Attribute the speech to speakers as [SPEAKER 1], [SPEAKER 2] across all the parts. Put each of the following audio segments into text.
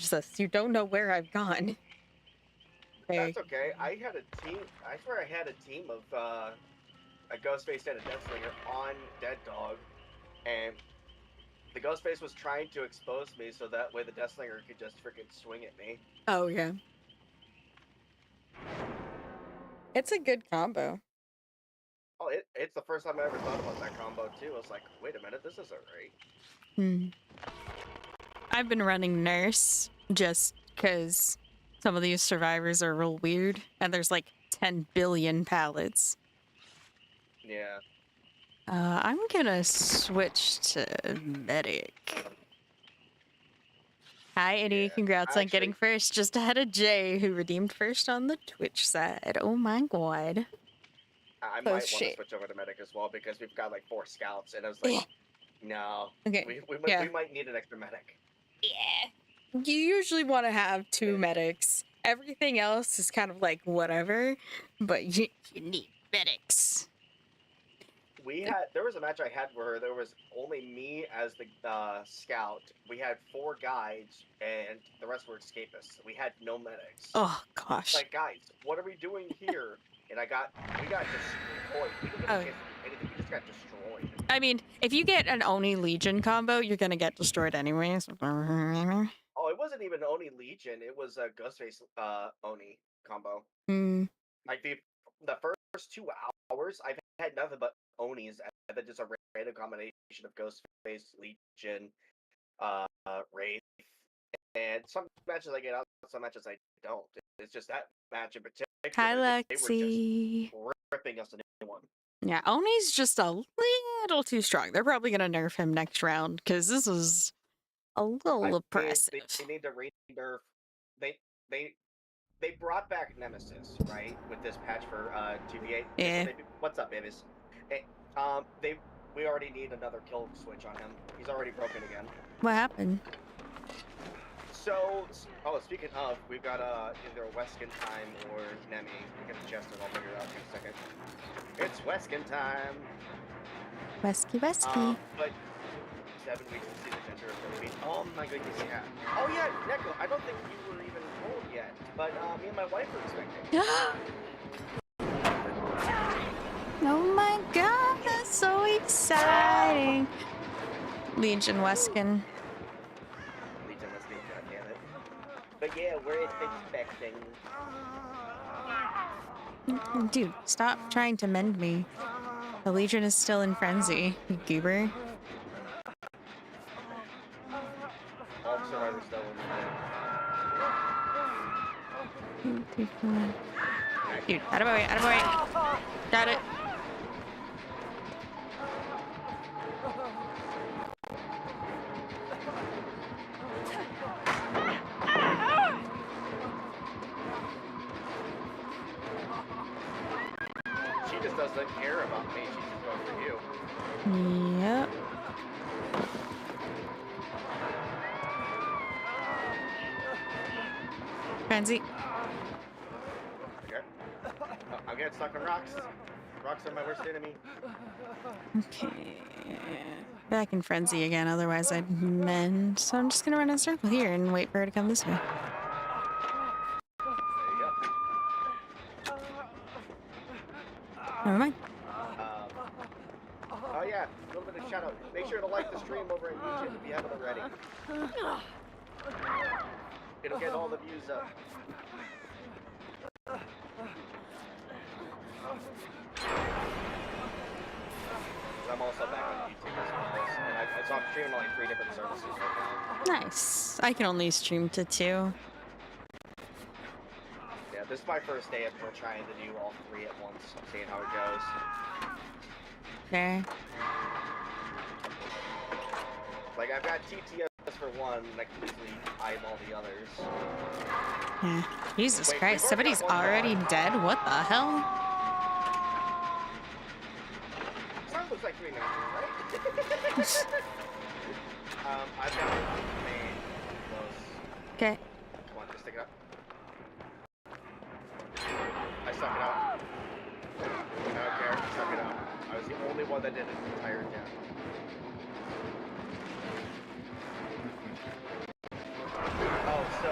[SPEAKER 1] Jesus, you don't know where I've gone.
[SPEAKER 2] That's okay. I had a team. I swear I had a team of a Ghostface and a Deathslinger on Dead Dog, and the Ghostface was trying to expose me so that way the Deathslinger could just freaking swing at me.
[SPEAKER 1] Oh, yeah. It's a good combo.
[SPEAKER 2] Oh, it's the first time I ever thought about that combo, too. I was like, wait a minute, this isn't right.
[SPEAKER 1] I've been running Nurse just because some of these survivors are real weird, and there's like 10 billion pallets.
[SPEAKER 2] Yeah.
[SPEAKER 1] I'm gonna switch to Medic. Hi, Eddie.
[SPEAKER 2] Yeah.
[SPEAKER 1] Congrats on getting first, just ahead of Jay, who redeemed first on the Twitch side. Oh my god.
[SPEAKER 2] I might want to switch over to Medic as well, because we've got like 4 scouts, and I was like, no.
[SPEAKER 1] Okay.
[SPEAKER 2] We might need an extra medic.
[SPEAKER 1] Yeah. You usually want to have 2 medics. Everything else is kind of like whatever, but you need medics.
[SPEAKER 2] There was a match I had where there was only me as the scout. We had 4 guides, and the rest were escapists. We had no medics.
[SPEAKER 1] Oh gosh.
[SPEAKER 2] Like, guys, what are we doing here? And we got destroyed. We didn't get anything. We just got destroyed.
[SPEAKER 1] I mean, if you get an Oni Legion combo, you're gonna get destroyed anyways.
[SPEAKER 2] Oh, it wasn't even Oni Legion. It was a Ghostface Oni combo. Like the first 2 hours, I've had nothing but Onis, and then just a random combination of Ghostface, Legion, Wraith, and some matches I get out, some matches I don't. It's just that match in particular.
[SPEAKER 1] Hi, Lexi.
[SPEAKER 2] They were just ripping us a new one.
[SPEAKER 1] Yeah, Oni's just a little too strong. They're probably gonna nerf him next round because this is a little oppressive.
[SPEAKER 2] They need to re-nerf. They brought back Nemesis, right, with this patch for 2v8.
[SPEAKER 1] Yeah.
[SPEAKER 2] What's up, babies? We already need another kill switch on him. He's already broken again.
[SPEAKER 1] What happened?
[SPEAKER 2] So, speaking of, we've got either Weskin time or Nemi. We're gonna chest it. I'll figure it out in a second. It's Weskin time.
[SPEAKER 1] Wesky.
[SPEAKER 2] But 7 weeks to see the gender of the baby. Oh my goodness, yeah. Oh yeah, Neko, I don't think you were even told yet, but me and my wife are expecting.
[SPEAKER 1] Oh my god, that's so exciting. Legion Weskin.
[SPEAKER 2] Goddammit. But yeah, we're expecting.
[SPEAKER 1] Dude, stop trying to mend me. The Legion is still in frenzy, you goober.
[SPEAKER 2] All survivors still in the
[SPEAKER 1] Dude, out of my way. Got it.
[SPEAKER 2] She just doesn't care about me. She's just going for you.
[SPEAKER 1] Yep. Frenzy.
[SPEAKER 2] Okay. I'm getting stuck on rocks. Rocks are my worst enemy.
[SPEAKER 1] Okay. Back in frenzy again, otherwise I'd mend. So I'm just gonna run in a circle here and wait for her to come this way.
[SPEAKER 2] There you go.
[SPEAKER 1] Never mind.
[SPEAKER 2] Oh yeah, a little bit of shout out. Make sure to like the stream over on YouTube if you haven't already. It'll get all the views up. I'm also back on YouTube as well, and I'm streaming on like 3 different services right now.
[SPEAKER 1] Nice. I can only stream to 2.
[SPEAKER 2] Yeah, this is my first day of trying to do all 3 at once, seeing how it goes.
[SPEAKER 1] There.
[SPEAKER 2] Like, I've got TTS for 1, and I can easily eyeball the others.
[SPEAKER 1] Yeah. Jesus Christ, somebody's already dead? What the hell?
[SPEAKER 2] Sounds looks like 3 matches, right? I've got main close.
[SPEAKER 1] Okay.
[SPEAKER 2] Come on, just stick it up. I stuck it out. I don't care, I stuck it out. I was the only one that did it the entire time. Oh, so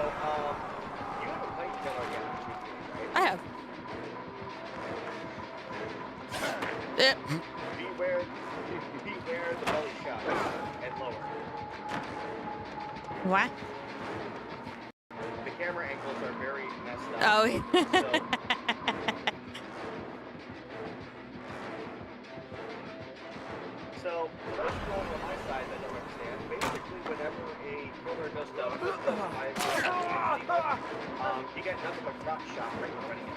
[SPEAKER 2] Beware the belly shot and lower.
[SPEAKER 1] What?
[SPEAKER 2] The camera angles are very messed up.
[SPEAKER 1] Oh.
[SPEAKER 2] So for those people on my side that don't understand, basically whenever a killer goes to you get nothing but crotch shot right in front of you.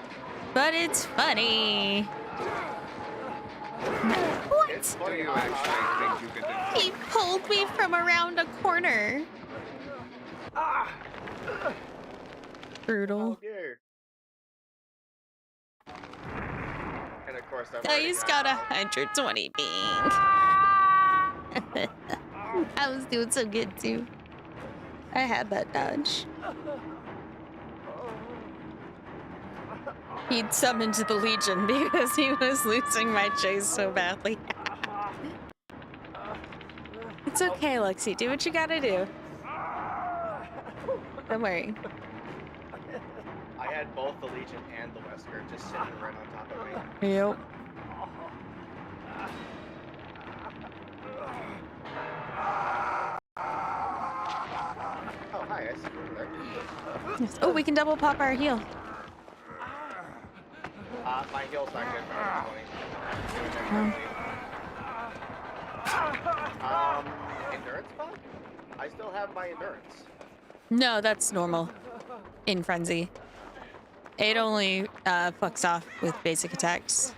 [SPEAKER 1] But it's funny. What?
[SPEAKER 2] It's funny.
[SPEAKER 3] Do you actually think you could do?
[SPEAKER 1] He pulled me from around a corner. Brutal.
[SPEAKER 2] Oh, dear. And of course,
[SPEAKER 1] He's got 120 ping. I was doing so good too. I had that dodge. He'd summoned the Legion because he was losing my chase so badly. It's okay, Lexi. Do what you gotta do. Don't worry.
[SPEAKER 2] I had both the Legion and the Wesker just sitting right on top of me.
[SPEAKER 1] Yep.
[SPEAKER 2] Oh, hi, I see you there.
[SPEAKER 1] Yes. Oh, we can double pop our heal.
[SPEAKER 2] My heal's not good for 20. Endurance bug? I still have my endurance.
[SPEAKER 1] No, that's normal. In Frenzy. It only fucks off with basic attacks.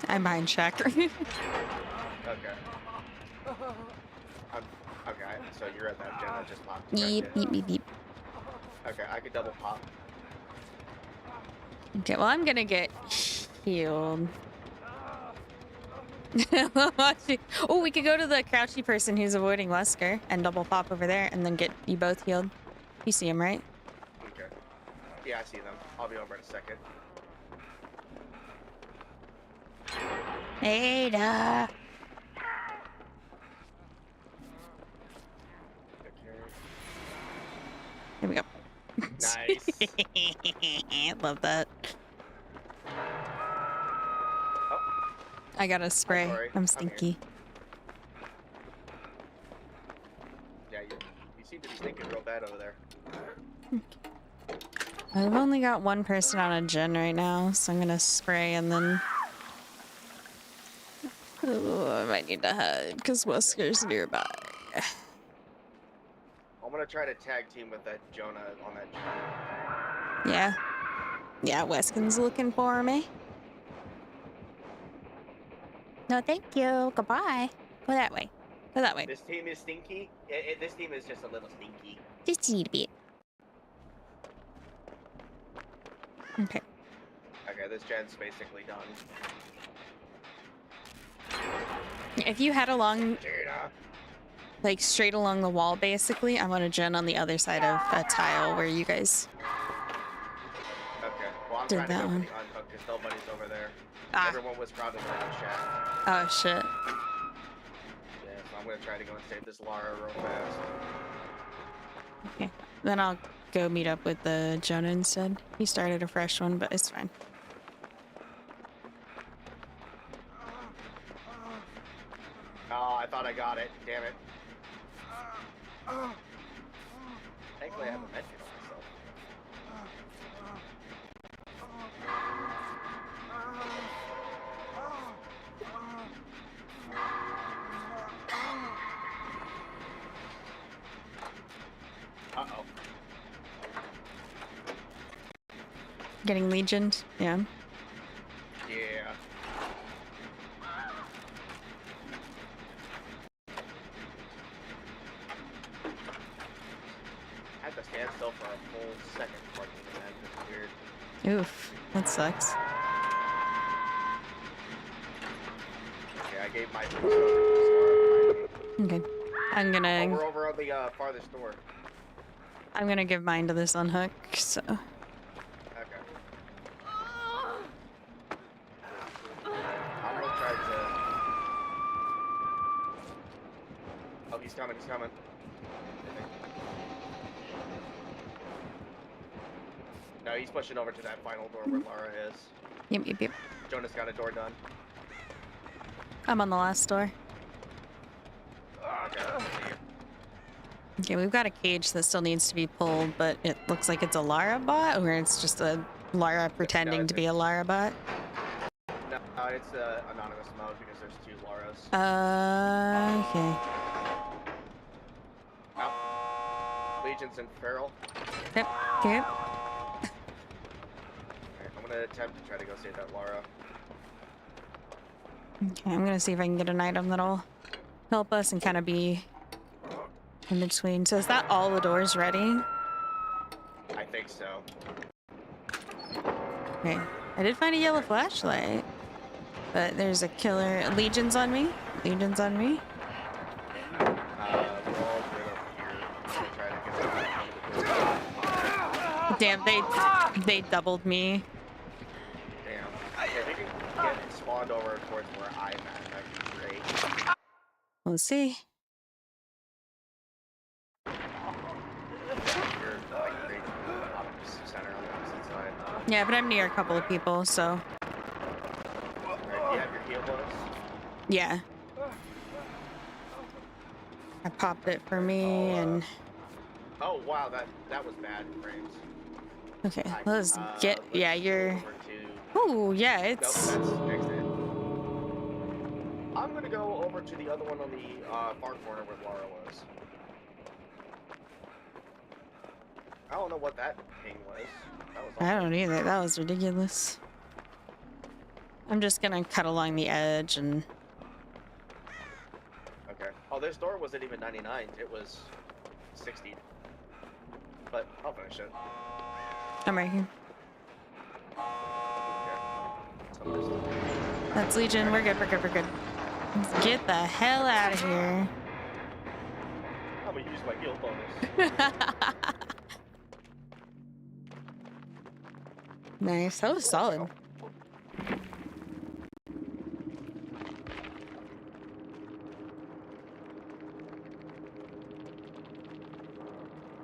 [SPEAKER 1] I'm behind Shaq.
[SPEAKER 2] Okay. Okay, so you're at that gen that just popped.
[SPEAKER 1] Beep, beep, beep, beep.
[SPEAKER 2] Okay, I could double pop.
[SPEAKER 1] Okay, well, I'm gonna get healed. Oh, we could go to the crouchy person who's avoiding Wesker and double pop over there and then get you both healed. You see him, right?
[SPEAKER 2] Okay. Yeah, I see them. I'll be over in a second.
[SPEAKER 1] Ada. Here we go.
[SPEAKER 2] Nice.
[SPEAKER 1] Love that.
[SPEAKER 2] Oh.
[SPEAKER 1] I got a spray.
[SPEAKER 2] sorry.
[SPEAKER 1] I'm stinky.
[SPEAKER 2] Yeah, you seem to be stinking real bad over there.
[SPEAKER 1] I've only got one person on a gen right now, so I'm gonna spray and then... Oh, I might need to hide because Wesker's nearby.
[SPEAKER 2] I'm gonna try to tag team with that Jonah on that gen.
[SPEAKER 1] Yeah. Yeah, Weskin's looking for me. No, thank you. Goodbye. Go that way. Go that way.
[SPEAKER 2] This team is stinky. This team is just a little stinky.
[SPEAKER 1] Just a little bit. Okay.
[SPEAKER 2] Okay, this gen's basically done.
[SPEAKER 1] If you head along,
[SPEAKER 2] Jada.
[SPEAKER 1] like straight along the wall, basically, I want a gen on the other side of a tile where you guys
[SPEAKER 2] Okay, well, I'm
[SPEAKER 1] did
[SPEAKER 2] trying to
[SPEAKER 1] that
[SPEAKER 2] go
[SPEAKER 1] one.
[SPEAKER 2] for the unhook because nobody's over there.
[SPEAKER 1] Ah.
[SPEAKER 2] Everyone was crowded around Shack.
[SPEAKER 1] Oh, shit.
[SPEAKER 2] Yeah, so I'm gonna try to go and save this Lara real fast.
[SPEAKER 1] Okay. Then I'll go meet up with the Jonah instead. He started a fresh one, but it's fine.
[SPEAKER 2] Oh, I thought I got it. Damn it. Thankfully, I have a medkit on myself. Uh-oh.
[SPEAKER 1] Getting legioned? Yeah.
[SPEAKER 2] Yeah. I had to stand still for a full second before I came in. That's weird.
[SPEAKER 1] Oof. That sucks.
[SPEAKER 2] Okay, I gave my boost over to the store behind me.
[SPEAKER 1] Okay. I'm
[SPEAKER 2] Oh,
[SPEAKER 1] gonna
[SPEAKER 2] we're over on the farthest door.
[SPEAKER 1] give mine to this unhook, so...
[SPEAKER 2] Okay. I'm gonna try to... Oh, he's coming, he's coming. No, he's pushing over to that final door where Lara is.
[SPEAKER 1] Yep.
[SPEAKER 2] Jonas got a door done.
[SPEAKER 1] I'm on the last door.
[SPEAKER 2] Okay,
[SPEAKER 1] Okay, we've got a cage that still needs to be pulled, but it looks like it's a Lara bot, or it's just a Lara pretending to be a Lara bot.
[SPEAKER 2] No, it's anonymous mode because there's 2 Laras.
[SPEAKER 1] Okay.
[SPEAKER 2] Oh. Legion's in feral.
[SPEAKER 1] Yep.
[SPEAKER 2] Alright, I'm gonna attempt to try to go save that Lara.
[SPEAKER 1] Okay, I'm gonna see if I can get an item that'll help us and kind of be in between. So is that all the doors ready?
[SPEAKER 2] I think so.
[SPEAKER 1] Okay. I did find a yellow flashlight, but there's a killer. Legion's on me. Legion's on me.
[SPEAKER 2] We're all good over here. I'm gonna try to get out of the door.
[SPEAKER 1] Damn, they doubled me.
[SPEAKER 2] Damn. If we can get spawned over towards where I'm at, that'd be great.
[SPEAKER 1] Let's see.
[SPEAKER 2] You're like right in the opposite center on the opposite side.
[SPEAKER 1] Yeah, but I'm near a couple of people, so
[SPEAKER 2] Alright, do you have your heal bonus?
[SPEAKER 1] yeah. I popped it for me and
[SPEAKER 2] Oh wow, that was bad frames.
[SPEAKER 1] okay,
[SPEAKER 2] Alright,
[SPEAKER 1] let's get yeah,
[SPEAKER 2] go
[SPEAKER 1] you're
[SPEAKER 2] over to...
[SPEAKER 1] oh yeah,
[SPEAKER 2] Nope,
[SPEAKER 1] it's
[SPEAKER 2] that's exit. I'm gonna go over to the other one on the far corner where Lara was. I don't know what that ping was. That was
[SPEAKER 1] I
[SPEAKER 2] awful.
[SPEAKER 1] don't either. That was ridiculous. I'm just gonna cut along the edge and
[SPEAKER 2] Okay. Oh, this door wasn't even 99. It was 60. But I'll finish it.
[SPEAKER 1] I'm right here.
[SPEAKER 2] Okay.
[SPEAKER 1] That's Legion. We're good. Let's get the hell out of here.
[SPEAKER 2] I'm gonna use my heal bonus.
[SPEAKER 1] Nice. That was solid.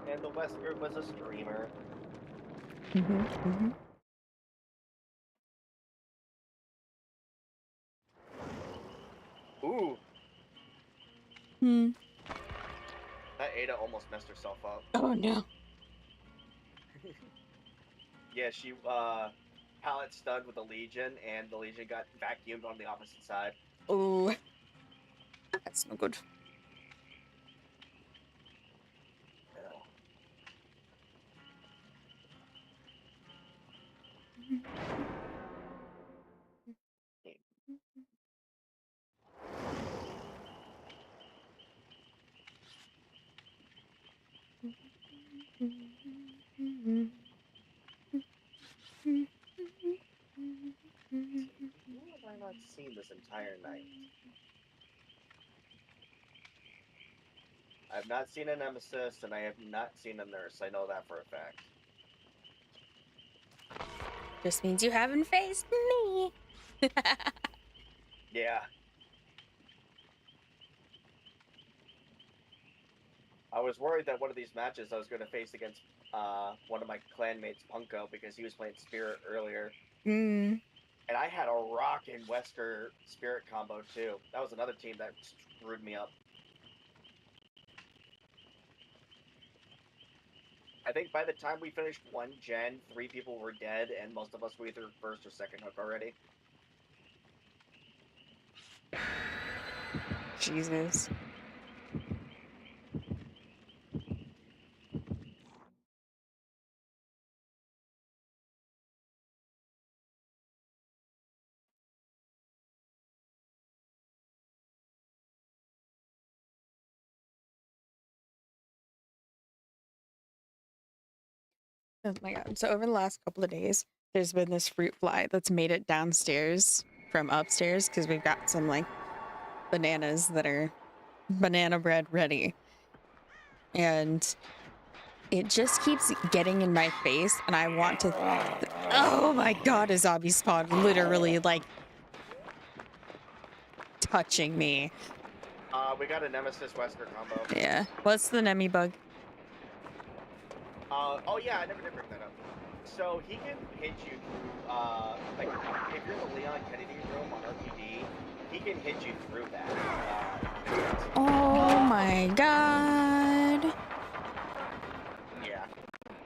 [SPEAKER 2] And the Wesker was a streamer. Ooh, that Ada almost messed herself up.
[SPEAKER 1] Oh no.
[SPEAKER 2] Yeah, she pallet stunned with the Legion, and the Legion got vacuumed on the opposite side.
[SPEAKER 1] Ooh. That's no good.
[SPEAKER 2] Who have I not seen this entire night? I've not seen a Nemesis, and I have not seen a Nurse. I know that for a fact.
[SPEAKER 1] Just means you haven't faced me.
[SPEAKER 2] Yeah. I was worried that one of these matches I was going to face against one of my clanmates, Punko, because he was playing Spirit earlier. And I had a rockin' Wesker Spirit combo, too. That was another team that screwed me up. I think by the time we finished 1 gen, 3 people were dead, and most of us were either first or second hook already.
[SPEAKER 1] Jesus. Oh my god. So over the last couple of days, there's been this fruit fly that's made it downstairs from upstairs because we've got some like bananas that are banana bread ready. And it just keeps getting in my face and I want to oh my god, a zombie spawned literally like touching me.
[SPEAKER 2] We got a Nemesis Wesker combo.
[SPEAKER 1] Yeah. What's the Nemi bug?
[SPEAKER 2] Oh yeah, I never did bring that up. So he can hit you through, like, if you're in the Leon Kennedy room on RPD, he can hit you through that.
[SPEAKER 1] Oh my god.
[SPEAKER 2] Yeah.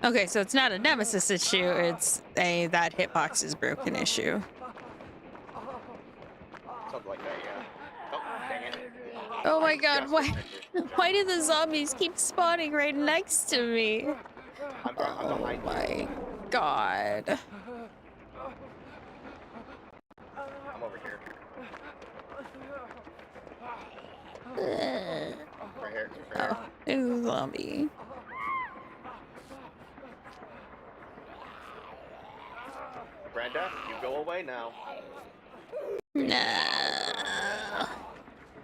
[SPEAKER 1] Okay, so it's not a Nemesis issue, it's that hitbox is broken issue.
[SPEAKER 2] Something like that, yeah. Oh, dang it.
[SPEAKER 1] Oh my god, why do the zombies keep spawning right next to me?
[SPEAKER 2] I'm behind
[SPEAKER 1] my
[SPEAKER 2] you.
[SPEAKER 1] god.
[SPEAKER 2] I'm over here. Right here.
[SPEAKER 1] Oh, there's a zombie.
[SPEAKER 2] Brenda, you go away now.
[SPEAKER 1] No.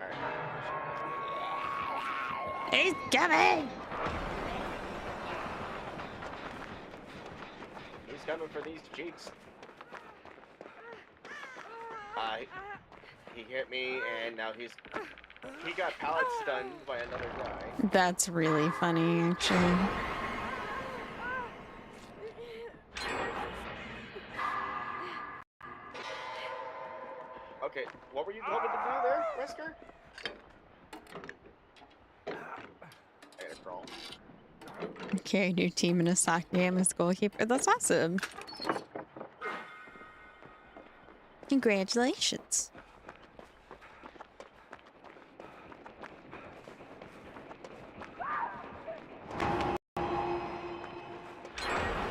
[SPEAKER 2] Alright.
[SPEAKER 1] He's coming!
[SPEAKER 2] He's coming for these cheeks. He hit me, and now he got pallet stunned by another guy.
[SPEAKER 1] That's really funny, actually.
[SPEAKER 2] Okay, what were you hoping to do there, Wesker? I gotta crawl.
[SPEAKER 1] Carried your team in a soccer game as goalkeeper. That's awesome. Congratulations.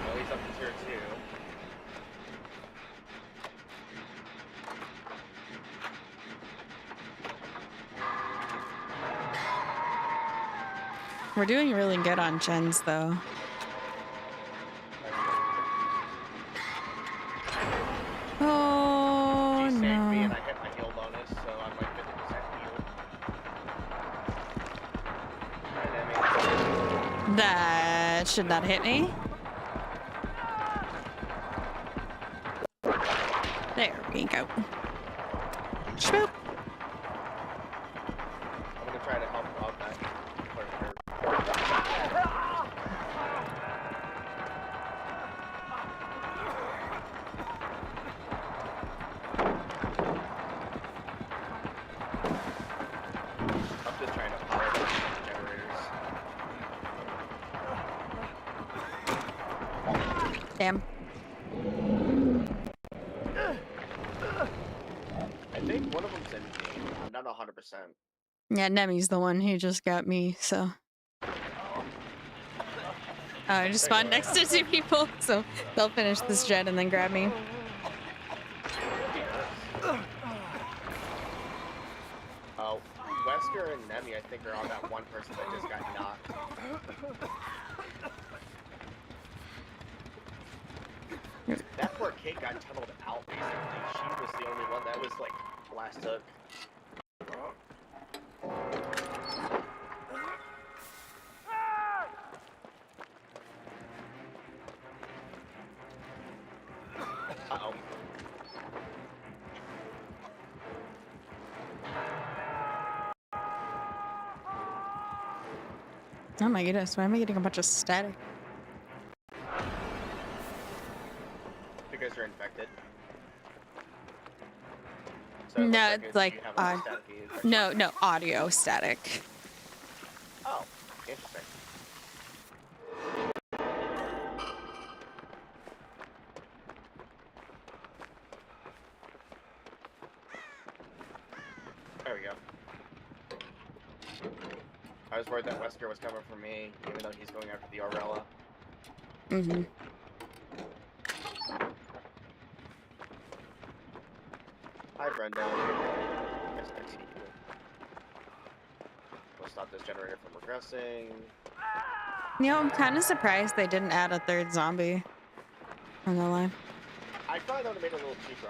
[SPEAKER 2] Well, he's up to tier 2.
[SPEAKER 1] We're doing really good on gens, though. Oh,
[SPEAKER 2] He saved me
[SPEAKER 1] no.
[SPEAKER 2] and I hit my heal bonus, so I'm like 50% healed.
[SPEAKER 1] That should not hit me. There we go. Swoop.
[SPEAKER 2] I'm gonna try to help out that partner. I'm just trying to power the generators.
[SPEAKER 1] Damn.
[SPEAKER 2] I think one of them's in game. I'm not 100%.
[SPEAKER 1] Yeah, Nemi's the one who just got me, so. I just spawned next to 2 people, so they'll finish this gen and then grab me.
[SPEAKER 2] Oh, Wesker and Nemi, I think, are on that one person that just got knocked. That poor kid got tunneled out, basically. She was the only one that was, like, last took. Uh-oh.
[SPEAKER 1] Oh my goodness, why am I getting a bunch of static?
[SPEAKER 2] Because you're infected. So it
[SPEAKER 1] No,
[SPEAKER 2] looks
[SPEAKER 1] it's
[SPEAKER 2] you
[SPEAKER 1] like,
[SPEAKER 2] have a staticky infection.
[SPEAKER 1] no, audio static.
[SPEAKER 2] Oh, interesting. There we go. I was worried that Wesker was coming for me, even though he's going after the Aurela.
[SPEAKER 1] Mm-hmm.
[SPEAKER 2] Hi, Brenda. Yes, I see you. We'll stop this generator from regressing.
[SPEAKER 1] You know, I'm kind of surprised they didn't add a 3rd zombie. On the line.
[SPEAKER 2] I thought that would have made it a little cheaper.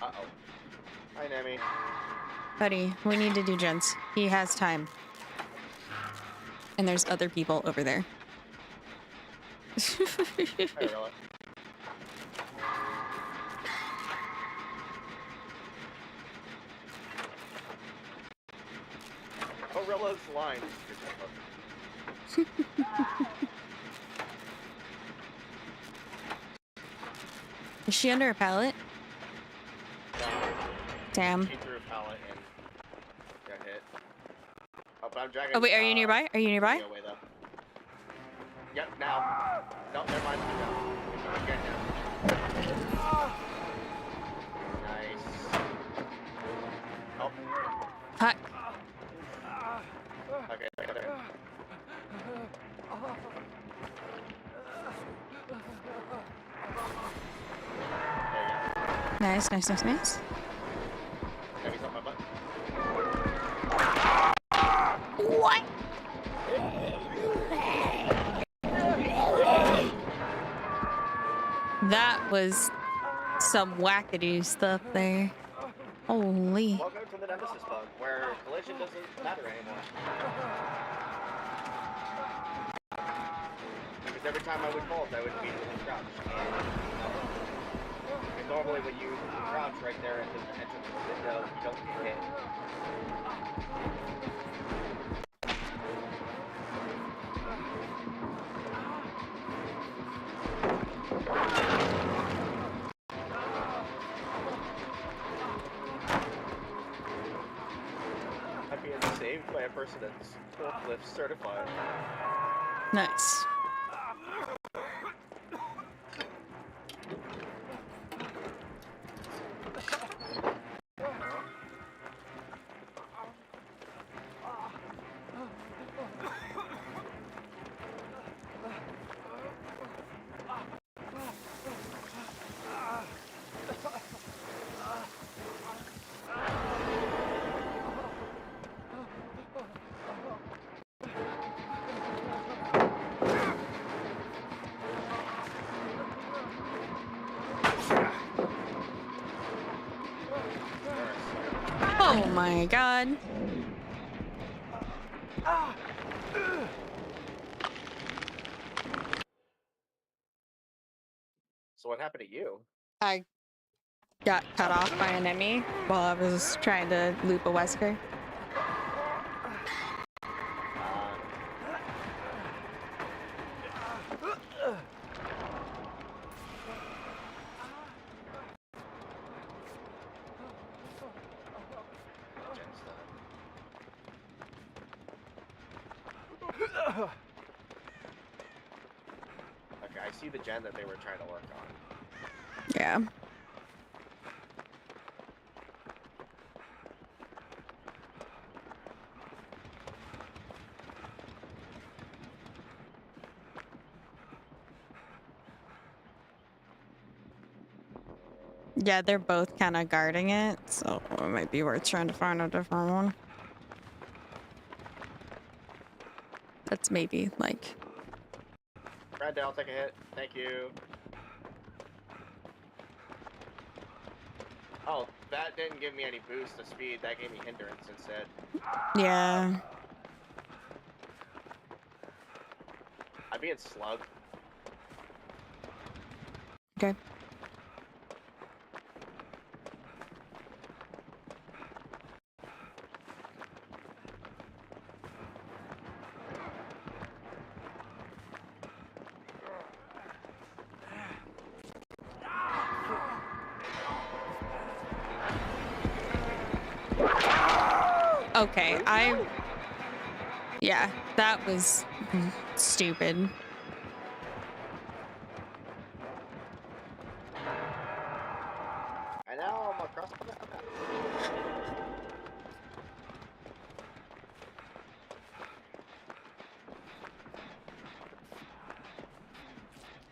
[SPEAKER 2] Uh-oh. Hi, Nemi.
[SPEAKER 1] Buddy, we need to do gens. He has time. And there's other people over there.
[SPEAKER 2] Hey, Rilla. Oh, Rilla's line.
[SPEAKER 1] Is she under a pallet?
[SPEAKER 2] No.
[SPEAKER 1] Damn.
[SPEAKER 2] She threw a pallet and got hit. Oh, but I'm dragging.
[SPEAKER 1] Oh wait, are you nearby? Are you nearby?
[SPEAKER 2] Away, though. Yep, now. No, never mind. No. Again now. Nice. Oh.
[SPEAKER 1] Hi.
[SPEAKER 2] Okay, there.
[SPEAKER 1] Nice, nice, nice, nice.
[SPEAKER 2] He's on my butt.
[SPEAKER 1] What? That was some wackadoo stuff there. Holy.
[SPEAKER 2] Welcome to the Nemesis bug, where collision doesn't matter anymore. Because every time I would vault, I would immediately crouch. And normally when you crouch right there at the entrance of the window, you don't get hit. I'm being saved by a person that's forklift certified.
[SPEAKER 1] Nice. Oh my god.
[SPEAKER 2] So what happened to you?
[SPEAKER 1] I got cut off by an enemy while I was trying to loop a Wesker.
[SPEAKER 2] Okay, I see the gen that they were trying to work on.
[SPEAKER 1] Yeah. Yeah, they're both kind of guarding it, so it might be worth trying to find a different one. That's maybe like...
[SPEAKER 2] Brad, I'll take a hit. Thank you. Oh, that didn't give me any boost to speed. That gave me hindrance instead.
[SPEAKER 1] Yeah.
[SPEAKER 2] I'm being slugged.
[SPEAKER 1] Okay. Okay, yeah, that was stupid.
[SPEAKER 2] And now I'm across the map.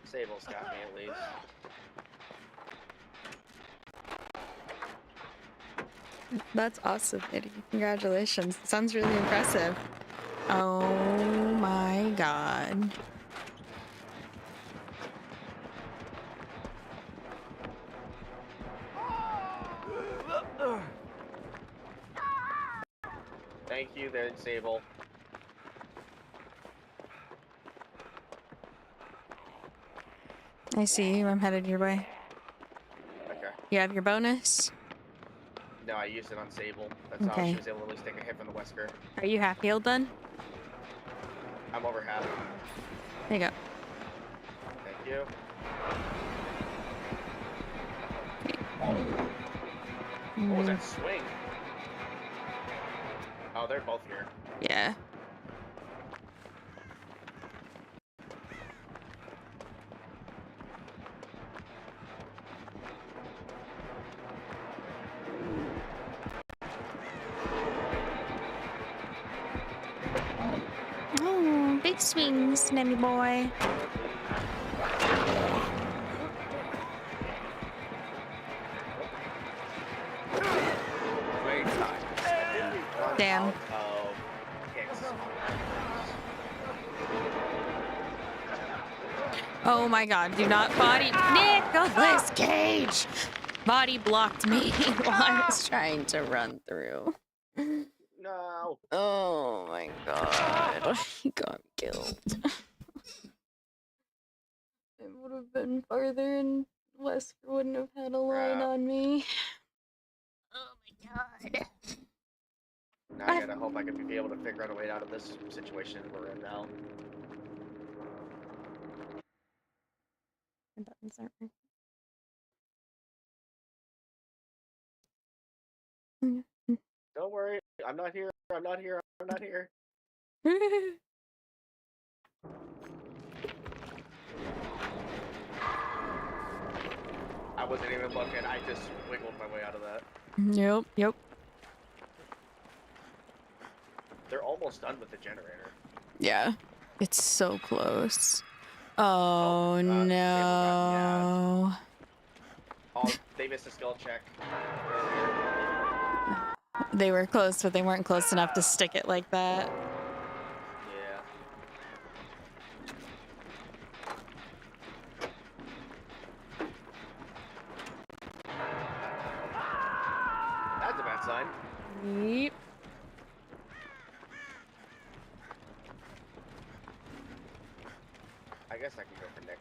[SPEAKER 2] Sable's got me at least.
[SPEAKER 1] That's awesome, Eddie. Congratulations. Sounds really impressive. Oh my god.
[SPEAKER 2] Thank you there, Sable.
[SPEAKER 1] I see you. I'm headed your way.
[SPEAKER 2] Okay.
[SPEAKER 1] You have your bonus?
[SPEAKER 2] No, I used it on Sable. That's how she was able to at least take a hit from the Wesker.
[SPEAKER 1] Are you half healed then?
[SPEAKER 2] I'm over half.
[SPEAKER 1] There you go.
[SPEAKER 2] Thank you. What was that swing? Oh, they're both here.
[SPEAKER 1] Yeah. Oh, big swings, Nemmy boy. Damn. Oh my god, do not body Nicholas Cage! Body blocked me while I was trying to run through.
[SPEAKER 2] No.
[SPEAKER 1] Oh my god. He got me killed. It would have been farther and Wesker wouldn't have had a line on me. Oh my god.
[SPEAKER 2] Now I gotta hope I can be able to figure out a way out of this situation we're in now.
[SPEAKER 1] My buttons aren't working.
[SPEAKER 2] Don't worry, I'm not here, I'm not here, I'm not here. I wasn't even looking, I just wiggled my way out of that.
[SPEAKER 1] Yep.
[SPEAKER 2] They're almost done with the generator.
[SPEAKER 1] Yeah. It's so close. Oh, no.
[SPEAKER 2] Yeah. Oh, they missed a skill check earlier.
[SPEAKER 1] They were close, but they weren't close enough to stick it like that.
[SPEAKER 2] Yeah. That's a bad sign.
[SPEAKER 1] Yep.
[SPEAKER 2] I guess I can go for Nick.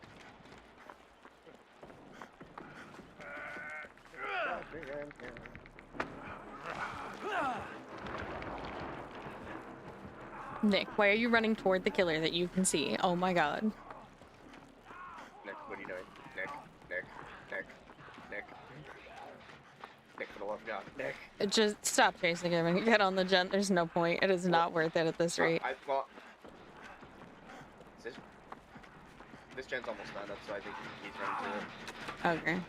[SPEAKER 1] Nick, why are you running toward the killer that you can see? Oh my god.
[SPEAKER 2] Nick, what are you doing? Nick, for the love of God, Nick.
[SPEAKER 1] Just stop chasing him and get on the gen. There's no point. It is not worth it at this rate.
[SPEAKER 2] This gen's almost done, so I think he's running to it.
[SPEAKER 1] Okay.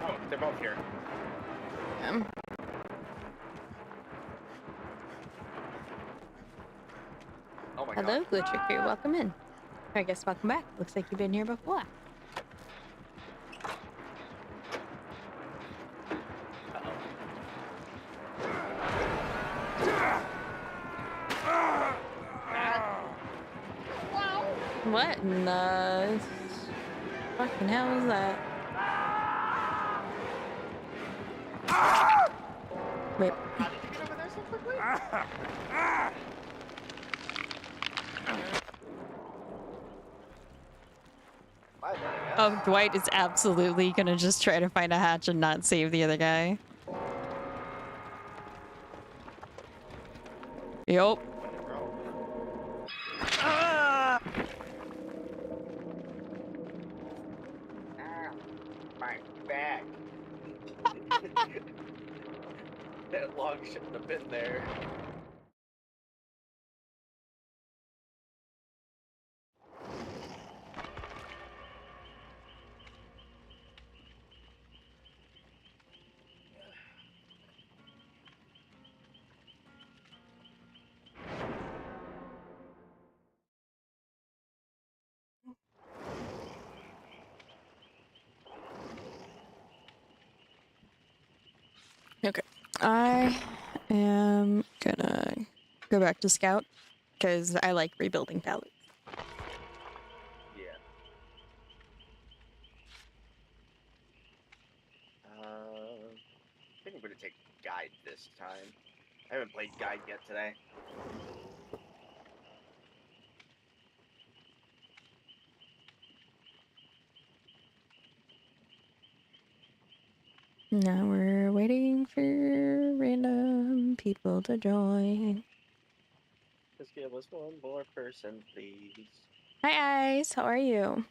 [SPEAKER 2] Oh, they're both here. Oh my
[SPEAKER 1] Hello,
[SPEAKER 2] God.
[SPEAKER 1] Glitcher Crew. Welcome in. I guess welcome back. Looks like you've been here before. What in the fucking hell is that? Wait.
[SPEAKER 2] How did you get over there so quickly?
[SPEAKER 1] Oh, Dwight is absolutely gonna just try to find a hatch and not save the other guy. Yup.
[SPEAKER 2] My back. That log shouldn't have been there.
[SPEAKER 1] Okay. I am gonna go back to Scout because I like rebuilding pallets.
[SPEAKER 2] Yeah. I think I'm gonna take Guide this time. I haven't played Guide yet today.
[SPEAKER 1] Now we're waiting for random people to join.
[SPEAKER 2] Just give us one more person, please.
[SPEAKER 1] Hi, Ice. How are you?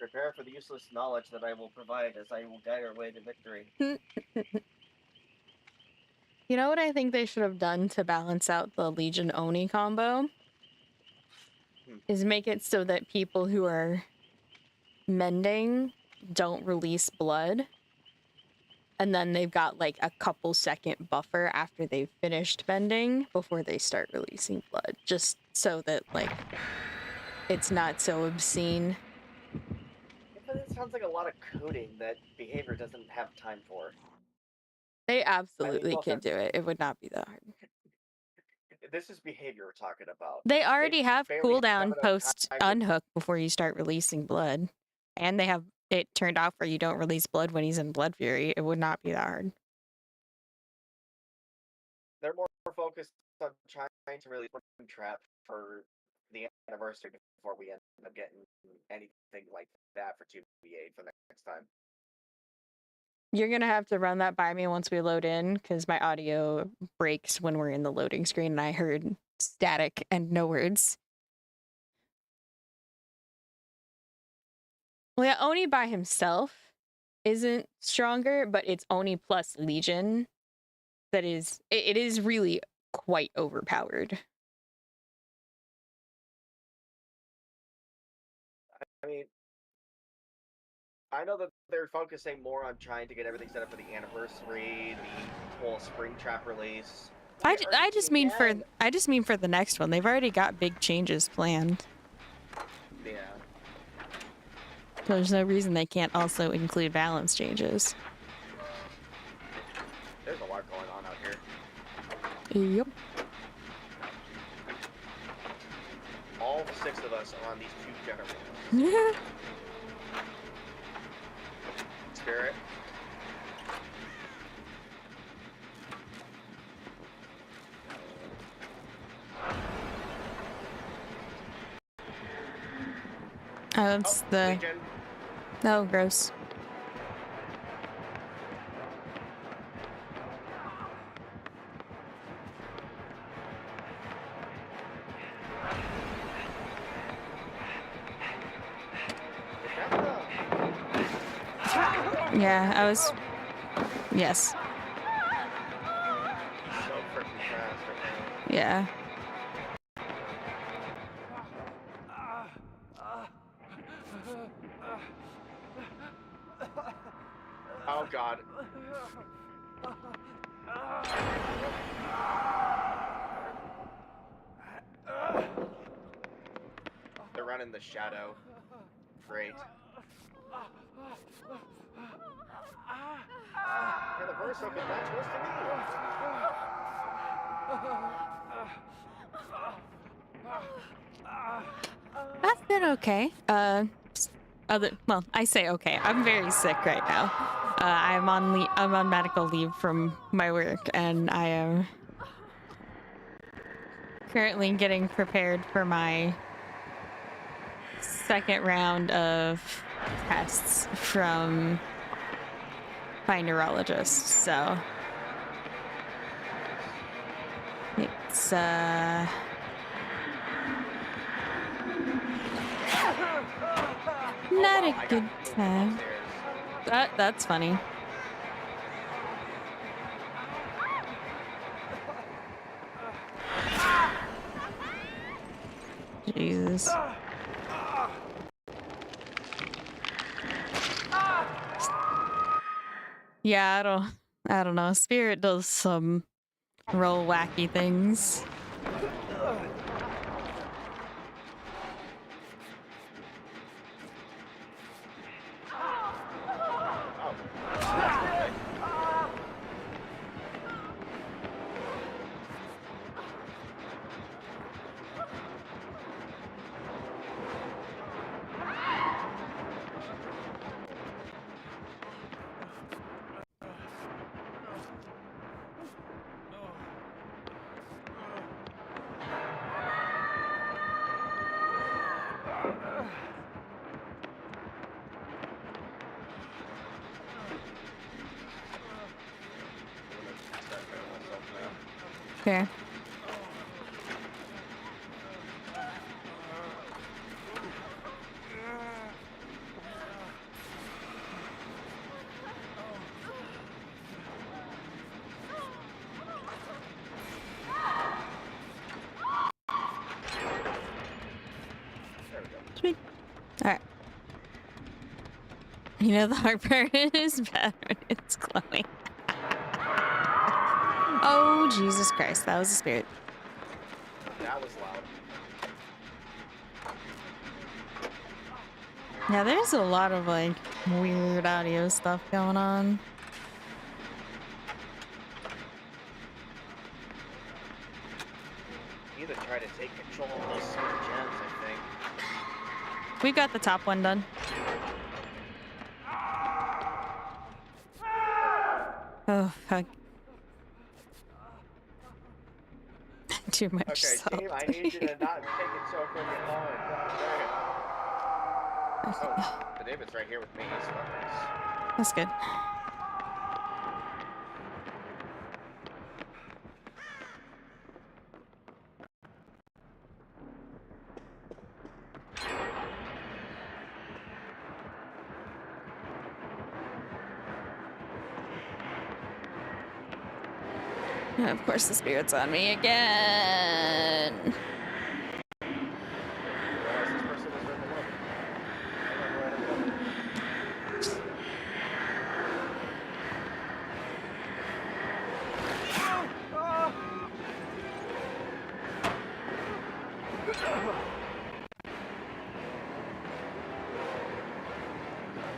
[SPEAKER 2] Prepare for the useless knowledge that I will provide as I will guide our way to victory.
[SPEAKER 1] You know what I think they should have done to balance out the Legion Oni combo? Is make it so that people who are mending don't release blood. And then they've got like a couple second buffer after they've finished mending before they start releasing blood. Just so that like it's not so obscene.
[SPEAKER 2] But it sounds like a lot of coding that behavior doesn't have time for.
[SPEAKER 1] They absolutely could do it. It would not be that hard.
[SPEAKER 2] This is behavior we're talking about.
[SPEAKER 1] They already have cooldown post unhook before you start releasing blood. And they have it turned off where you don't release blood when he's in Blood Fury. It would not be that hard.
[SPEAKER 2] They're more focused on trying to release one trap for the anniversary before we end up getting anything like that for 2v8 for next time.
[SPEAKER 1] You're going to have to run that by me once we load in, because my audio breaks when we're in the loading screen, and I heard static and no words. Well, yeah, Oni by himself isn't stronger, but it's Oni plus Legion that is... It is really quite overpowered.
[SPEAKER 2] I mean, I know that they're focusing more on trying to get everything set up for the anniversary, the whole spring trap release.
[SPEAKER 1] I just mean for the next one. They've already got big changes planned.
[SPEAKER 2] Yeah.
[SPEAKER 1] There's no reason they can't also include balance changes.
[SPEAKER 2] There's a lot going on out here.
[SPEAKER 1] Yep.
[SPEAKER 2] All 6 of us are on these 2 generators.
[SPEAKER 1] Yeah.
[SPEAKER 2] Spirit.
[SPEAKER 1] Oh, that's the...
[SPEAKER 2] Legion.
[SPEAKER 1] Oh, gross. Yeah, I was... Yes.
[SPEAKER 2] So freaking fast right now.
[SPEAKER 1] Yeah.
[SPEAKER 2] Oh god. They're running the shadow. Great. Yeah, the verse opened that twist to me.
[SPEAKER 1] That's been okay. Well, I say okay. I'm very sick right now. I'm on medical leave from my work, and I am currently getting prepared for my second round of tests from my neurologist. So it's not a good time. That's funny. Jesus. Yeah, I don't know. Spirit does some real wacky things. Okay. Sweet. Alright. You know the hard part is bad when it's glowing. Oh, Jesus Christ. That was a spirit.
[SPEAKER 2] That was loud.
[SPEAKER 1] Yeah, there's a lot of, like, weird audio stuff going on.
[SPEAKER 2] Either try to take control of those super gems, I think.
[SPEAKER 1] We've got the top one done. Oh, fuck. Too much
[SPEAKER 2] Okay,
[SPEAKER 1] salt.
[SPEAKER 2] team, I need you to not take it so freaking hard. Oh, the David's right here with me, so
[SPEAKER 1] That's good. And of course the spirit's on me again.
[SPEAKER 2] this person was right below me.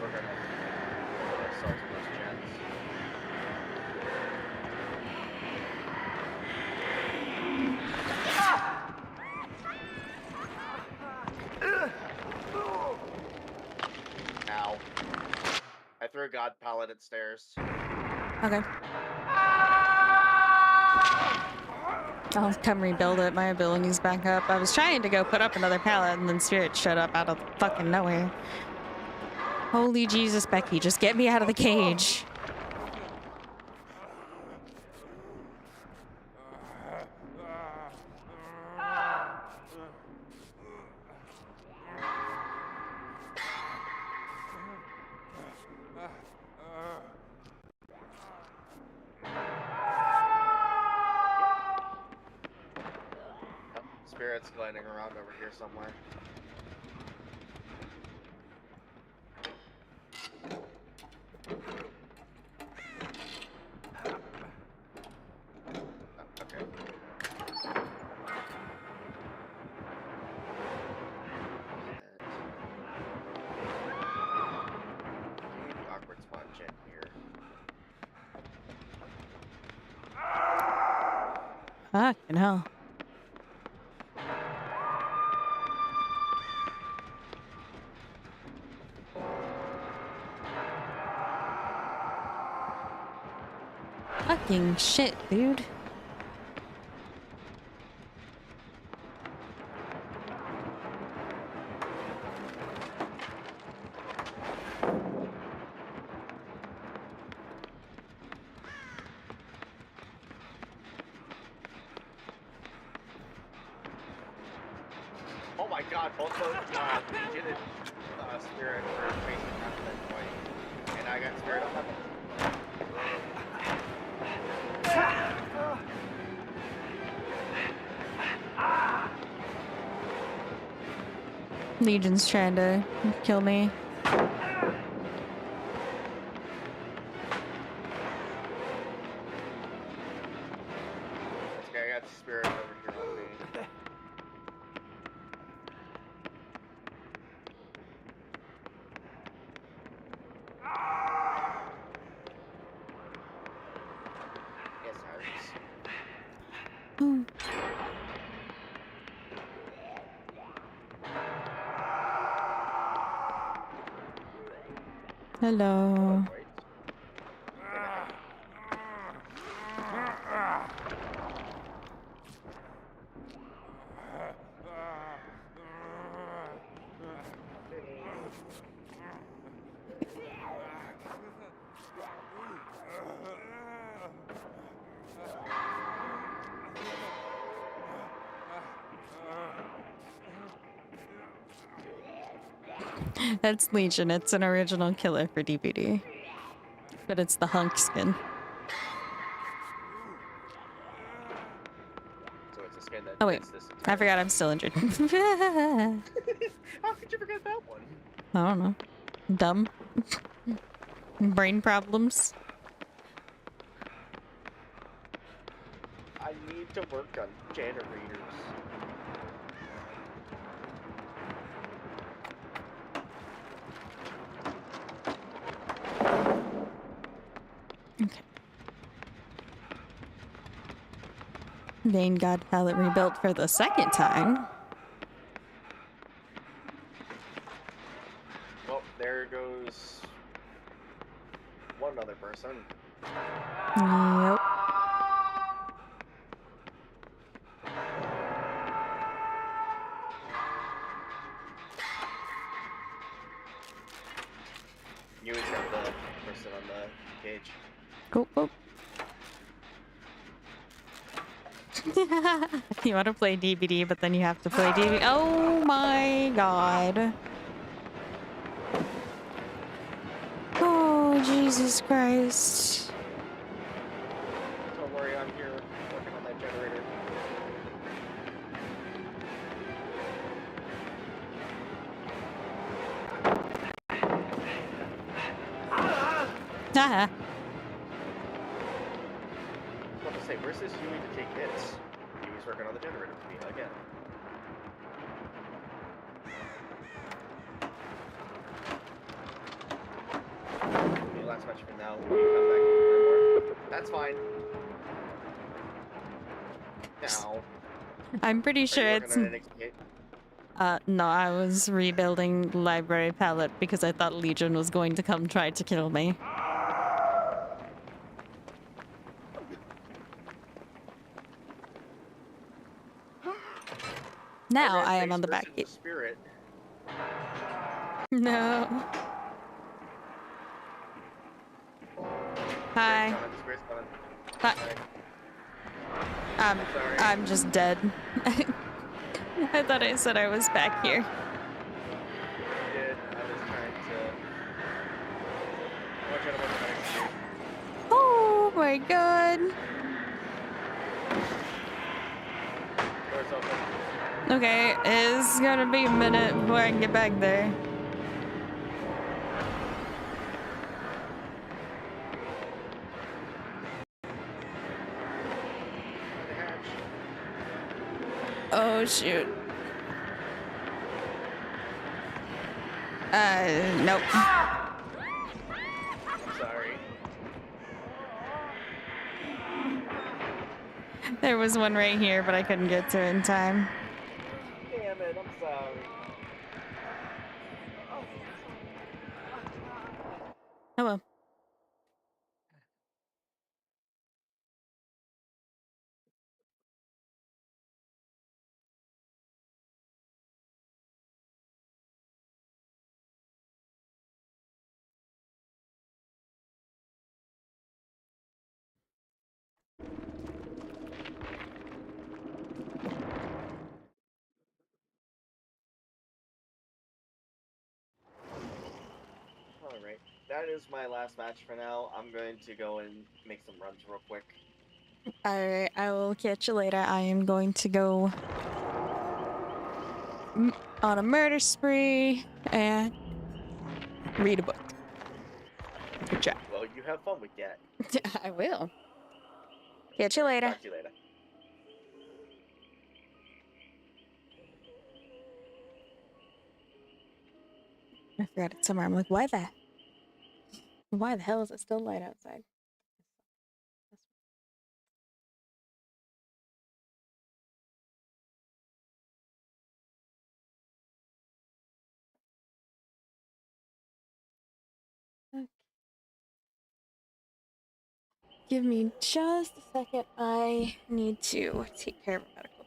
[SPEAKER 2] We're gonna put ourselves in those gens. Ow. I threw a god pallet at stairs.
[SPEAKER 1] Okay. I'll come rebuild it. My ability's back up. I was trying to go put up another pallet and then spirit showed up out of fucking nowhere. Holy Jesus, Becky, just get me out of the cage.
[SPEAKER 2] Spirit's gliding around over here somewhere. Okay. Awkward spot jet here.
[SPEAKER 1] Fucking hell. Fucking shit, dude.
[SPEAKER 2] Oh my god, both those Legion and Spirit were facing down to that point. And I got Spirit on that.
[SPEAKER 1] Legion's trying to kill me. Hello.
[SPEAKER 2] Wait.
[SPEAKER 1] That's Legion. It's an original killer for DBD. But it's the hunk skin.
[SPEAKER 2] So it's a skin that
[SPEAKER 1] Oh wait,
[SPEAKER 2] fits this
[SPEAKER 1] I
[SPEAKER 2] entire
[SPEAKER 1] forgot I'm still injured.
[SPEAKER 2] How could you forget that one?
[SPEAKER 1] I don't know. Dumb. Brain problems.
[SPEAKER 2] I need to work on generators.
[SPEAKER 1] Okay. Vane God palette rebuilt for the second time.
[SPEAKER 2] Well, there goes one other person.
[SPEAKER 1] Yep.
[SPEAKER 2] You would grab the person on the cage.
[SPEAKER 1] Go, go. You want to play DBD, but then you have to play DBD. Oh my god. Oh, Jesus Christ.
[SPEAKER 2] Don't worry, I'm here working on that generator.
[SPEAKER 1] Haha.
[SPEAKER 2] What to say, where's this Yui to take hits? Yui's working on the generator for me again. Okay, last match for now. Will you come back for more? That's fine. Now.
[SPEAKER 1] I'm pretty
[SPEAKER 2] Are
[SPEAKER 1] sure
[SPEAKER 2] you
[SPEAKER 1] it's...
[SPEAKER 2] working on an XP8?
[SPEAKER 1] no, I was rebuilding library palette because I thought Legion was going to come try to kill me. Now I am on the back gate.
[SPEAKER 2] Spirit.
[SPEAKER 1] No. Hi.
[SPEAKER 2] Spirit's coming.
[SPEAKER 1] Hi.
[SPEAKER 2] Sorry.
[SPEAKER 1] I'm just dead. I thought I said I was back here.
[SPEAKER 2] I did. I was trying to... Watch out about the next.
[SPEAKER 1] Oh my god.
[SPEAKER 2] Door's open.
[SPEAKER 1] Okay, it's gonna be a minute before I can get back there.
[SPEAKER 2] The hatch.
[SPEAKER 1] Oh shoot. Nope.
[SPEAKER 2] I'm sorry.
[SPEAKER 1] There was one right here, but I couldn't get to it in time.
[SPEAKER 2] Damn it, I'm sorry.
[SPEAKER 1] Oh well.
[SPEAKER 2] Alright, that is my last match for now. I'm going to go and make some runs real quick.
[SPEAKER 1] Alright, I will catch you later. I am going to go on a murder spree and read a book. Good job.
[SPEAKER 2] Well, you have fun with that.
[SPEAKER 1] I will. Catch you later.
[SPEAKER 2] Talk to you later.
[SPEAKER 1] I forgot it somewhere. I'm like, why the hell is it still light outside? Give me just a second. I need to take care of a medical.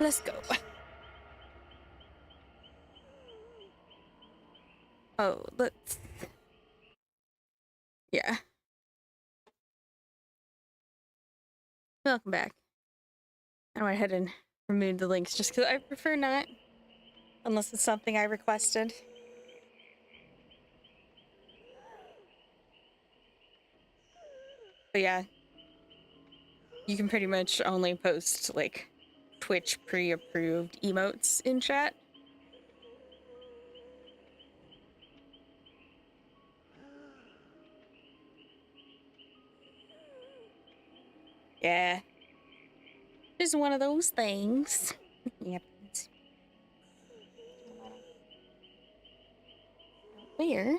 [SPEAKER 1] Let's go. Oh, let's... Yeah. Welcome back. I went ahead and removed the links just because I prefer not. Unless it's something I requested. But yeah. You can pretty much only post, like, Twitch pre-approved emotes in chat. Yeah. Just one of those things. Yep. Where?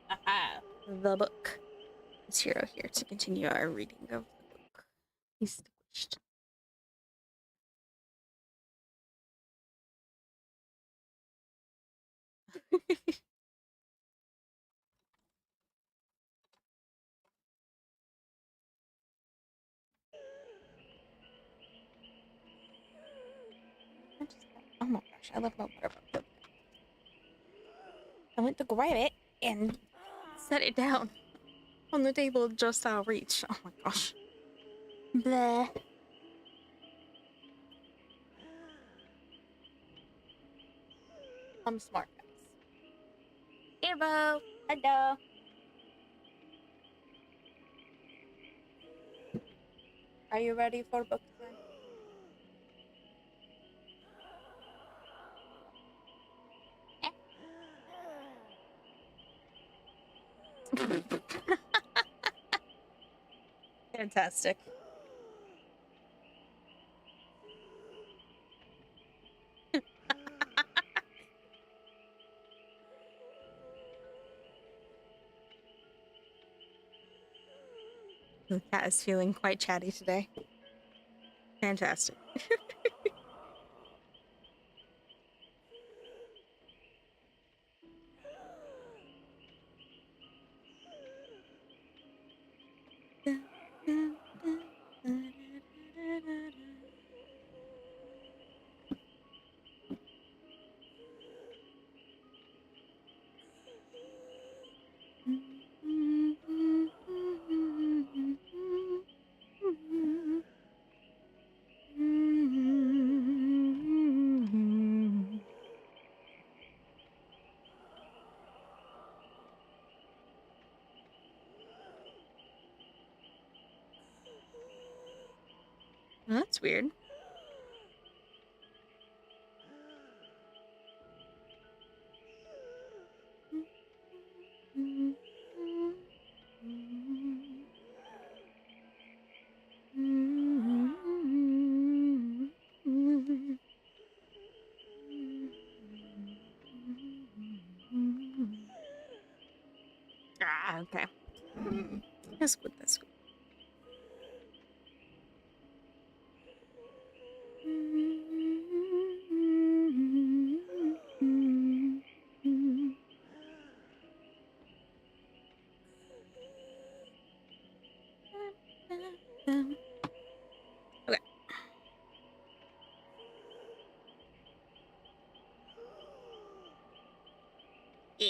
[SPEAKER 1] Aha. The book. Is hero here to continue our reading of the book. Distinguished. Oh my gosh, I left my water bottle. I went to grab it and set it down on the table just out of reach. Oh my gosh. Bleh. I'm smart, guys. Hello. Hello. Are you ready for book time? Fantastic. The cat is feeling quite chatty today. Fantastic. Well, that's weird. Ah, okay. That's good, that's good. Okay. Yeah.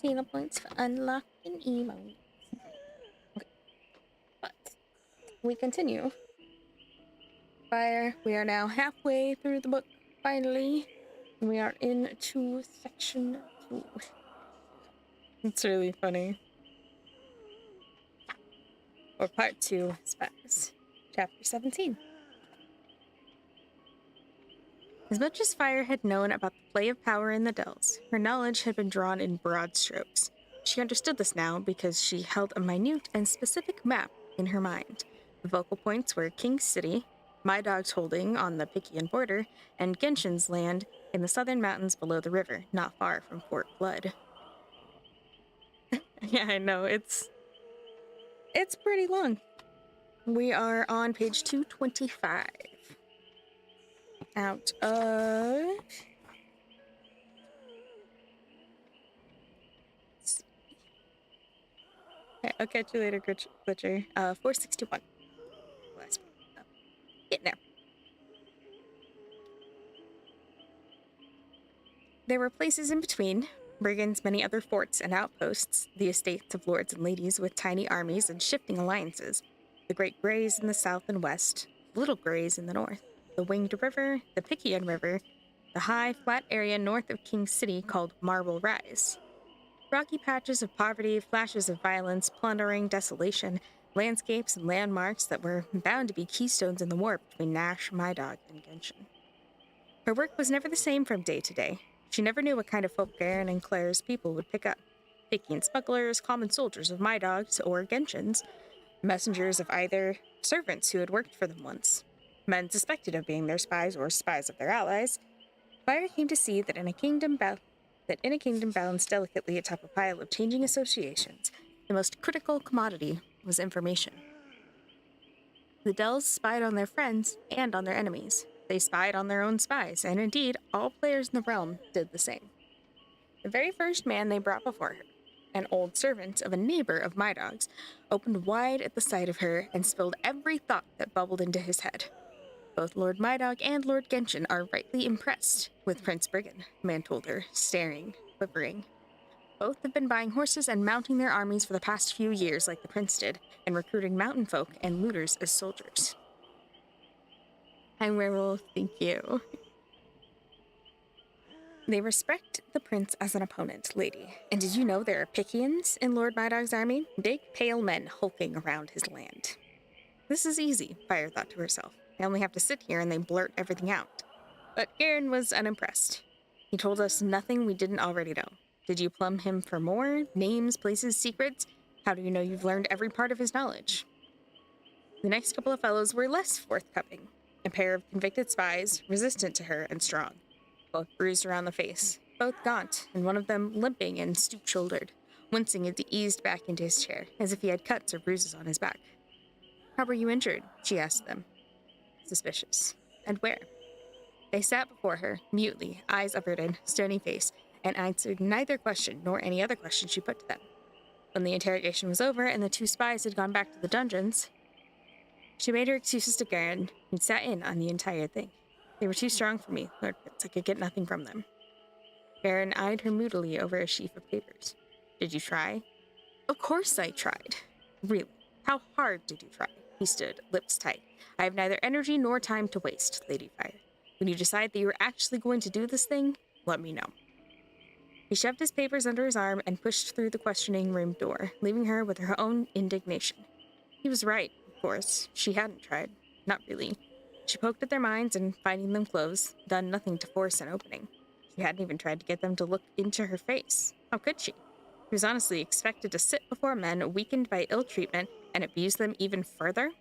[SPEAKER 1] Tina points for unlocking emotes. Okay. But we continue. We are now halfway through the book, finally. We are into section 2. It's really funny. Or part 2, Specs. Chapter 17. As much as Fire had known about the play of power in the Dells, her knowledge had been drawn in broad strokes. She understood this now because she held a minute and specific map in her mind. The focal points were King's City, My Dog's Holding on the Pickian border, and Genshin's land in the southern mountains below the river, not far from Fort Blood. Yeah, I know, it's It's pretty long. We are on page 225. Out of... Okay, I'll catch you later, Glitcher. 461. Last one. Oh, getting there. There were places in between, Brigand's many other forts and outposts, the estates of lords and ladies with tiny armies and shifting alliances, the Great Greys in the south and west, Little Greys in the north, the Winged River, the Picayune River, the high, flat area north of King City called Marble Rise. Rocky patches of poverty, flashes of violence, plundering, desolation, landscapes and landmarks that were bound to be keystones in the war between Nash, Mydog, and Genshin. Her work was never the same from day to day. She never knew what kind of folk Garen and Claire's people would pick up. Picayune smugglers, common soldiers of Mydogs or Genshins, messengers of either, servants who had worked for them once. Men suspected of being their spies or spies of their allies. Fire came to see that in a kingdom balanced delicately atop a pile of changing associations, the most critical commodity was information. The Dells spied on their friends and on their enemies. They spied on their own spies, and indeed, all players in the realm did the same. The very first man they brought before her, an old servant of a neighbor of Mydog's, opened wide at the sight of her and spilled every thought that bubbled into his head. Both Lord Mydog and Lord Genshin are rightly impressed with Prince Brigand, the man told her, staring, quivering. Both have been buying horses and mounting their armies for the past few years like the prince did, and recruiting mountain folk and looters as soldiers. I'm werewolf, thank you. They respect the prince as an opponent, lady. And did you know there are Picayunes in Lord Mydog's army? Big, pale men hulking around his land. This is easy, Fire thought to herself. They only have to sit here and they blurt everything out. But Garen was unimpressed. He told us nothing we didn't already know. Did you plumb him for more? Names, places, secrets? How do you know you've learned every part of his knowledge? The next couple of fellows were less forthcoming. A pair of convicted spies, resistant to her and strong. Both bruised around the face, both gaunt, and one of them limping and stoop-shouldered, wincing as he eased back into his chair, as if he had cuts or bruises on his back. How were you injured? She asked them. Suspicious. And where? They sat before her, mutely, eyes averted, stony face, and answered neither question nor any other question she put to them. When the interrogation was over and the two spies had gone back to the dungeons, she made her excuses to Garen, who sat in on the entire thing. They were too strong for me, Lord Prince. I could get nothing from them. Garen eyed her moodily over a sheaf of papers. Did you try? Of course I tried. Really? How hard did you try? He stood, lips tight. I have neither energy nor time to waste, Lady Fire. When you decide that you are actually going to do this thing, let me know. He shoved his papers under his arm and pushed through the questioning room door, leaving her with her own indignation. He was right, of course. She hadn't tried. Not really. She poked at their minds and, finding them closed, done nothing to force an opening. She hadn't even tried to get them to look into her face. How could she? She was honestly expected to sit before men weakened by ill treatment and abuse them even further?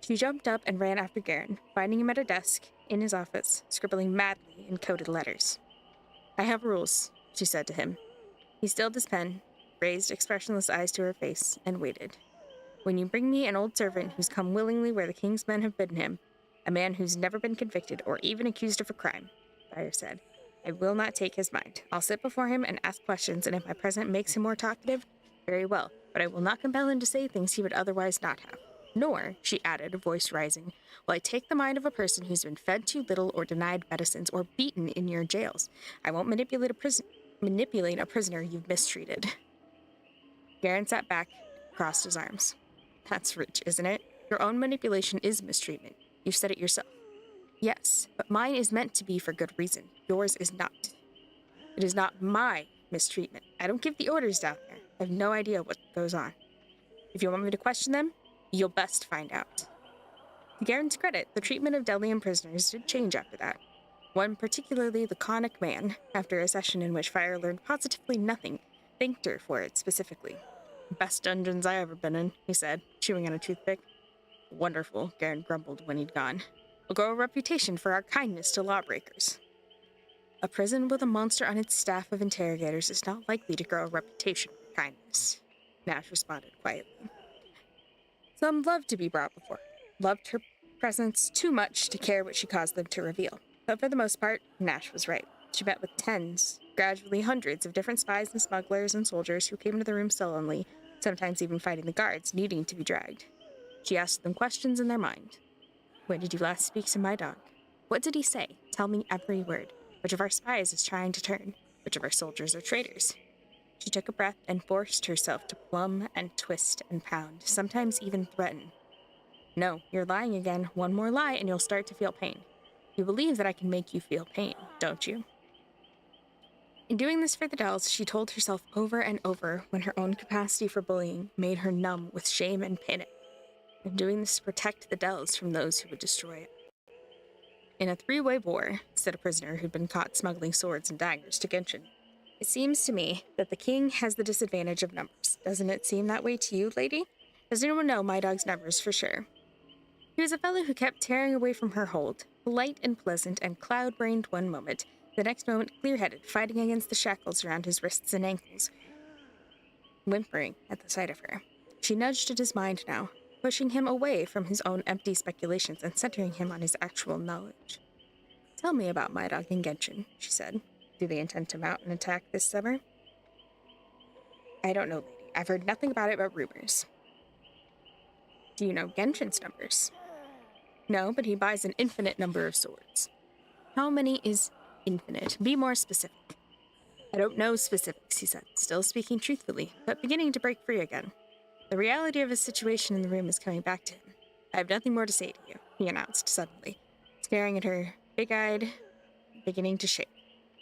[SPEAKER 1] She jumped up and ran after Garen, finding him at a desk in his office, scribbling madly in coded letters. I have rules, she said to him. He stilled his pen, raised expressionless eyes to her face, and waited. When you bring me an old servant who's come willingly where the king's men have bidden him, a man who's never been convicted or even accused of a crime, Fire said, I will not take his mind. I'll sit before him and ask questions, and if my presence makes him more talkative, very well, but I will not compel him to say things he would otherwise not have. Nor, she added, voice rising, will I take the mind of a person who's been fed too little or denied medicines or beaten in your jails. I won't manipulate a prisoner you've mistreated. Garen sat back, crossed his arms. That's rich, isn't it? Your own manipulation is mistreatment. You said it yourself. Yes, but mine is meant to be for good reason. Yours is not. It is not my mistreatment. I don't give the orders down there. I have no idea what goes on. If you want me to question them, you'll best find out. To Garen's credit, the treatment of Delian prisoners did change after that. One particularly laconic man, after a session in which Fire learned positively nothing, thanked her for it specifically. Best dungeons I ever been in, he said, chewing on a toothpick. Wonderful, Garen grumbled when he'd gone. We'll grow a reputation for our kindness to lawbreakers. A prison with a monster on its staff of interrogators is not likely to grow a reputation for kindness. Nash responded quietly. Some loved to be brought before, loved her presence too much to care what she caused them to reveal. But for the most part, Nash was right. She met with tens, gradually hundreds of different spies and smugglers and soldiers who came into the room sullenly, sometimes even fighting the guards, needing to be dragged. She asked them questions in their mind. When did you last speak to my dog? What did he say? Tell me every word. Which of our spies is trying to turn? Which of our soldiers are traitors? She took a breath and forced herself to plumb and twist and pound, sometimes even threaten. No, you're lying again. One more lie and you'll start to feel pain. You believe that I can make you feel pain, don't you? In doing this for the Dells, she told herself over and over when her own capacity for bullying made her numb with shame and panic. I'm doing this to protect the Dells from those who would destroy it. In a three-way war, said a prisoner who'd been caught smuggling swords and daggers to Genshin, it seems to me that the king has the disadvantage of numbers. Doesn't it seem that way to you, lady? Does anyone know my dog's numbers for sure? He was a fellow who kept tearing away from her hold, polite and pleasant and cloud-brained one moment, the next moment clear-headed, fighting against the shackles around his wrists and ankles, whimpering at the sight of her. She nudged at his mind now, pushing him away from his own empty speculations and centering him on his actual knowledge. Tell me about my dog and Genshin, she said. Do they intend to mount an attack this summer? I don't know, lady. I've heard nothing about it but rumors. Do you know Genshin's numbers? No, but he buys an infinite number of swords. How many is infinite? Be more specific. I don't know specifics, he said, still speaking truthfully, but beginning to break free again. The reality of his situation in the room is coming back to him. I have nothing more to say to you, he announced suddenly, staring at her, big-eyed, beginning to shake.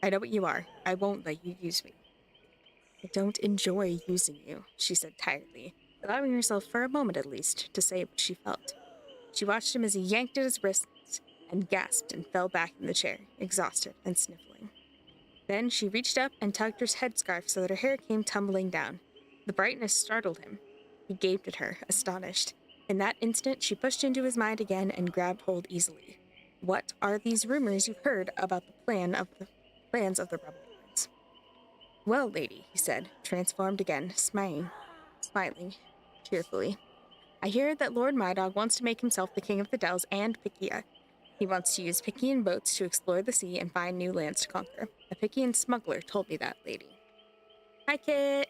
[SPEAKER 1] I know what you are. I won't let you use me. I don't enjoy using you, she said tiredly, allowing herself for a moment at least to say what she felt. She watched him as he yanked at his wrists and gasped and fell back in the chair, exhausted and sniffling. Then she reached up and tugged her headscarf so that her hair came tumbling down. The brightness startled him. He gaped at her, astonished. In that instant, she pushed into his mind again and grabbed hold easily. What are these rumors you've heard about the plans of the rebel lords? Well, lady, he said, transformed again, smiling cheerfully. I hear that Lord Mydog wants to make himself the king of the Dells and Pikia. He wants to use Pikian boats to explore the sea and find new lands to conquer. A Pikian smuggler told me that, lady. Hi, Kit.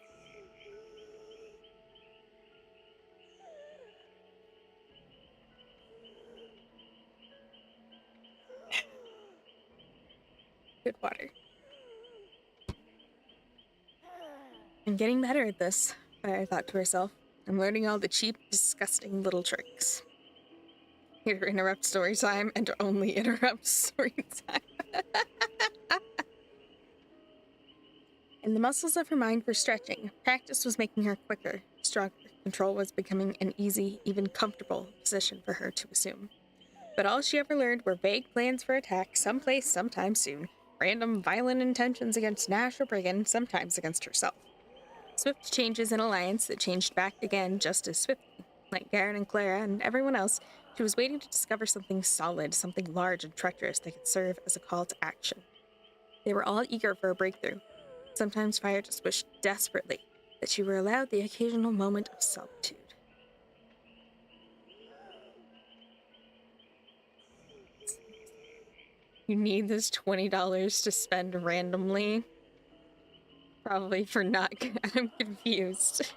[SPEAKER 1] Good water. I'm getting better at this, Fire thought to herself. I'm learning all the cheap, disgusting little tricks. Here to interrupt story time and only interrupt story time. And the muscles of her mind were stretching. Practice was making her quicker, stronger. Control was becoming an easy, even comfortable position for her to assume. But all she ever learned were vague plans for attack, someplace, sometime soon. Random, violent intentions against Nash or Brigand, sometimes against herself. Swift changes in alliance that changed back again just as swiftly. Like Garen and Clara and everyone else, she was waiting to discover something solid, something large and treacherous that could serve as a call to action. They were all eager for a breakthrough. Sometimes Fire just wished desperately that she were allowed the occasional moment of solitude. You need this $20 to spend randomly? Probably for not... I'm confused.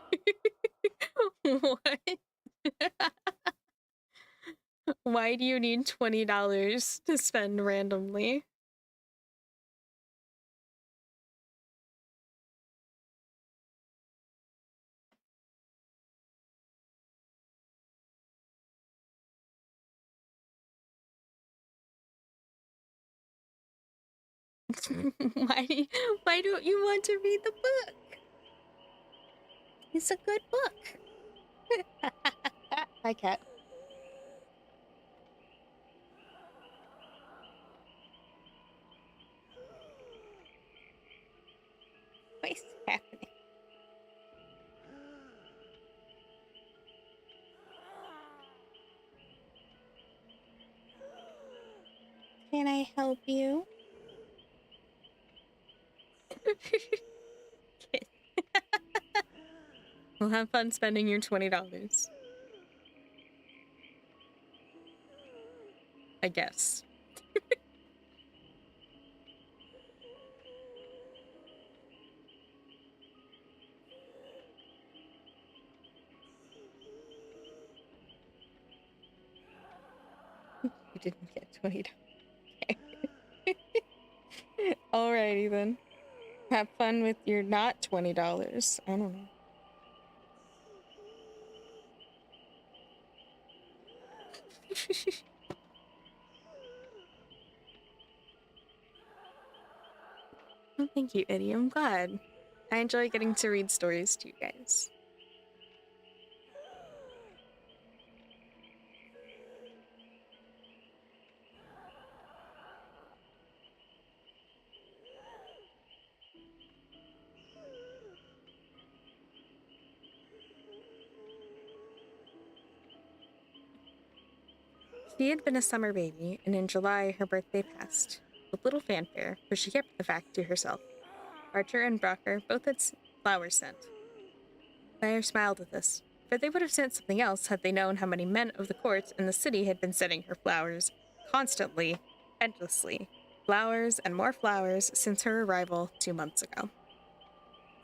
[SPEAKER 1] What? Why do you need $20 to spend randomly? Why don't you want to read the book? It's a good book. Hi, cat. What's happening? Can I help you? We'll have fun spending your $20. I guess. You didn't get $20. Alrighty then. Have fun with your not $20. I don't know. Oh, thank you, Eddie. I'm glad. I enjoy getting to read stories to you guys. She had been a summer baby, and in July her birthday passed, with little fanfare, for she kept the fact to herself. Archer and Brocker both had flowers sent. Claire smiled at this, for they would have sent something else had they known how many men of the court and the city had been sending her flowers, constantly, endlessly, flowers and more flowers since her arrival 2 months ago.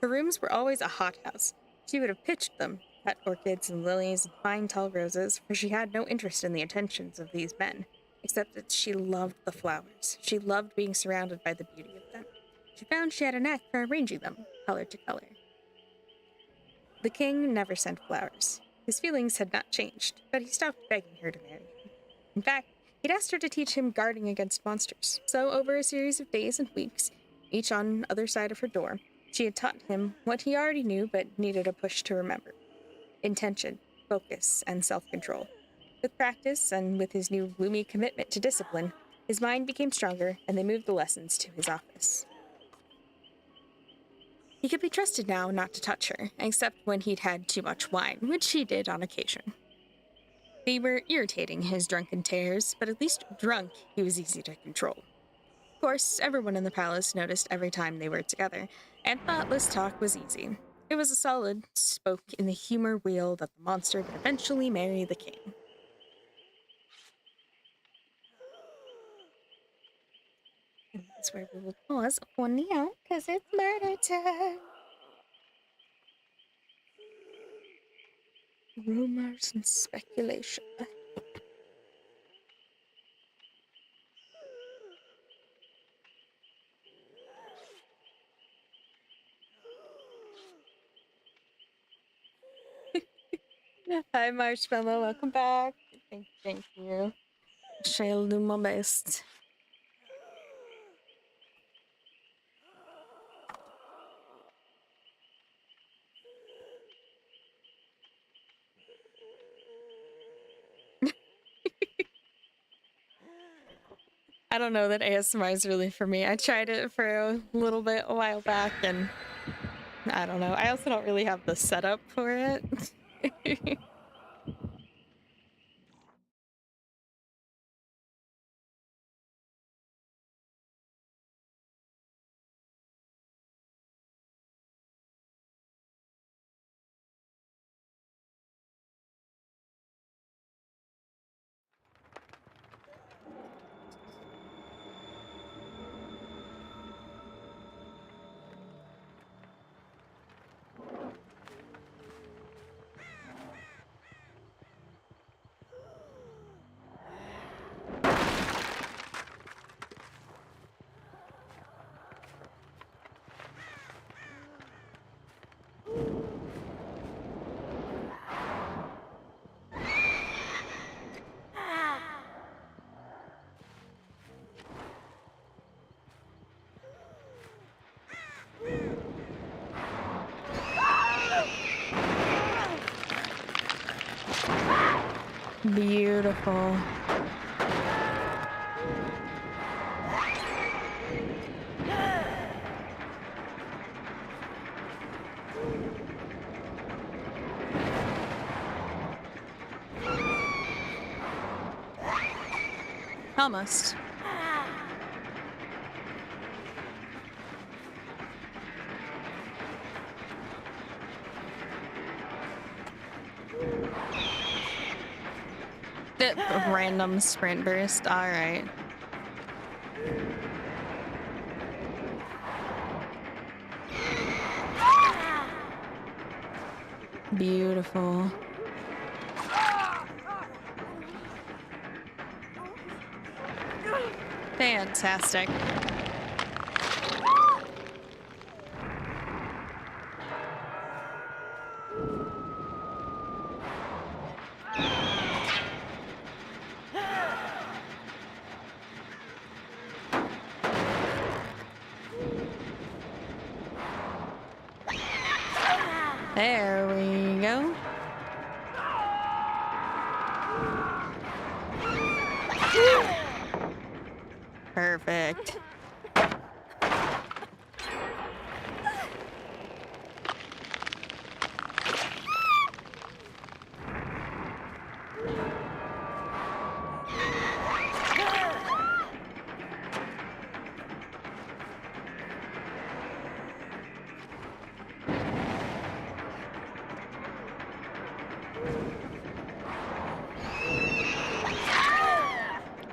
[SPEAKER 1] Her rooms were always a hothouse. She would have pitched them, cut orchids and lilies and fine tall roses, for she had no interest in the attentions of these men, except that she loved the flowers. She loved being surrounded by the beauty of them. She found she had a knack for arranging them, color to color. The king never sent flowers. His feelings had not changed, but he stopped begging her to marry him. In fact, he'd asked her to teach him guarding against monsters. So over a series of days and weeks, each on the other side of her door, she had taught him what he already knew but needed a push to remember. Intention, focus, and self-control. With practice, and with his new gloomy commitment to discipline, his mind became stronger, and they moved the lessons to his office. He could be trusted now not to touch her, except when he'd had too much wine, which he did on occasion. They were irritating, his drunken tears, but at least drunk, he was easy to control. Of course, everyone in the palace noticed every time they were together, and thoughtless talk was easy. It was a solid, spoke in the humor wheel that the monster would eventually marry the king. And that's where we will pause for now, because it's murder time. Rumors and speculation. Hi, Marshmallow. Welcome back. Thank you. Shall do my best. I don't know that ASMR is really for me. I tried it for a little bit a while back, and I don't know. I also don't really have the setup for it. Beautiful. Almost. Get a random sprint burst. All right. Beautiful. Fantastic. There we go. Perfect.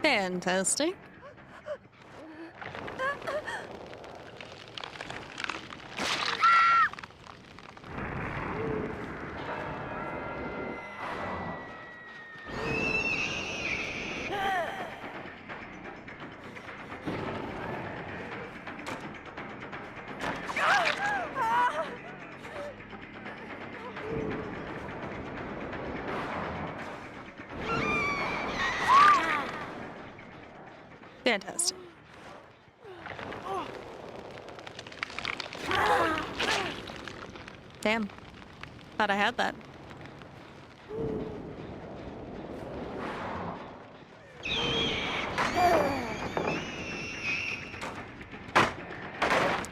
[SPEAKER 1] Fantastic. Fantastic. Damn. Thought I had that.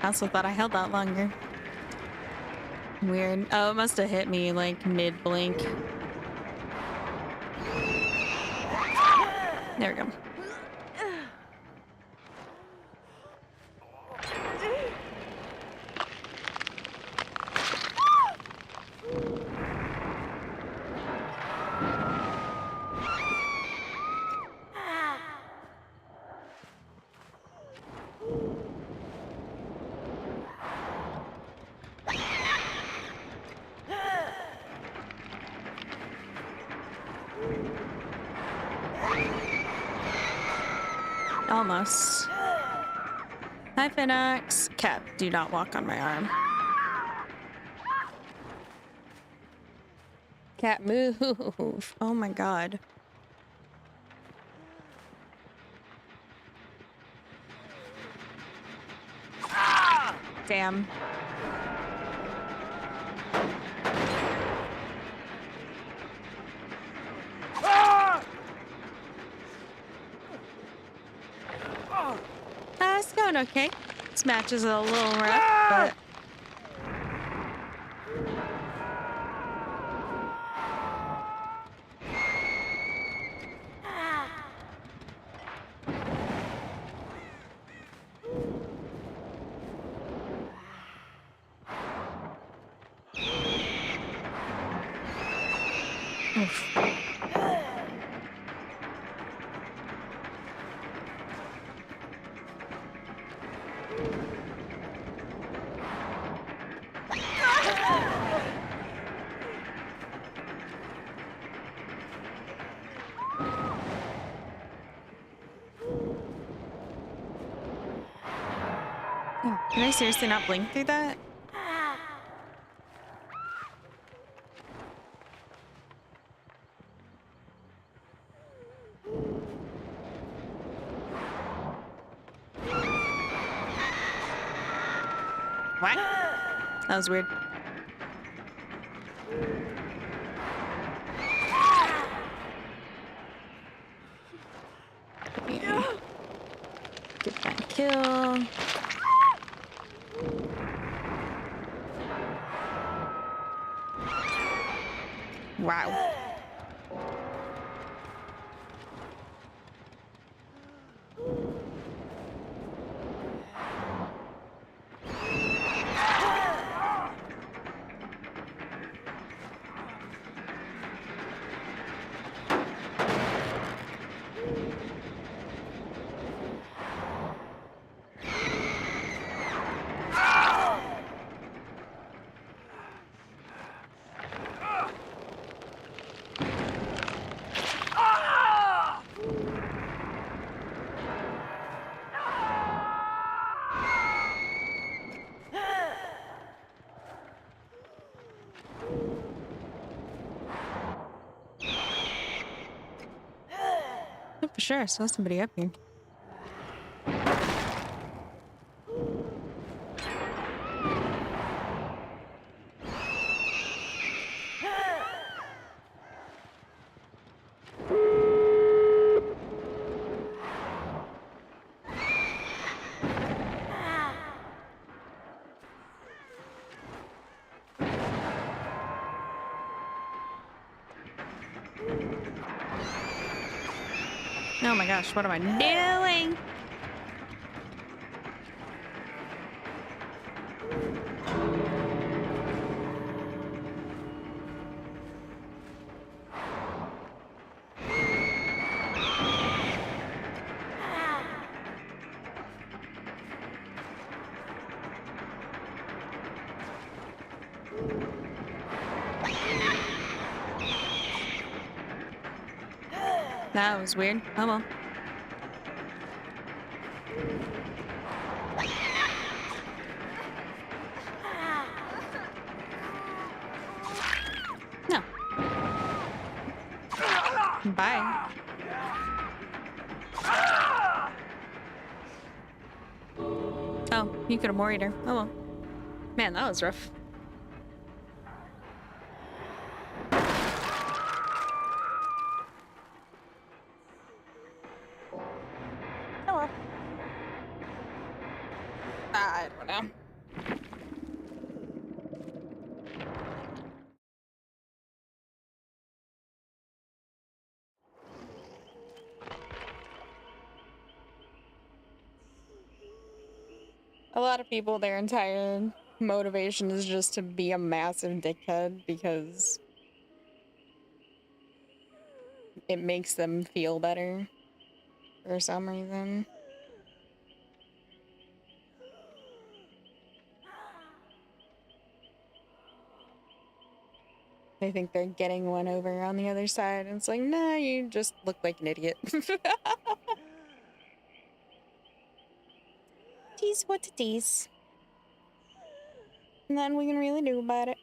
[SPEAKER 1] I also thought I held that longer. Weird. Oh, it must have hit me like mid-blink. There we go. Almost. Hi, Felix. Cat, do not walk on my arm. Cat, move. Oh my god. Damn. It's going okay. This match is a little rough, but... Oof. Oh, can I seriously not blink through that? What? That was weird. Yeah. Get that kill. Wow. Sure, I saw somebody up here. Oh my gosh, what am I doing? That was weird. Oh well. No. Bye. Oh, you could have worried her. Oh well. Man, that was rough. Oh well. I don't know. A lot of people, their entire motivation is just to be a massive dickhead because it makes them feel better for some reason. They think they're getting one over on the other side, and it's like, nah, you just look like an idiot. Tease what to tease. Nothing we can really do about it.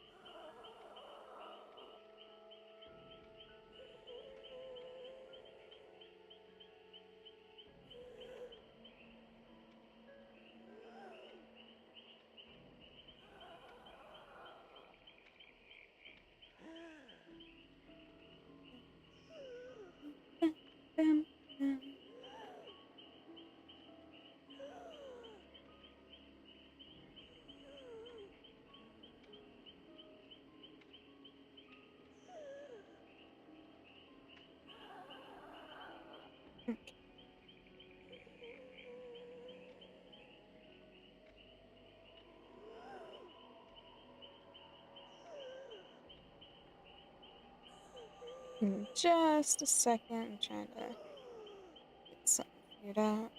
[SPEAKER 1] Just a second, I'm trying to get something figured out.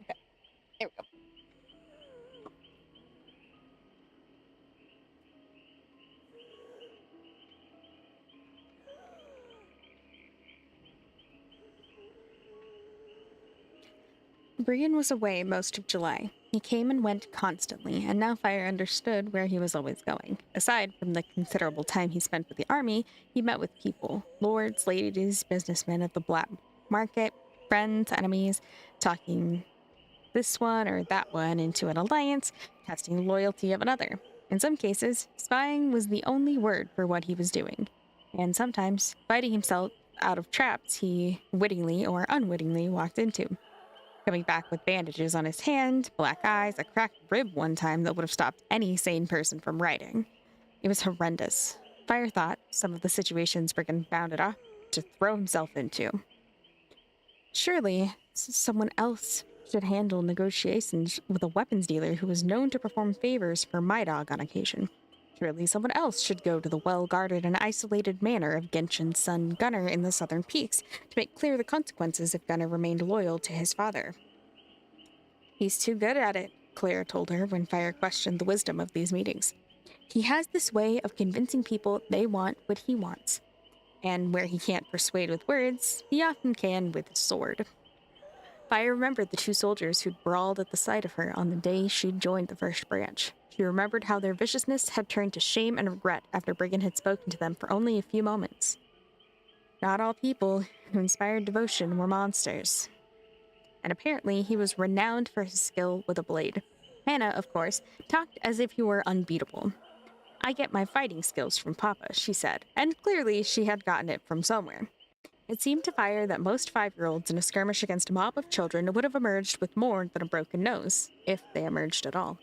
[SPEAKER 1] Okay, there we go. Brian was away most of July. He came and went constantly, and now Fire understood where he was always going. Aside from the considerable time he spent with the army, he met with people, lords, ladies, businessmen at the black market, friends, enemies, talking this one or that one into an alliance, testing the loyalty of another. In some cases, spying was the only word for what he was doing, and sometimes fighting himself out of traps he wittingly or unwittingly walked into. Coming back with bandages on his hand, black eyes, a cracked rib one time that would have stopped any sane person from writing. It was horrendous. Fire thought some of the situations Brigham found it off to throw himself into. Surely, someone else should handle negotiations with a weapons dealer who was known to perform favors for my dog on occasion. Surely someone else should go to the well-guarded and isolated manor of Genshin's son Gunnar in the southern peaks to make clear the consequences if Gunnar remained loyal to his father. He's too good at it, Clara told her when Fire questioned the wisdom of these meetings. He has this way of convincing people they want what he wants. And where he can't persuade with words, he often can with his sword. Fire remembered the two soldiers who'd brawled at the sight of her on the day she'd joined the first branch. She remembered how their viciousness had turned to shame and regret after Brigand had spoken to them for only a few moments. Not all people who inspired devotion were monsters. And apparently he was renowned for his skill with a blade. Hannah, of course, talked as if he were unbeatable. I get my fighting skills from Papa, she said, and clearly she had gotten it from somewhere. It seemed to Fire that most 5-year-olds in a skirmish against a mob of children would have emerged with more than a broken nose, if they emerged at all.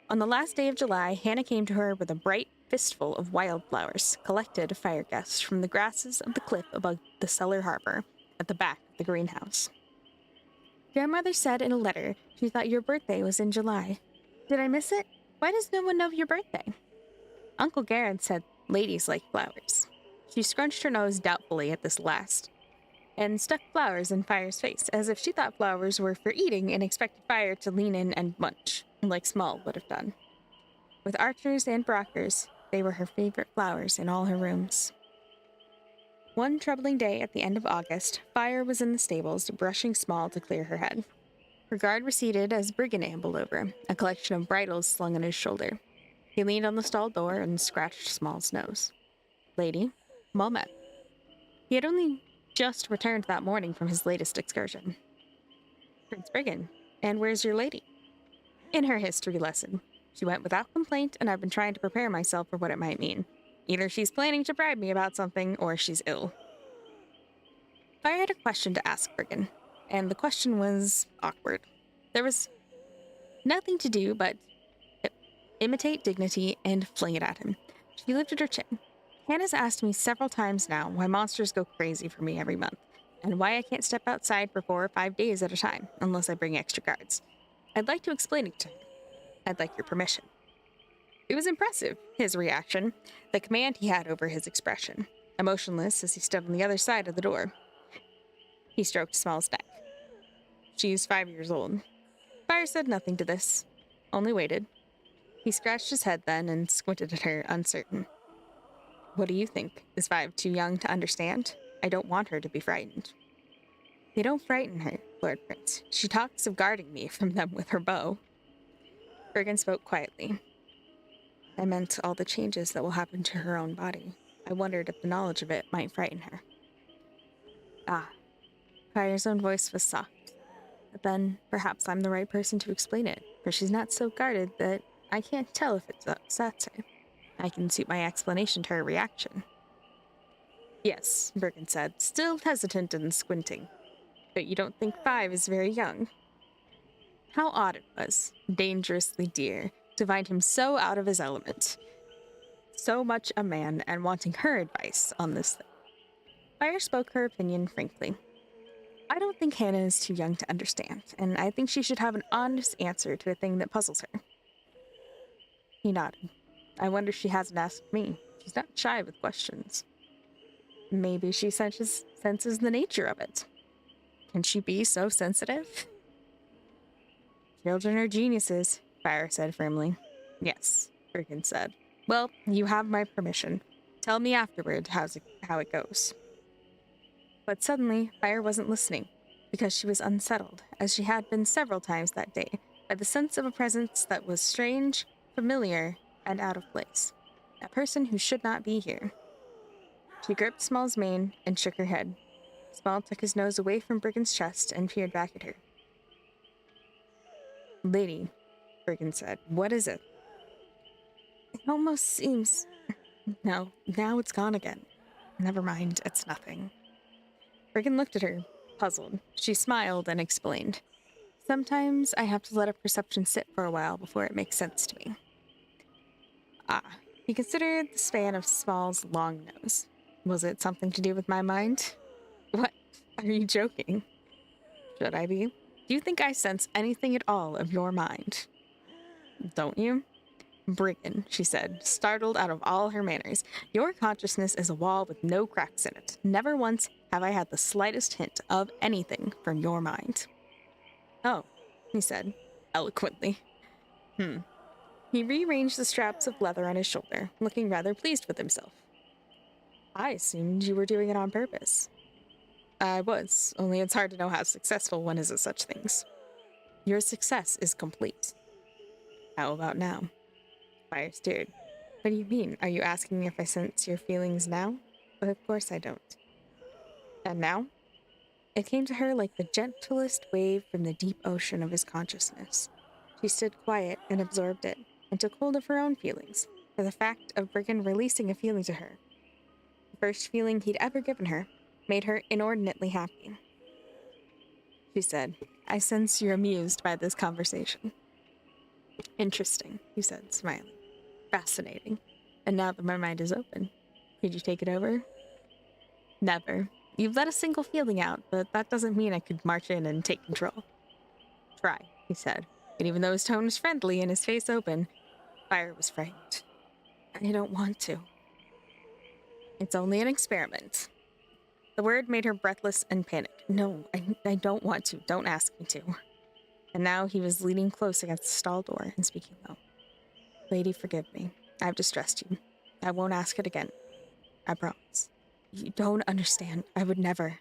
[SPEAKER 1] On the last day of July, Hannah came to her with a bright fistful of wildflowers, collected fire guests from the grasses of the cliff above the cellar harbor, at the back of the greenhouse. Grandmother said in a letter she thought your birthday was in July. Did I miss it? Why does no one know your birthday? Uncle Garrett said ladies like flowers. She scrunched her nose doubtfully at this last, and stuck flowers in Fire's face, as if she thought flowers were for eating and expected Fire to lean in and munch, like Small would have done. With archers and brockers, they were her favorite flowers in all her rooms. One troubling day at the end of August, Fire was in the stables, brushing Small to clear her head. Her guard receded as Brigand ambled over, a collection of bridles slung on his shoulder. He leaned on the stall door and scratched Small's nose. Lady, well met. He had only just returned that morning from his latest excursion. Prince Brigand, and where's your lady? In her history lesson. She went without complaint, and I've been trying to prepare myself for what it might mean. Either she's planning to bribe me about something, or she's ill. Fire had a question to ask Brigand, and the question was awkward. There was nothing to do but imitate dignity and fling it at him. She lifted her chin. Hannah's asked me several times now why monsters go crazy for me every month, and why I can't step outside for 4 or 5 days at a time, unless I bring extra guards. I'd like to explain it to her. I'd like your permission. It was impressive, his reaction, the command he had over his expression, emotionless as he stood on the other side of the door. He stroked Small's neck. She's 5 years old. Fire said nothing to this, only waited. He scratched his head then and squinted at her, uncertain. What do you think? Is 5 too young to understand? I don't want her to be frightened. They don't frighten her, Lord Prince. She talks of guarding me from them with her bow. Brigand spoke quietly. I meant all the changes that will happen to her own body. I wondered if the knowledge of it might frighten her. Ah. Fire's own voice was soft. But then, perhaps I'm the right person to explain it, for she's not so guarded that I can't tell if it upsets her. I can suit my explanation to her reaction. Yes, Brigand said, still hesitant and squinting. But you don't think 5 is very young? How odd it was, dangerously dear, to find him so out of his element. So much a man, and wanting her advice on this thing. Fire spoke her opinion frankly. I don't think Hannah is too young to understand, and I think she should have an honest answer to a thing that puzzles her. He nodded. I wonder she hasn't asked me. She's not shy with questions. Maybe she senses the nature of it. Can she be so sensitive? Children are geniuses, Fire said firmly. Yes, Brigand said. Well, you have my permission. Tell me afterward how it goes. But suddenly, Fire wasn't listening, because she was unsettled, as she had been several times that day, by the sense of a presence that was strange, familiar, and out of place. A person who should not be here. She gripped Small's mane and shook her head. Small took his nose away from Brigand's chest and peered back at her. Lady, Brigand said, what is it? It almost seems... No, now it's gone again. Never mind, it's nothing. Brigand looked at her, puzzled. She smiled and explained. Sometimes I have to let a perception sit for a while before it makes sense to me. Ah, he considered the span of Small's long nose. Was it something to do with my mind? What? Are you joking? Should I be? Do you think I sense anything at all of your mind? Don't you? Brigand, she said, startled out of all her manners. Your consciousness is a wall with no cracks in it. Never once have I had the slightest hint of anything from your mind. Oh, he said, eloquently. He rearranged the straps of leather on his shoulder, looking rather pleased with himself. I assumed you were doing it on purpose. I was, only it's hard to know how successful one is at such things. Your success is complete. How about now? Fire stared. What do you mean? Are you asking if I sense your feelings now? But of course I don't. And now? It came to her like the gentlest wave from the deep ocean of his consciousness. She stood quiet and absorbed it, and took hold of her own feelings, for the fact of Brigand releasing a feeling to her, the first feeling he'd ever given her, made her inordinately happy. She said, I sense you're amused by this conversation. Interesting, he said, smiling. Fascinating. And now that my mind is open, could you take it over? Never. You've let a single feeling out, but that doesn't mean I could march in and take control. Try, he said, and even though his tone was friendly and his face open, Fire was frightened. I don't want to. It's only an experiment. The word made her breathless and panicked. No, I don't want to. Don't ask me to. And now he was leaning close against the stall door and speaking low. Lady, forgive me. I've distressed you. I won't ask it again. I promise. You don't understand. I would never.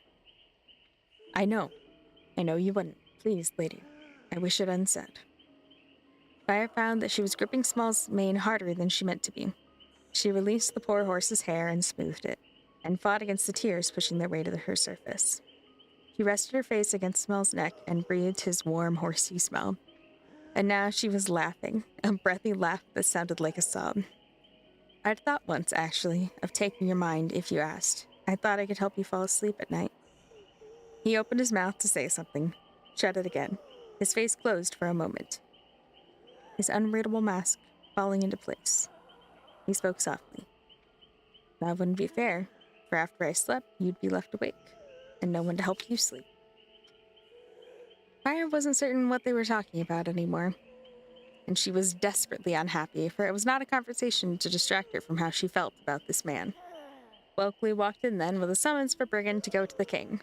[SPEAKER 1] I know. I know you wouldn't. Please, lady. I wish it unsaid. Fire found that she was gripping Small's mane harder than she meant to be. She released the poor horse's hair and smoothed it, and fought against the tears pushing their way to her surface. She rested her face against Small's neck and breathed his warm, horsey smell. And now she was laughing, a breathy laugh that sounded like a sob. I'd thought once, actually, of taking your mind if you asked. I thought I could help you fall asleep at night. He opened his mouth to say something, shut it again, his face closed for a moment, his unreadable mask falling into place. He spoke softly. That wouldn't be fair, for after I slept, you'd be left awake, and no one to help you sleep. Fire wasn't certain what they were talking about anymore, and she was desperately unhappy, for it was not a conversation to distract her from how she felt about this man. Welkley walked in then with a summons for Brigand to go to the king.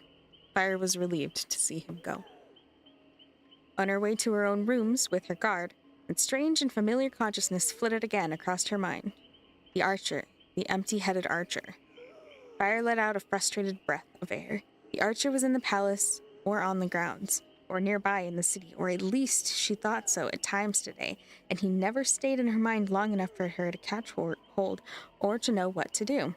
[SPEAKER 1] Fire was relieved to see him go. On her way to her own rooms with her guard, a strange and familiar consciousness flitted again across her mind. The archer, the empty-headed archer. Fire let out a frustrated breath of air. The archer was in the palace, or on the grounds, or nearby in the city, or at least she thought so at times today, and he never stayed in her mind long enough for her to catch hold or to know what to do.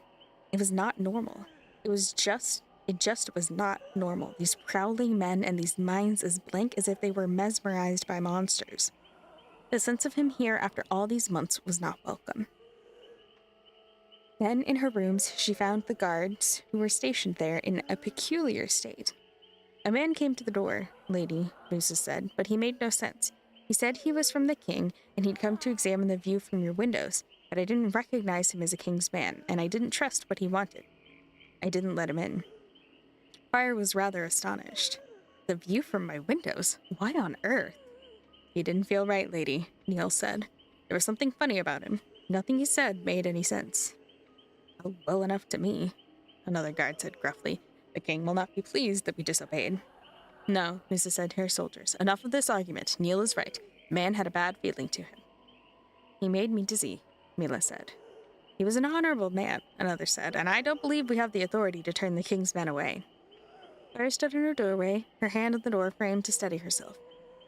[SPEAKER 1] It was not normal. It just was not normal. These prowling men and these minds as blank as if they were mesmerized by monsters. The sense of him here after all these months was not welcome. Then, in her rooms, she found the guards who were stationed there in a peculiar state. A man came to the door, lady, Musa said, but he made no sense. He said he was from the king, and he'd come to examine the view from your windows, but I didn't recognize him as a king's man, and I didn't trust what he wanted. I didn't let him in. Fire was rather astonished. The view from my windows? Why on earth? He didn't feel right, lady, Neil said. There was something funny about him. Nothing he said made any sense. Oh, well enough to me, another guard said gruffly. The king will not be pleased that we disobeyed. No, Musa said to her soldiers. Enough of this argument. Neil is right. Man had a bad feeling to him. He made me dizzy, Mila said. He was an honorable man, another said, and I don't believe we have the authority to turn the king's men away. Fire stood in her doorway, her hand on the door frame to steady herself.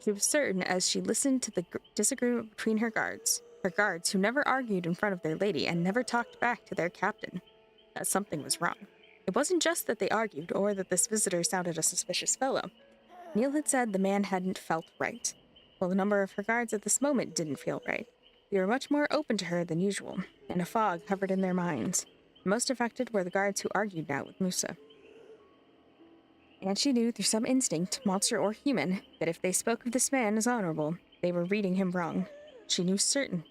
[SPEAKER 1] She was certain as she listened to the disagreement between her guards who never argued in front of their lady and never talked back to their captain, that something was wrong. It wasn't just that they argued or that this visitor sounded a suspicious fellow. Neil had said the man hadn't felt right. Well, the number of her guards at this moment didn't feel right. They were much more open to her than usual, and a fog hovered in their minds. Most affected were the guards who argued now with Musa. And she knew through some instinct, monster or human, that if they spoke of this man as honorable, they were reading him wrong. She knew certainty.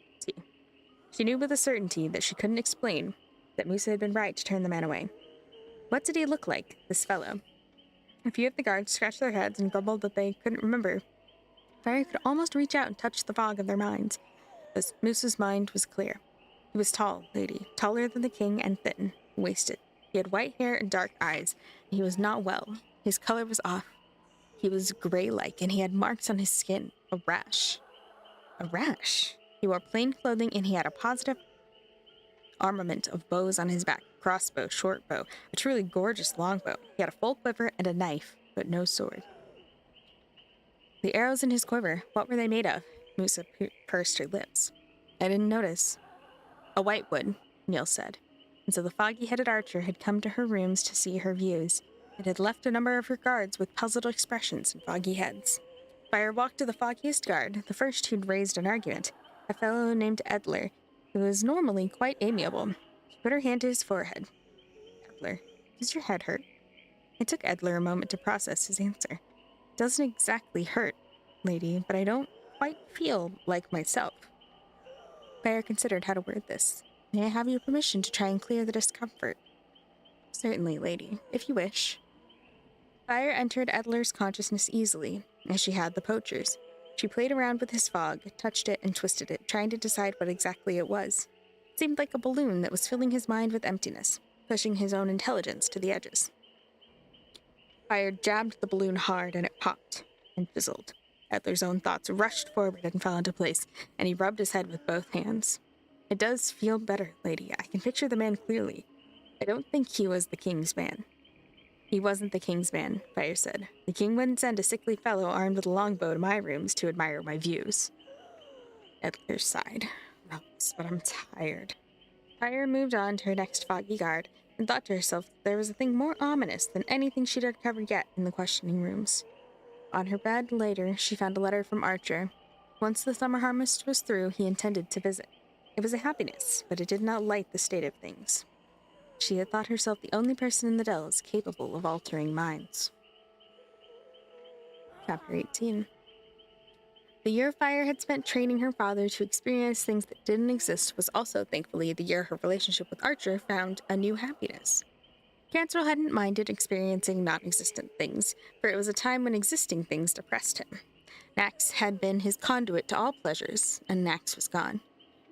[SPEAKER 1] She knew with a certainty that she couldn't explain that Musa had been right to turn the man away. What did he look like, this fellow? A few of the guards scratched their heads and grumbled that they couldn't remember. Fire could almost reach out and touch the fog of their minds. But Musa's mind was clear. He was tall, lady, taller than the king and thin, wasted. He had white hair and dark eyes. And he was not well. His color was off. He was gray-like, and he had marks on his skin. A rash. A rash? He wore plain clothing and he had a positive armament of bows on his back, crossbow, short bow, a truly gorgeous longbow. He had a full quiver and a knife, but no sword. The arrows in his quiver, what were they made of? Musa pursed her lips. I didn't notice. A whitewood, Neil said. And so the foggy-headed archer had come to her rooms to see her views. It had left a number of her guards with puzzled expressions and foggy heads. Fire walked to the foggiest guard, the first who'd raised an argument, a fellow named Edler, who was normally quite amiable. She put her hand to his forehead. Edler, does your head hurt? It took Edler a moment to process his answer. It doesn't exactly hurt, lady, but I don't quite feel like myself. Fire considered how to word this. May I have your permission to try and clear the discomfort? Certainly, lady, if you wish. Fire entered Edler's consciousness easily, as she had the poacher's. She played around with his fog, touched it and twisted it, trying to decide what exactly it was. It seemed like a balloon that was filling his mind with emptiness, pushing his own intelligence to the edges. Fire jabbed the balloon hard and it popped and fizzled. Edler's own thoughts rushed forward and fell into place, and he rubbed his head with both hands. It does feel better, lady. I can picture the man clearly. I don't think he was the king's man. He wasn't the king's man, Fire said. The king wouldn't send a sickly fellow armed with a longbow to my rooms to admire my views. Edler sighed. Relax, but I'm tired. Fire moved on to her next foggy guard and thought to herself that there was a thing more ominous than anything she'd uncovered yet in the questioning rooms. On her bed later, she found a letter from Archer. Once the summer harvest was through, he intended to visit. It was a happiness, but it did not light the state of things. She had thought herself the only person in the Dells capable of altering minds. Chapter 18. The year Fire had spent training her father to experience things that didn't exist was also, thankfully, the year her relationship with Archer found a new happiness. Cancel hadn't minded experiencing non-existent things, for it was a time when existing things depressed him. Nax had been his conduit to all pleasures, and Nax was gone.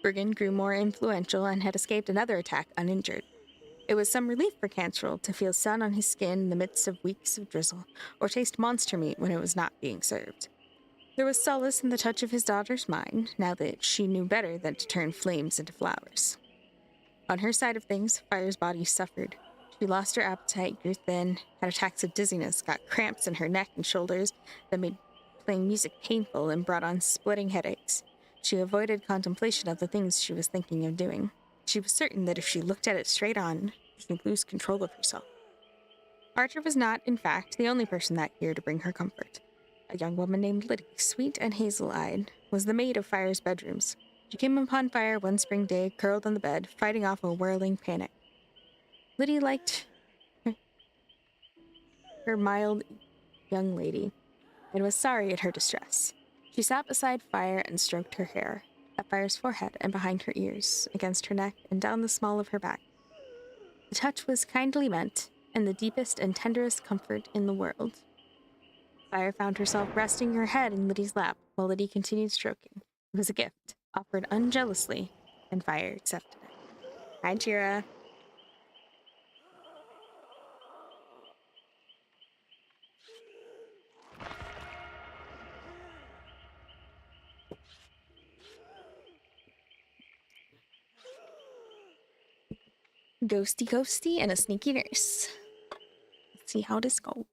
[SPEAKER 1] Brigand grew more influential and had escaped another attack uninjured. It was some relief for Cantrell to feel sun on his skin in the midst of weeks of drizzle, or taste monster meat when it was not being served. There was solace in the touch of his daughter's mind, now that she knew better than to turn flames into flowers. On her side of things, Fire's body suffered. She lost her appetite, grew thin, had attacks of dizziness, got cramps in her neck and shoulders that made playing music painful and brought on splitting headaches. She avoided contemplation of the things she was thinking of doing. She was certain that if she looked at it straight on, she'd lose control of herself. Archer was not, in fact, the only person that year to bring her comfort. A young woman named Liddy, sweet and hazel-eyed, was the maid of Fire's bedrooms. She came upon Fire one spring day, curled on the bed, fighting off a whirling panic. Liddy liked her mild young lady, and was sorry at her distress. She sat beside Fire and stroked her hair, at Fire's forehead and behind her ears, against her neck and down the small of her back. The touch was kindly meant, and the deepest and tenderest comfort in the world. Fire found herself resting her head in Liddy's lap, while Liddy continued stroking. It was a gift, offered unjealously, and Fire accepted it. Hi, Jira. Ghosty, and a sneaky nurse. Let's see how this goes.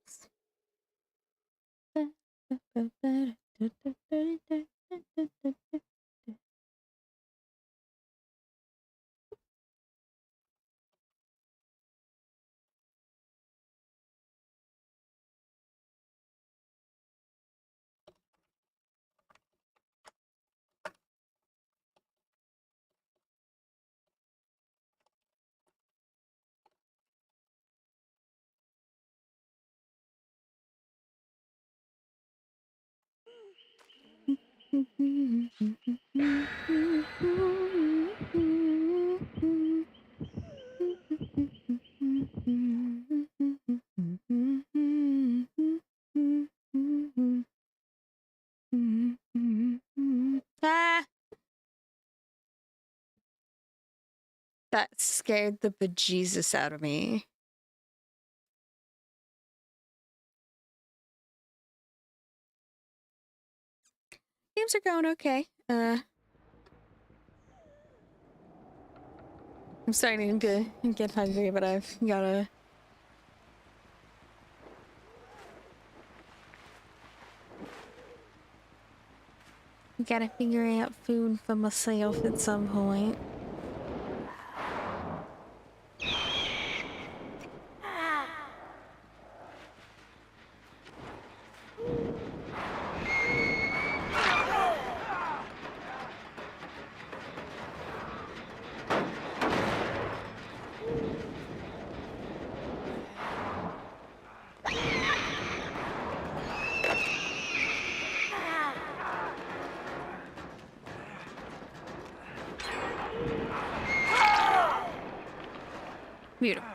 [SPEAKER 1] That scared the bejesus out of me. Games are going okay. I'm starting to get hungry, but I've gotta... Gotta figure out food for myself at some point. Beautiful.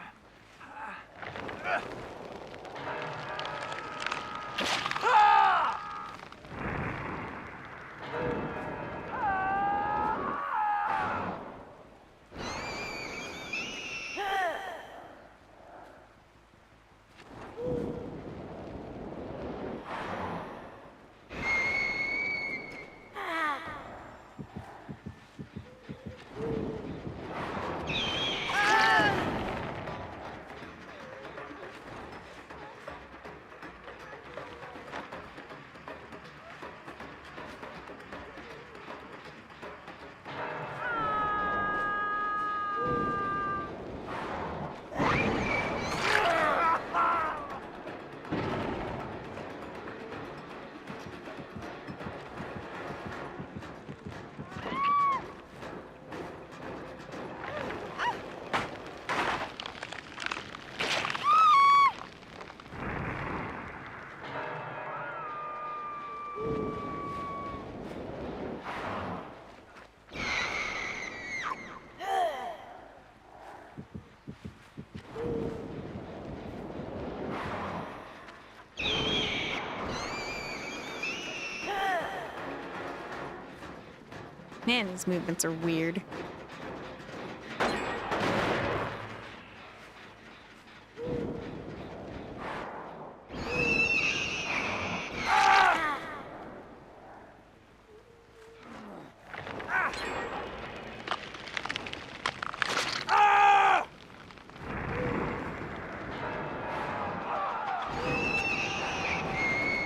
[SPEAKER 1] Man, these movements are weird.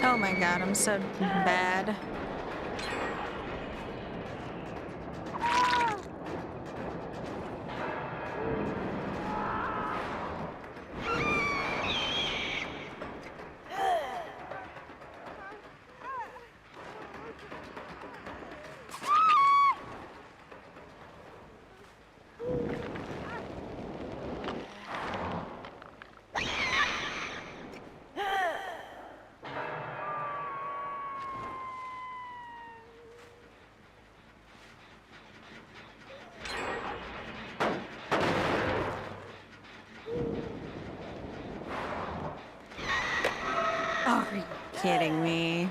[SPEAKER 1] Oh my god, I'm so bad. Oh, are you kidding me?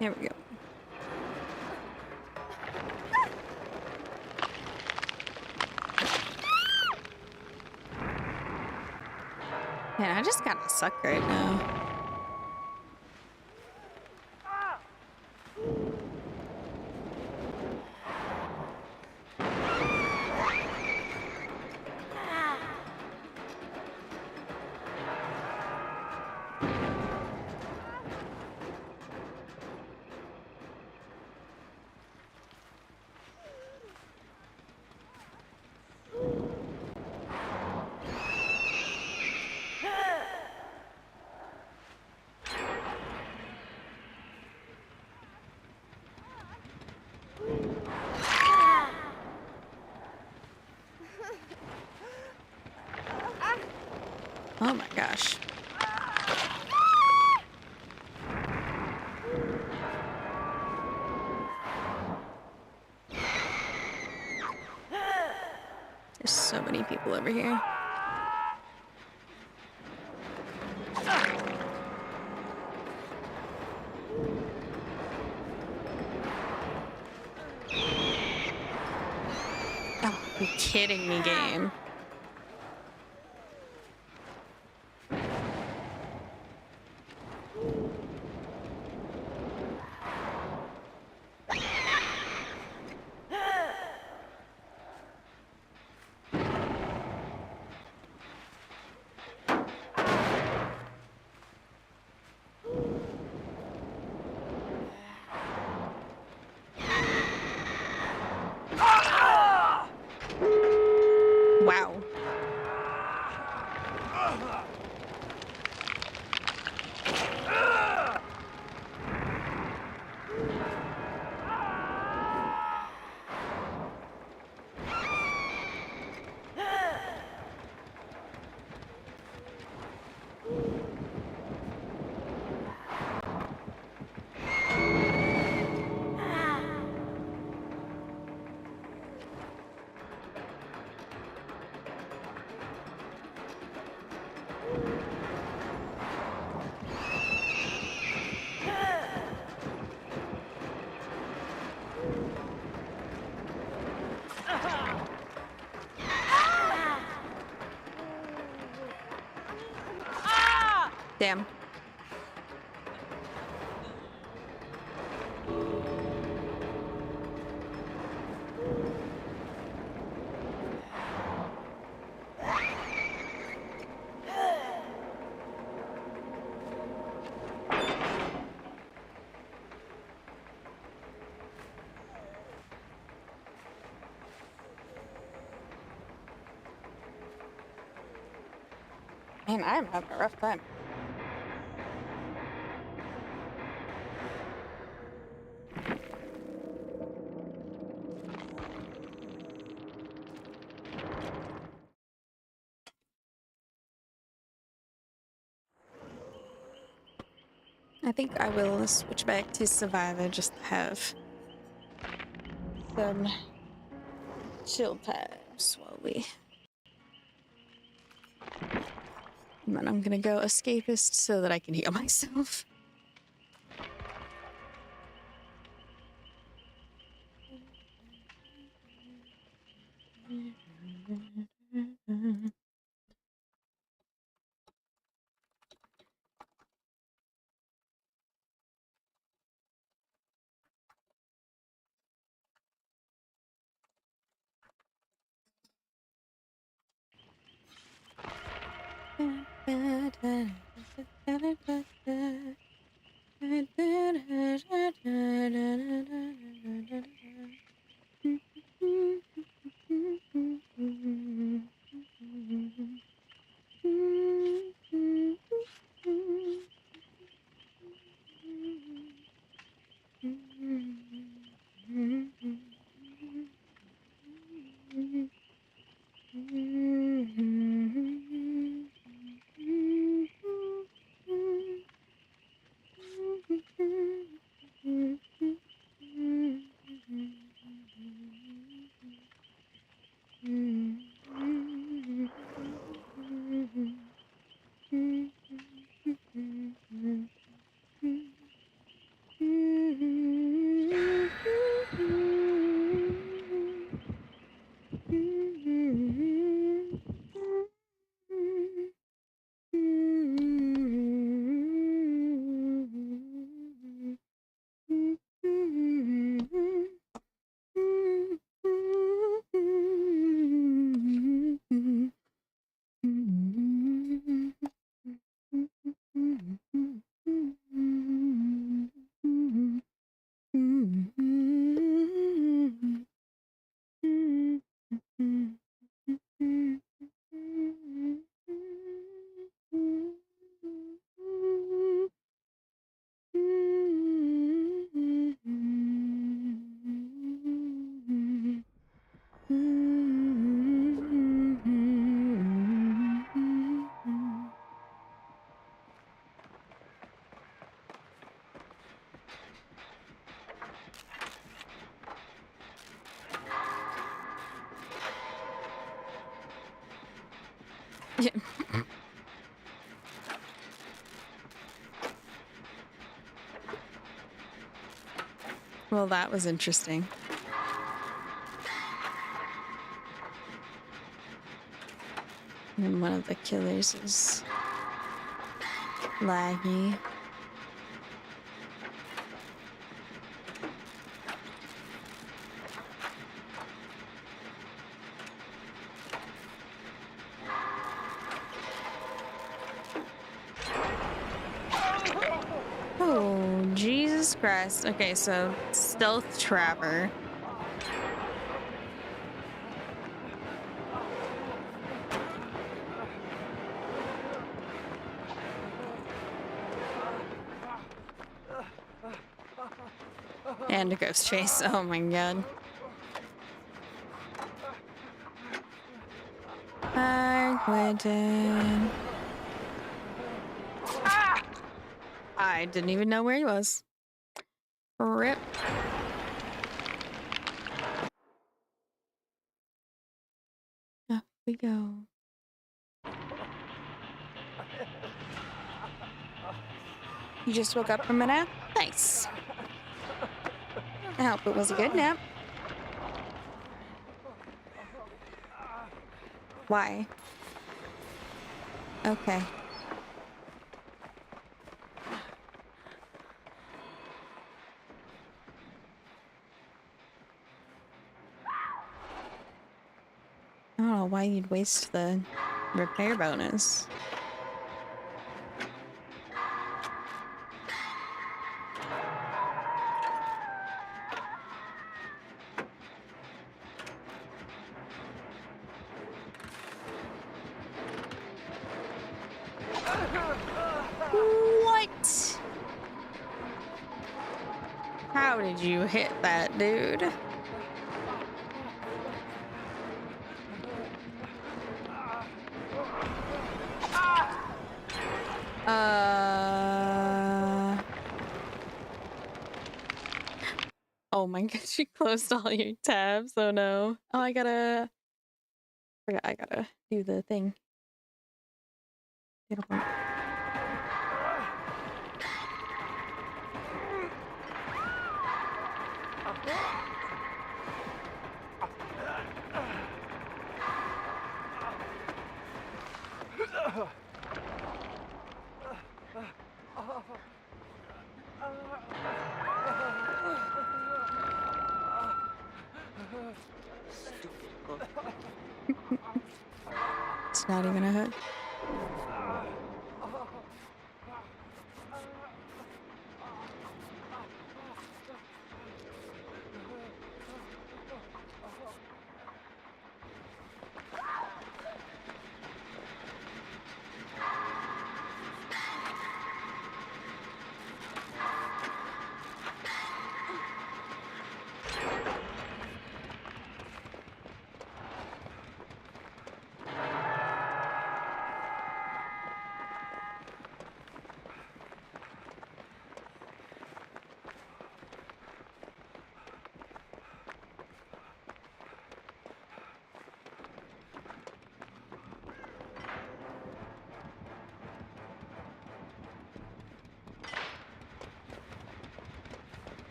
[SPEAKER 1] There we go. Man, I just kinda suck right now. Oh my gosh. There's so many people over here. Oh, you're kidding me, game. Wow. Damn. Man, I'm having a rough time. I think I will switch back to Survivor just to have some chill time slowly. And then I'm gonna go escapist so that I can heal myself. Yeah. Well, that was interesting. And one of the killers is laggy. Oh, Jesus Christ. Okay, so stealth trapper. And a ghost face. Oh my god. Arquidin. I didn't even know where he was. Rip. Up we go. You just woke up from a nap? Nice. I hope it was a good nap. Why? Okay. I don't know why you'd waste the repair bonus. What? How did you hit that, dude? Oh my god, she closed all your tabs. Oh no. Oh, I gotta do the thing. It's not even a hook.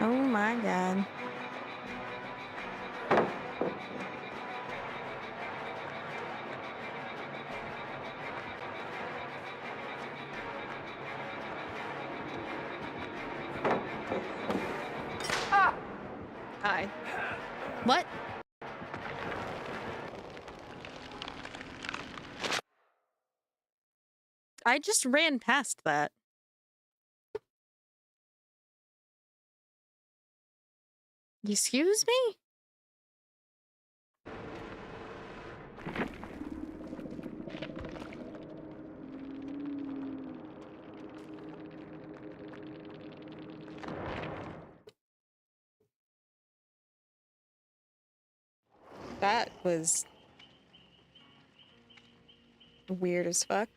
[SPEAKER 1] Oh my god. Hi. What? I just ran past that. Excuse me? That was weird as fuck.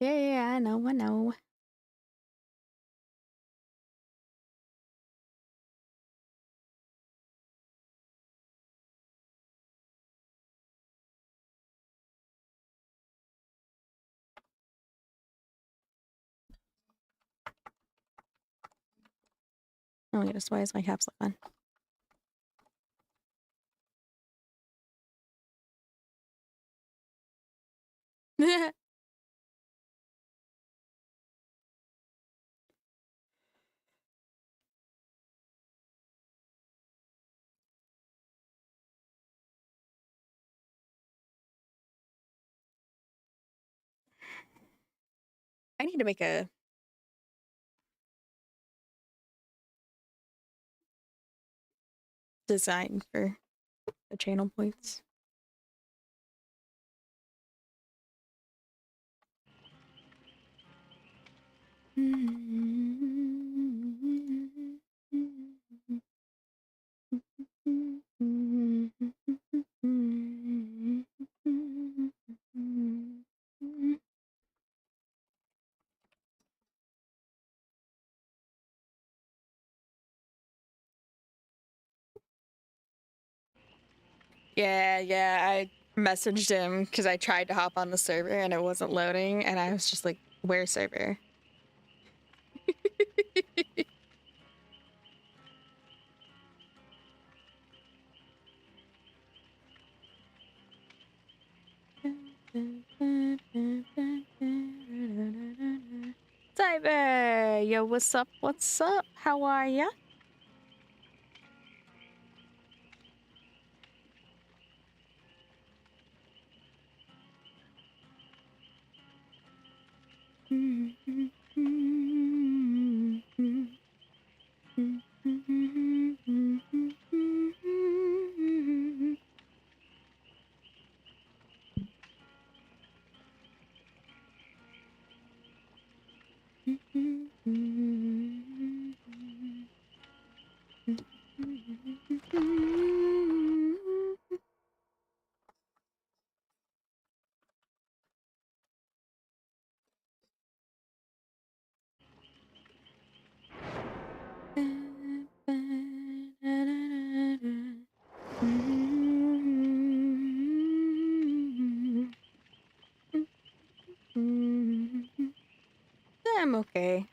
[SPEAKER 1] Yeah, I know, I know. Oh my goodness, why is my caps lock on? I need to make a design for the channel points. Yeah, I messaged him because I tried to hop on the server and it wasn't loading, and I was just like, where server? Cyber! Yo, what's up? What's up? How are ya? I'm okay.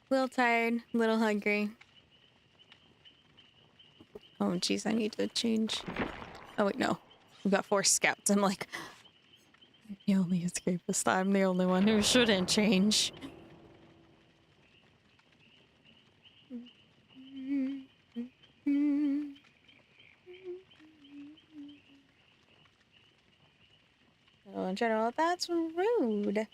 [SPEAKER 1] A little tired, a little hungry. Oh, jeez, I need to change. Oh, wait, no. We've got 4 scouts. I'm like, I'm the only escapist. I'm the only one who shouldn't change. Oh, in general, that's rude.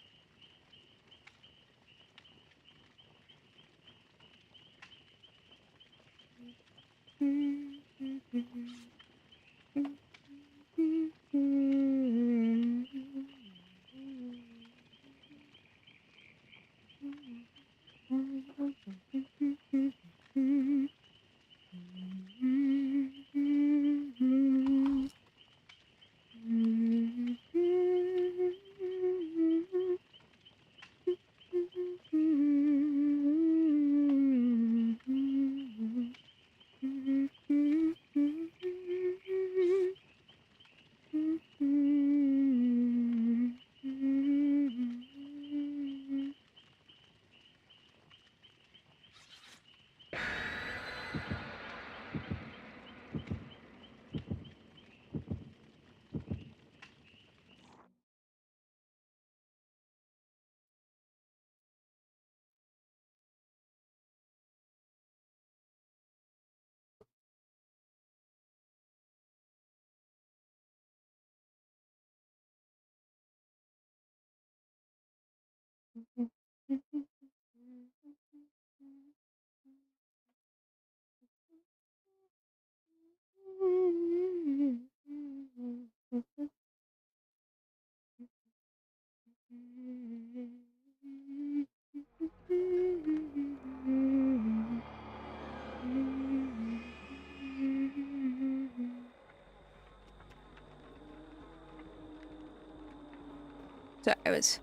[SPEAKER 1] So I was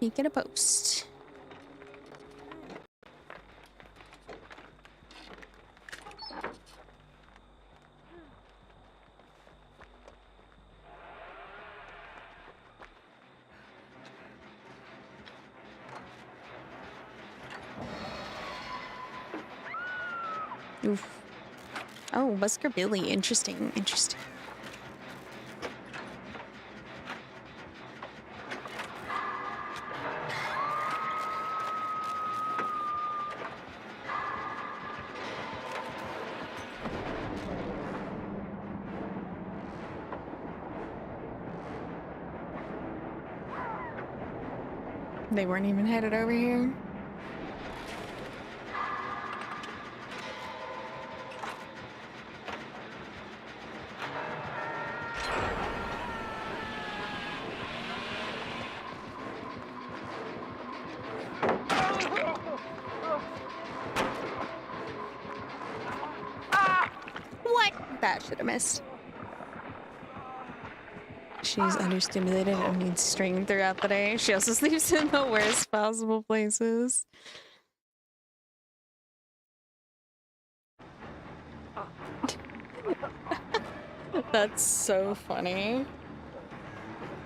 [SPEAKER 1] making a post. Oof. Oh, Busker Billy. Interesting. Interesting. They weren't even headed over here. What? That should have missed. She's understimulated and needs string throughout the day. She also sleeps in the worst possible places. That's so funny.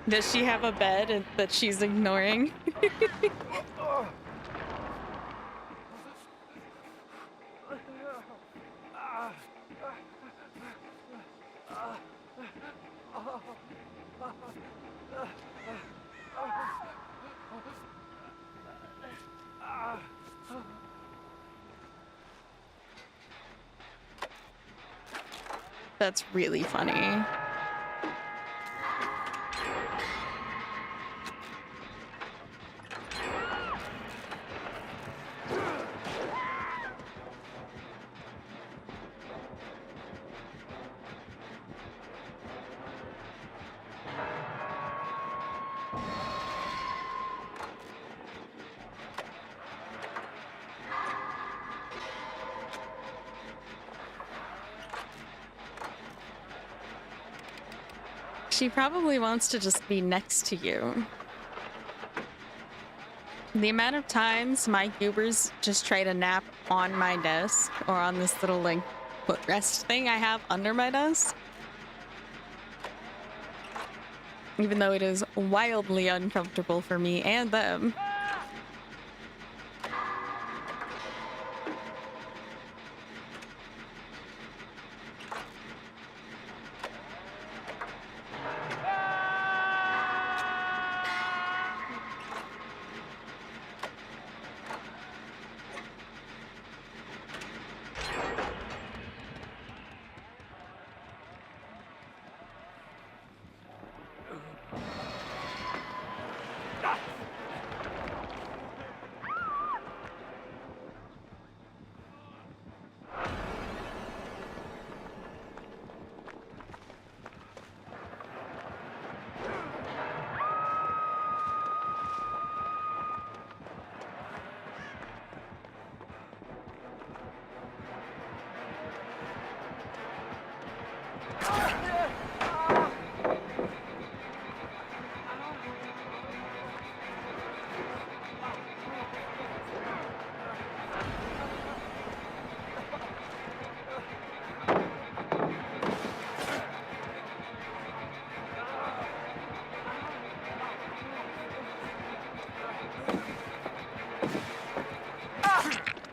[SPEAKER 1] Does she have a bed that she's ignoring? That's really funny. She probably wants to just be next to you. The amount of times my goobers just try to nap on my desk or on this little like footrest thing I have under my desk. Even though it is wildly uncomfortable for me and them.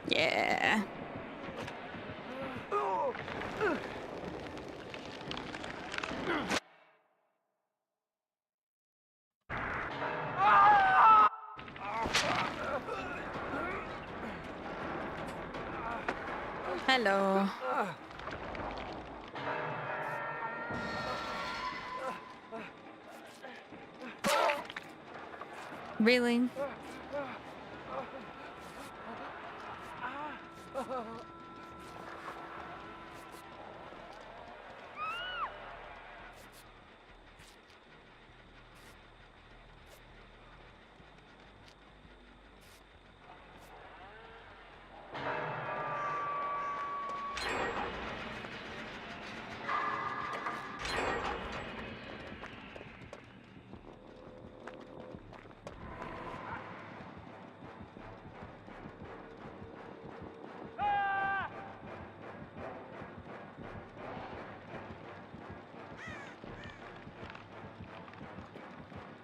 [SPEAKER 1] Yeah. Hello. Really?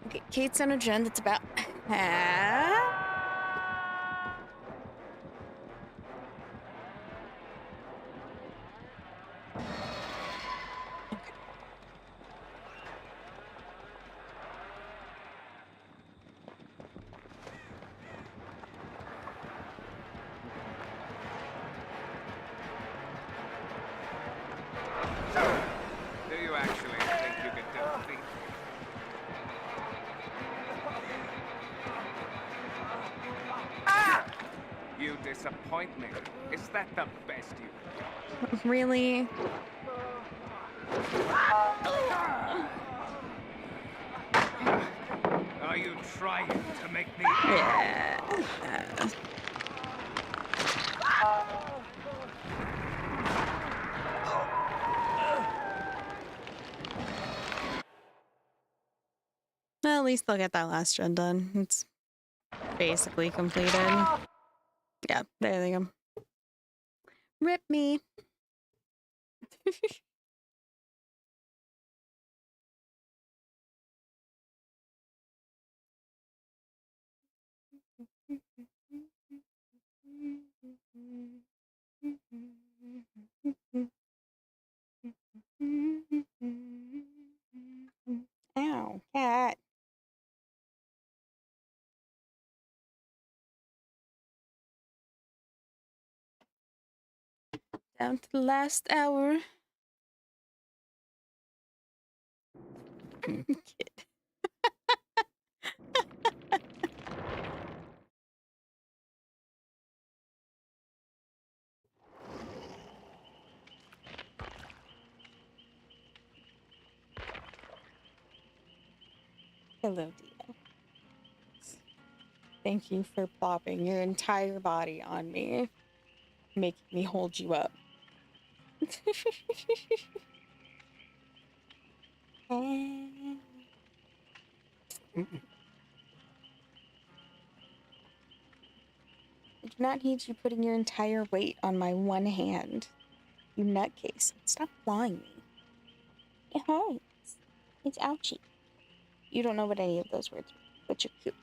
[SPEAKER 1] Okay, Kate's on a gen that's about half.
[SPEAKER 3] Do you actually think you can defeat me? You disappoint me. Is that the best you got?
[SPEAKER 1] Really?
[SPEAKER 3] Are you trying to make me...
[SPEAKER 1] Yeah. Well, at least they'll get that last gen done. It's basically completed. Yeah, there they go. Rip me. Ow, cat. Down to the last hour. Kid. Hello, Dio. Thank you for plopping your entire body on me, making me hold you up. I do not need you putting your entire weight on my one hand. You nutcase. Stop clawing me. It hurts. It's ouchy. You don't know what any of those words mean, but you're cute.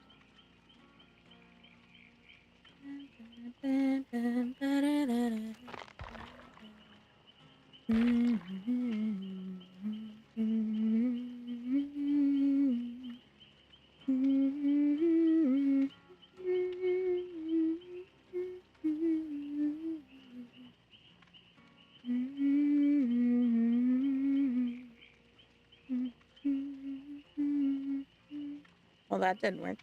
[SPEAKER 1] Well, that didn't work.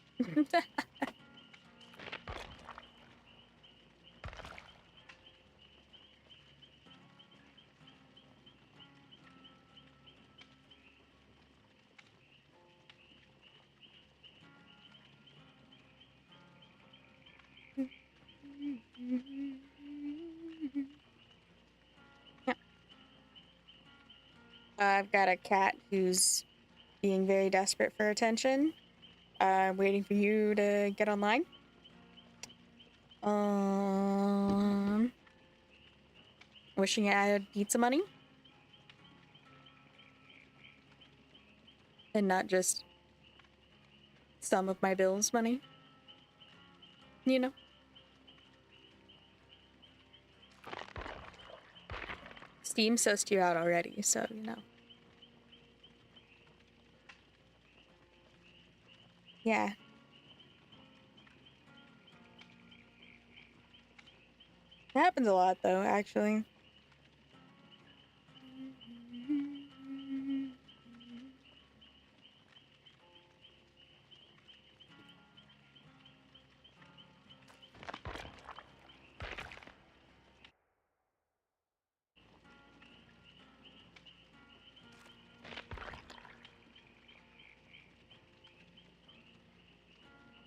[SPEAKER 1] I've got a cat who's being very desperate for attention. Waiting for you to get online. Wishing I had pizza money. And not just some of my bills money. You know? Steam sussed you out already, so you know. Yeah. It happens a lot, though, actually.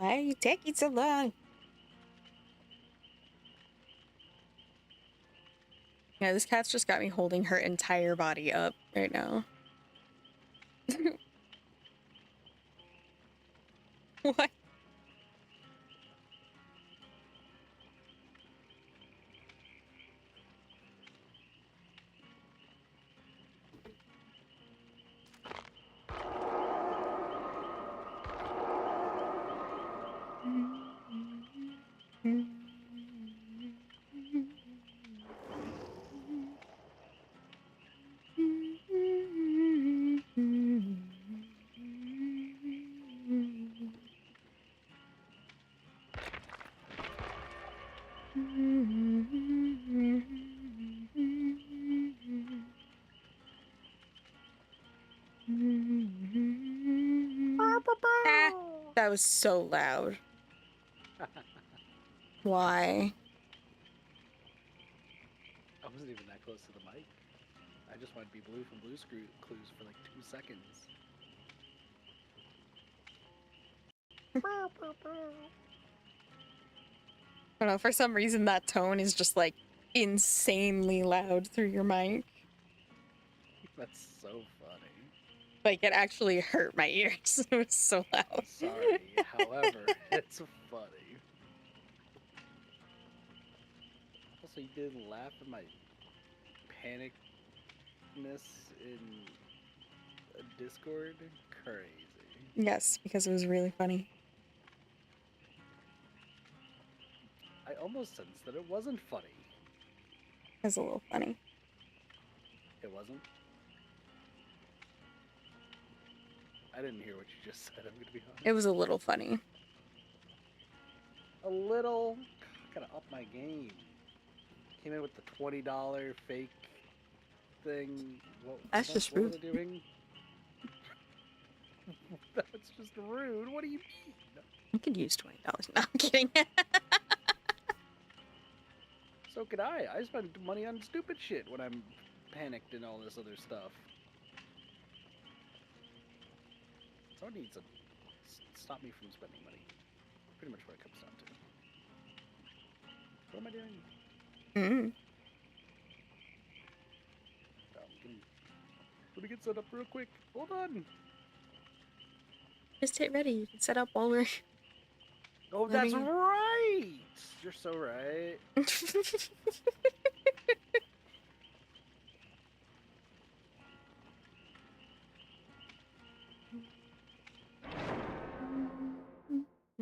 [SPEAKER 1] Why are you taking so long? Yeah, this cat's just got me holding her entire body up right now. What? Ah, that was so loud. Why?
[SPEAKER 4] I wasn't even that close to the mic. I just wanted to be blue from Blue Clues for like 2 seconds.
[SPEAKER 1] I don't know, for some reason that tone is just like insanely loud through your mic.
[SPEAKER 4] That's so funny.
[SPEAKER 1] Like it actually hurt my ears. It was so loud.
[SPEAKER 4] Sorry, however, it's funny. Also, you didn't laugh at my panicness in Discord? Crazy.
[SPEAKER 1] Yes, because it was really funny.
[SPEAKER 4] I almost sensed that it wasn't funny.
[SPEAKER 1] It was a little funny.
[SPEAKER 4] It wasn't? I didn't hear what you just said, I'm gonna be honest.
[SPEAKER 1] It was a little funny.
[SPEAKER 4] A little? Gotta up my game. Came in with the $20 fake thing.
[SPEAKER 1] That's just
[SPEAKER 4] what
[SPEAKER 1] rude.
[SPEAKER 4] was I doing? That's just rude. What do you mean?
[SPEAKER 1] You could use $20. No, I'm kidding.
[SPEAKER 4] So could I. I spend money on stupid shit when I'm panicked and all this other stuff. Someone needs to stop me from spending money. Pretty much what it comes down to. What am I doing?
[SPEAKER 1] Mm.
[SPEAKER 4] Let me get set up real quick. Hold on.
[SPEAKER 1] Just hit ready. You can set up while we're...
[SPEAKER 4] Oh, that's right! You're so right.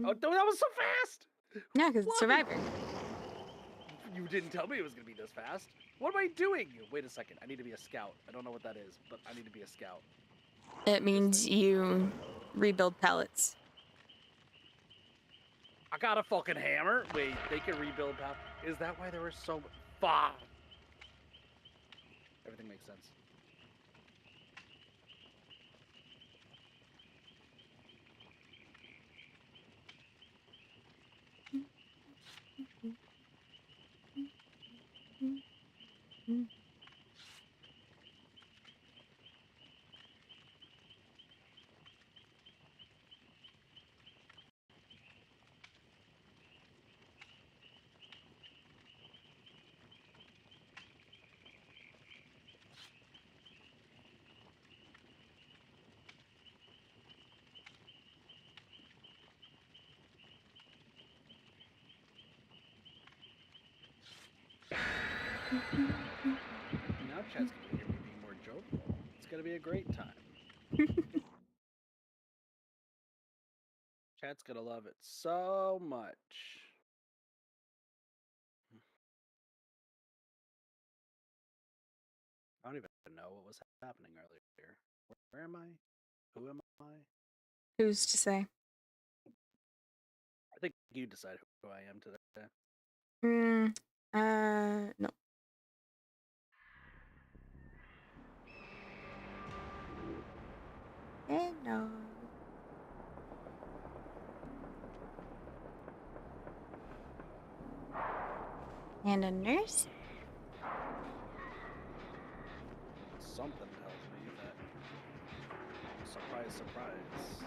[SPEAKER 4] Oh, that was so fast!
[SPEAKER 1] Yeah, because it's Survivor.
[SPEAKER 4] You didn't tell me it was going to be this fast. What am I doing? Wait a second. I need to be a scout. I don't know what that is, but I need to be a scout.
[SPEAKER 1] It means you rebuild pallets.
[SPEAKER 4] I got a fucking hammer. Wait, they can rebuild pallets. Is that why there were so much? Fuck. Everything makes sense. Now chat's gonna hear me being more jovial. It's gonna be a great time. Chat's gonna love it so much. I don't even know what was happening earlier. Where am I? Who am I?
[SPEAKER 1] Who's to say?
[SPEAKER 4] I think you decide who I am today.
[SPEAKER 1] No. Hello. And a nurse?
[SPEAKER 4] Something tells me that. Surprise, surprise.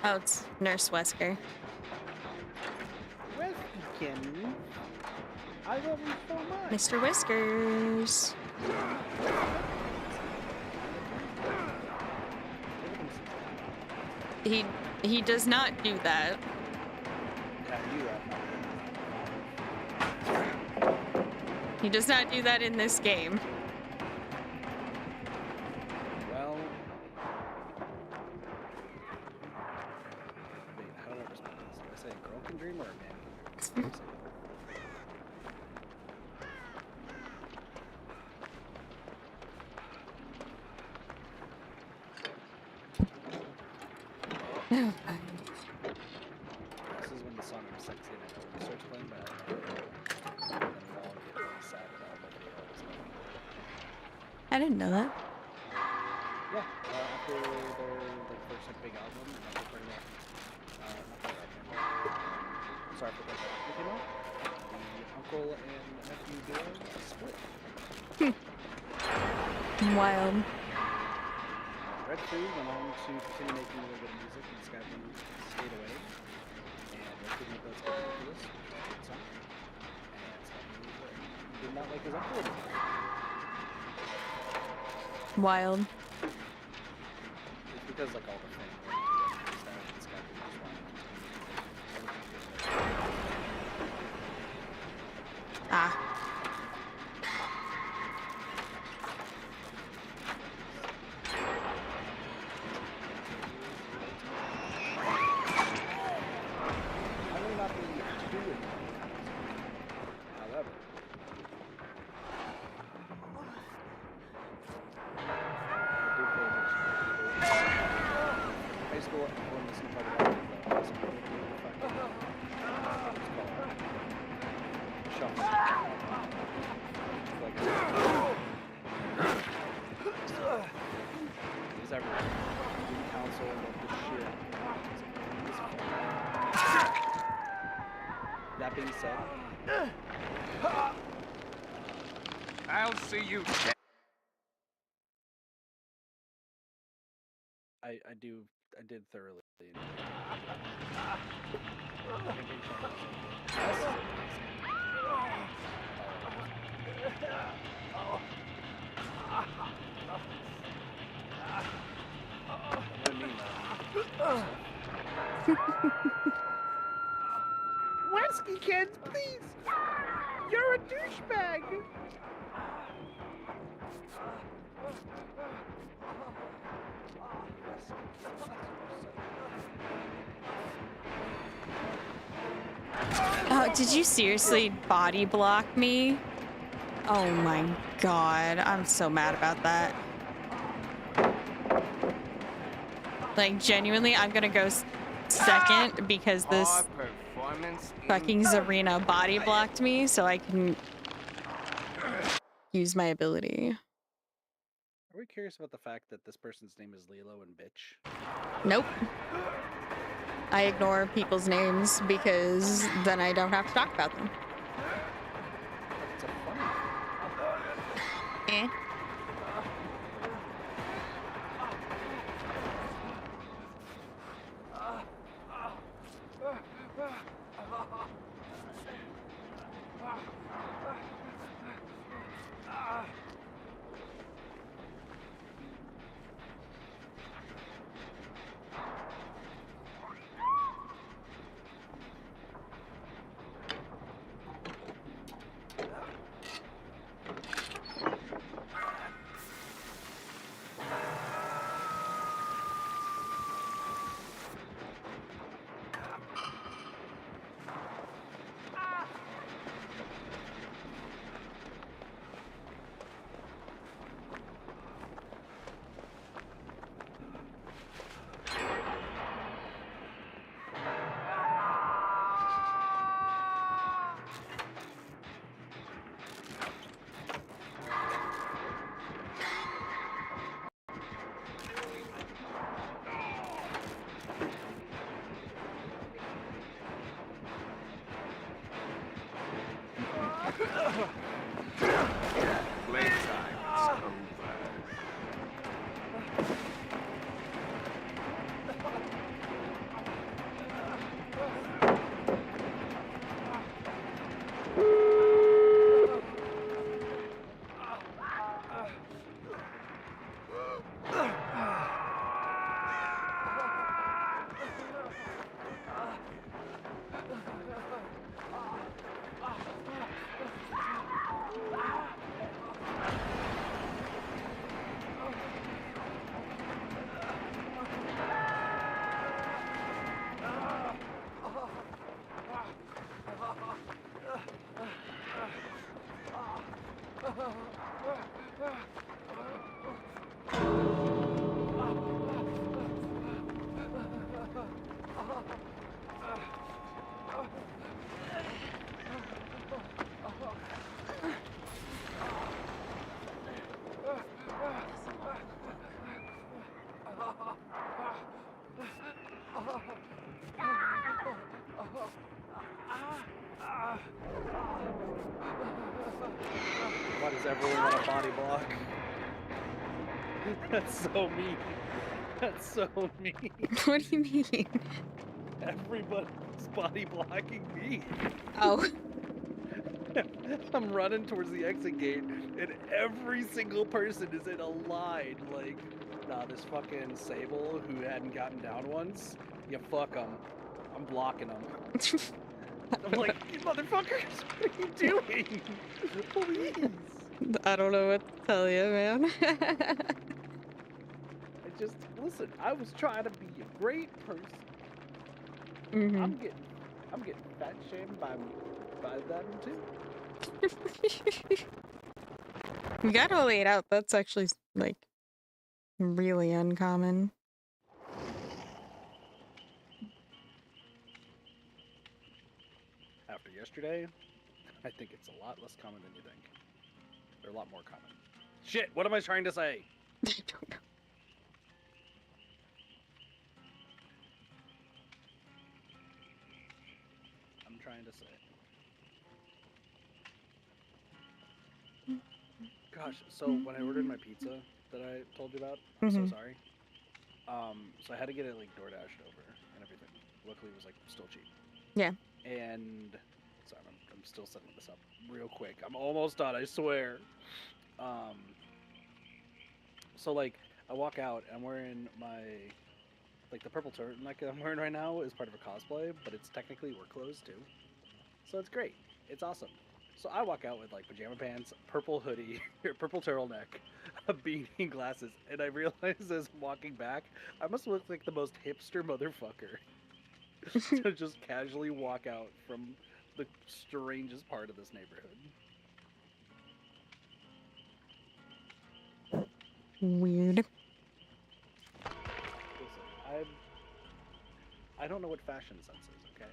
[SPEAKER 1] Oh, it's Nurse Wesker.
[SPEAKER 4] Weskin. I love you so much.
[SPEAKER 1] Mr. Whiskers. He does not do that. He does not do that in this game.
[SPEAKER 4] Well, wait, how do I respond to this? Do I say a girl can dream or a man can dream? This is when the song I'm sexy and I know starts playing, but and then we all get really sad about nobody else.
[SPEAKER 1] I didn't know that.
[SPEAKER 4] Yeah, after their like first like big album, and after pretty much not big album. Sorry for that. It came out. The uncle and nephew duo split.
[SPEAKER 1] Wild.
[SPEAKER 4] Red Food went on to continue making a little bit of music, and Sky Blue stayed away. And Red Food made Let's Get Ridiculous, which is a good song. And Sky Blue did not like his uncle anymore.
[SPEAKER 1] Wild.
[SPEAKER 4] It's because like all the fame went to that and Sky Blue just wanted to
[SPEAKER 1] Ah. That being said,
[SPEAKER 3] I'll see you.
[SPEAKER 4] I did thoroughly enjoy Wesky kids, please! You're a douchebag!
[SPEAKER 1] Oh, did you seriously body block me? Oh my god, I'm so mad about that. Like, genuinely, I'm gonna go second because this fucking Zarina body blocked me so I can use my ability.
[SPEAKER 4] Are we curious about the fact that this person's name is Lilo and Bitch?
[SPEAKER 1] Nope. I ignore people's names because then I don't have to talk about them.
[SPEAKER 4] It's a funny
[SPEAKER 1] Eh.
[SPEAKER 3] Playtime is over.
[SPEAKER 4] Why does everyone want a body block? That's so mean. That's so mean.
[SPEAKER 1] What do you mean?
[SPEAKER 4] Everybody's body blocking me.
[SPEAKER 1] Oh.
[SPEAKER 4] I'm running towards the exit gate, and every single person is in a line. Like, nah, this fucking Sable who hadn't gotten down once, you fuck him. I'm blocking him. I'm like, you motherfuckers, what are you doing? Please.
[SPEAKER 1] I don't know what to tell you, man.
[SPEAKER 4] Listen, I was trying to be a great person.
[SPEAKER 1] Mm-hmm.
[SPEAKER 4] I'm getting fat shamed by them too.
[SPEAKER 1] You got all 8 out. That's actually, like, really uncommon.
[SPEAKER 4] After yesterday, I think it's a lot less common than you think. They're a lot more common. Shit, what am I trying to say?
[SPEAKER 1] I don't know.
[SPEAKER 4] I'm trying to say. Gosh, so when I ordered my pizza that I told you about, I'm so sorry. So I had to get it like DoorDashed over and everything. Luckily, it was like still cheap.
[SPEAKER 1] Yeah.
[SPEAKER 4] And sorry, I'm still setting this up real quick. I'm almost done, I swear. So like I walk out and I'm wearing my like the purple turtleneck I'm wearing right now is part of a cosplay, but it's technically work clothes too. So it's great. It's awesome. So I walk out with like pajama pants, purple hoodie, purple turtleneck, a beanie, glasses, and I realize as I'm walking back, I must look like the most hipster motherfucker to just casually walk out from the strangest part of this neighborhood.
[SPEAKER 1] Weird.
[SPEAKER 4] Listen, I don't know what fashion sense is, okay?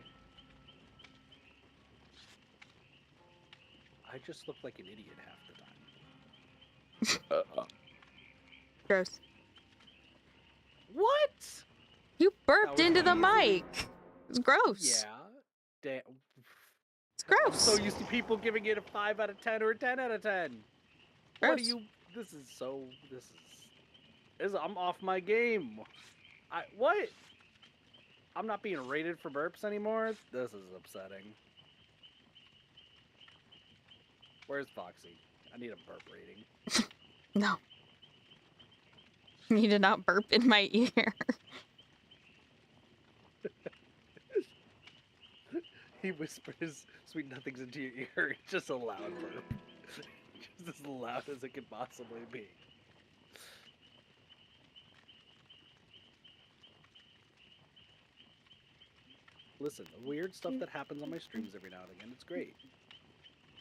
[SPEAKER 4] I just look like an idiot half the time.
[SPEAKER 1] Gross.
[SPEAKER 4] What?
[SPEAKER 1] You burped
[SPEAKER 4] was
[SPEAKER 1] into the
[SPEAKER 4] easily-
[SPEAKER 1] mic. It's gross.
[SPEAKER 4] Yeah. Damn.
[SPEAKER 1] It's gross.
[SPEAKER 4] I'm so used to people giving it a 5 out of 10 or a 10 out of 10. What do
[SPEAKER 1] Gross.
[SPEAKER 4] you... This is... I'm off my game. What? I'm not being rated for burps anymore? This is upsetting. Where's Foxy? I need a burp rating.
[SPEAKER 1] No. You did not burp in my ear.
[SPEAKER 4] He whispers sweet nothings into your ear. It's just a loud burp. Just as loud as it could possibly be. Listen, the weird stuff that happens on my streams every now and again, it's great.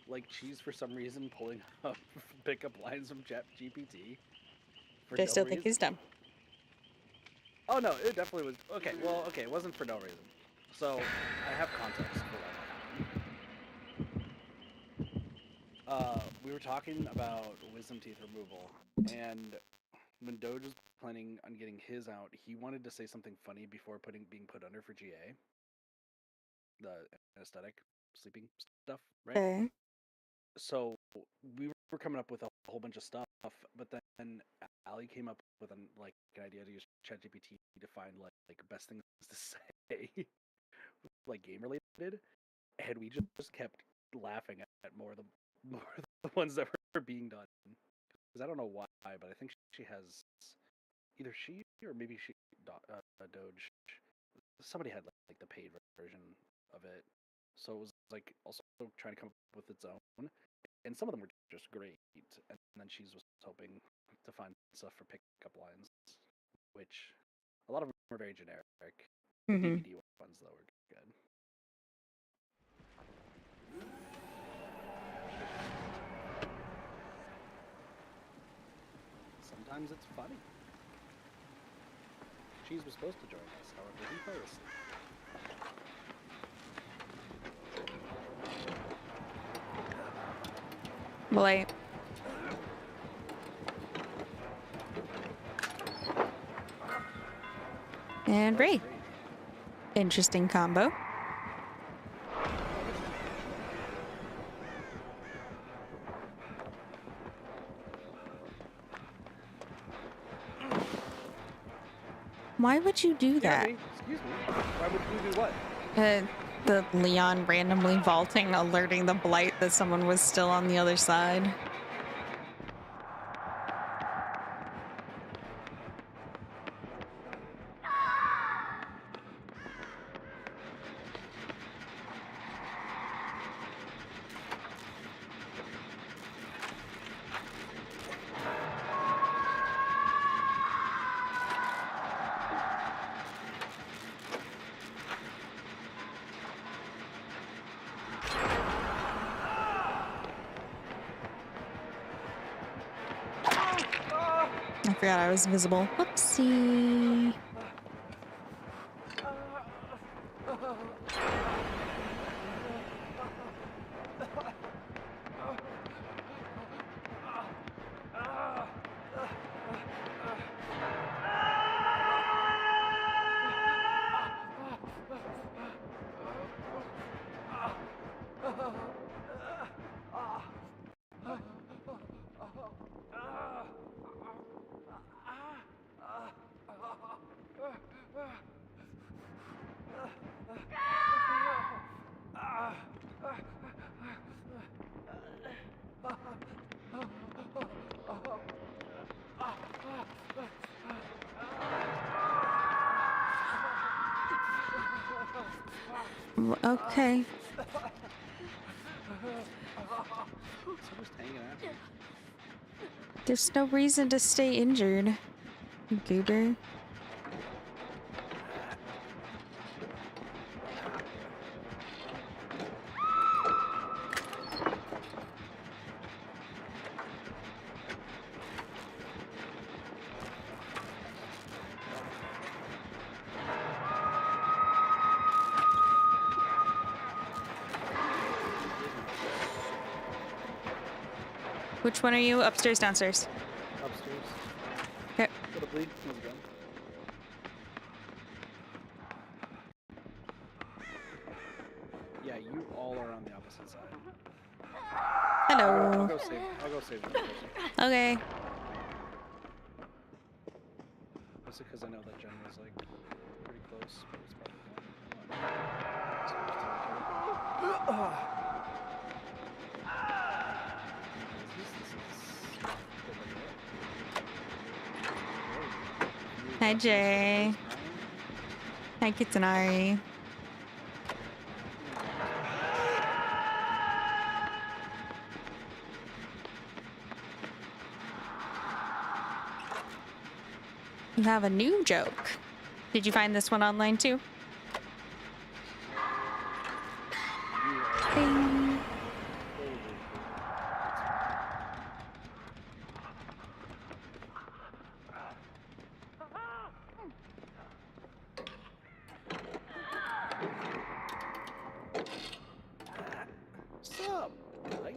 [SPEAKER 4] Like Cheese for some reason pulling up pickup lines from GPT.
[SPEAKER 1] I still think he's dumb.
[SPEAKER 4] Oh no, it definitely was. Okay, well, okay, it wasn't for no reason. So, I have context for that. We were talking about wisdom teeth removal, and when Doge was planning on getting his out, he wanted to say something funny before being put under for GA. The aesthetic sleeping stuff, right?
[SPEAKER 1] Okay.
[SPEAKER 4] so we were coming up with a whole bunch of stuff, but then Ali came up with an idea to use ChatGPT to find like best things to say, like game related, and we just kept laughing at more of the ones that were being done. Because I don't know why, but I think she has either she or maybe Doge. Somebody had like the paid version of it, so it was like also trying to come up with its own. And some of them were just great, and then she was hoping to find stuff for pickup lines, which a lot of them were very generic. The DBD ones though were good. Sometimes it's funny. Cheese was supposed to join us, however, he fell asleep.
[SPEAKER 1] Light. And Wraith. Interesting combo. Why would you do that?
[SPEAKER 4] Excuse me. Why would you do what?
[SPEAKER 1] The Leon randomly vaulting, alerting the Blight that someone was still on the other side. I forgot I was visible. Whoopsie. Okay. There's no reason to stay injured, goober. Which one are you? Upstairs, downstairs?
[SPEAKER 4] Upstairs.
[SPEAKER 1] Okay.
[SPEAKER 4] Got a bleed. How's it going? Yeah, you all are on the opposite side.
[SPEAKER 1] Hello.
[SPEAKER 4] I'll go save the person.
[SPEAKER 1] Okay.
[SPEAKER 4] Mostly because I know that Jen was like pretty close, but it's probably fine.
[SPEAKER 1] Hi, Jay. Hi, Kitsunari. You have a new joke. Did you find this one online too? Bing.
[SPEAKER 4] Sup, right?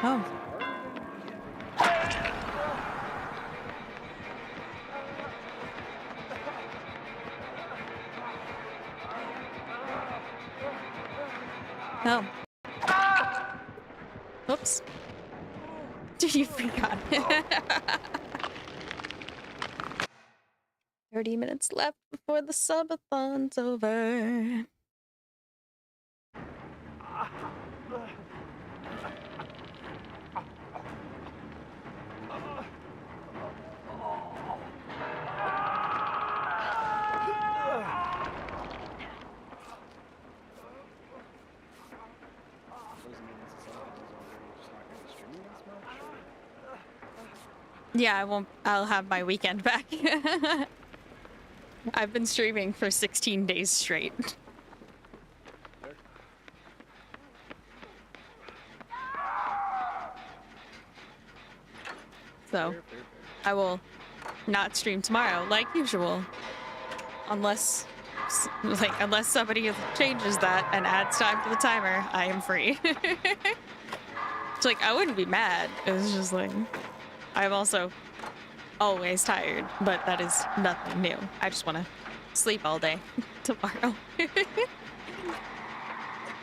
[SPEAKER 1] Oh. Oh. Oops. You forgot. 30 minutes left before the subathon's over. Yeah, I won't. I'll have my weekend back. I've been streaming for 16 days straight. So, I will not stream tomorrow like usual. Unless somebody changes that and adds time to the timer, I am free. It's like, I wouldn't be mad. It was just like, I'm also always tired, but that is nothing new. I just want to sleep all day tomorrow.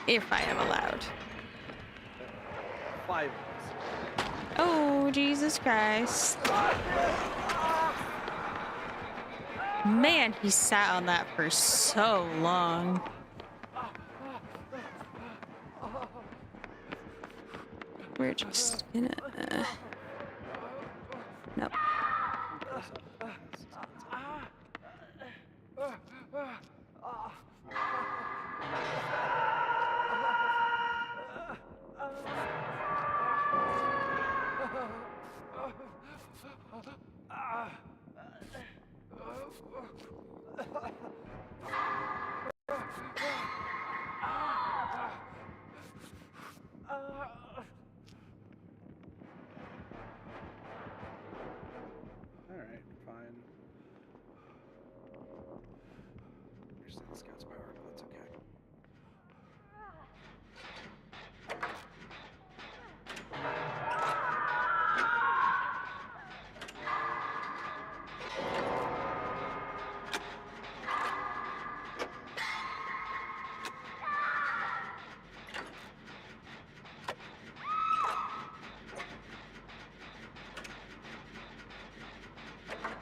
[SPEAKER 1] If I am allowed.
[SPEAKER 4] 5 minutes.
[SPEAKER 1] Oh, Jesus Christ. Man, he sat on that for so long. We're just gonna... Nope.
[SPEAKER 4] Alright, fine. Understand the scout's power, but that's okay.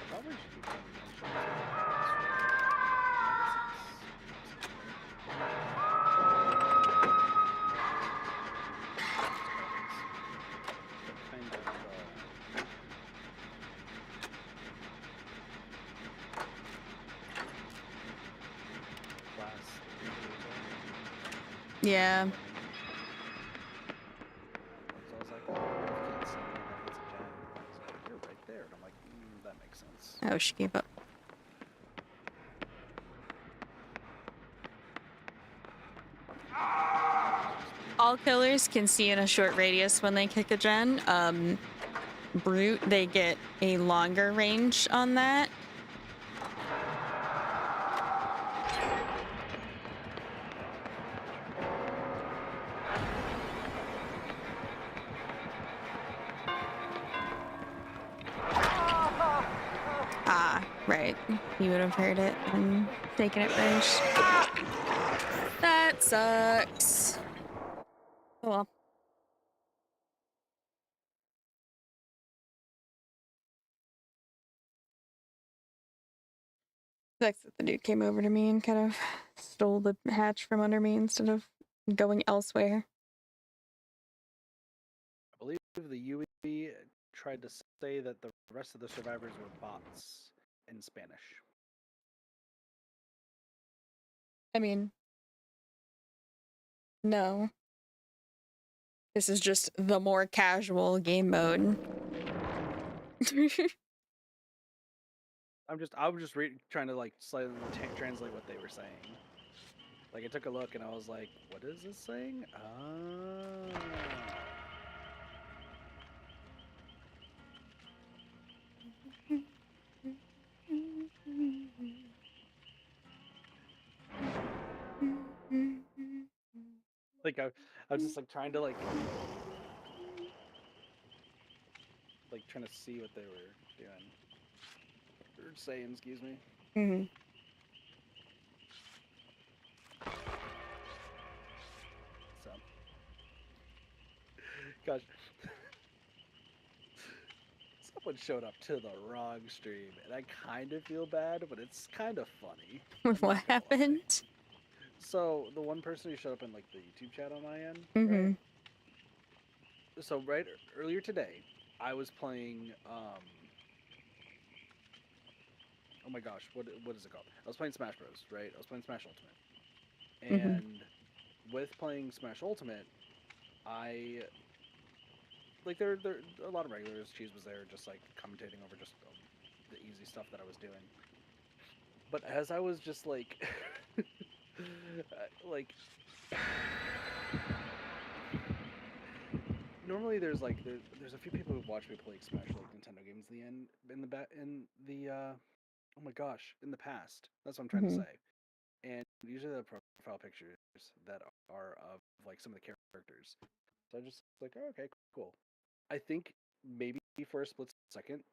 [SPEAKER 4] Probably should keep that
[SPEAKER 1] Yeah.
[SPEAKER 4] So I was like, oh, I can't see me, that it's a gen. He's like, you're right there. And I'm like, that makes sense.
[SPEAKER 1] Oh, she gave up. All killers can see in a short radius when they kick a gen. Brute, they get a longer range on that. Ah, right. You would have heard it and taken it first. That sucks. Oh well. Sucks that the dude came over to me and kind of stole the hatch from under me instead of going elsewhere.
[SPEAKER 4] I believe the UE tried to say that the rest of the survivors were bots in Spanish.
[SPEAKER 1] I mean, no. This is just the more casual game mode.
[SPEAKER 4] I was just trying to like slightly translate what they were saying. Like I took a look and I was like, what is this saying? Like I was just like trying to like trying to see what they were doing. Or saying, excuse me.
[SPEAKER 1] Mm-hmm.
[SPEAKER 4] So Gosh. Someone showed up to the wrong stream, and I kind of feel bad, but it's kind of funny.
[SPEAKER 1] What happened?
[SPEAKER 4] So, the one person who showed up in, like, the YouTube chat on my end,
[SPEAKER 1] Mm-hmm.
[SPEAKER 4] right? So, earlier today, I was playing, oh my gosh, what is it called? I was playing Smash Bros, right? I was playing Smash Ultimate. And with playing Smash Ultimate, like, there a lot of regulars. Cheese was there, just, like, commentating over just the easy stuff that I was doing. But as I was just, like, like, normally there's, like, there's a few people who've watched me play Smash, like, Nintendo games in the past. That's what I'm trying to say. And usually the profile pictures that are of, like, some of the characters. So I just like, oh, okay, cool. I think maybe for a split second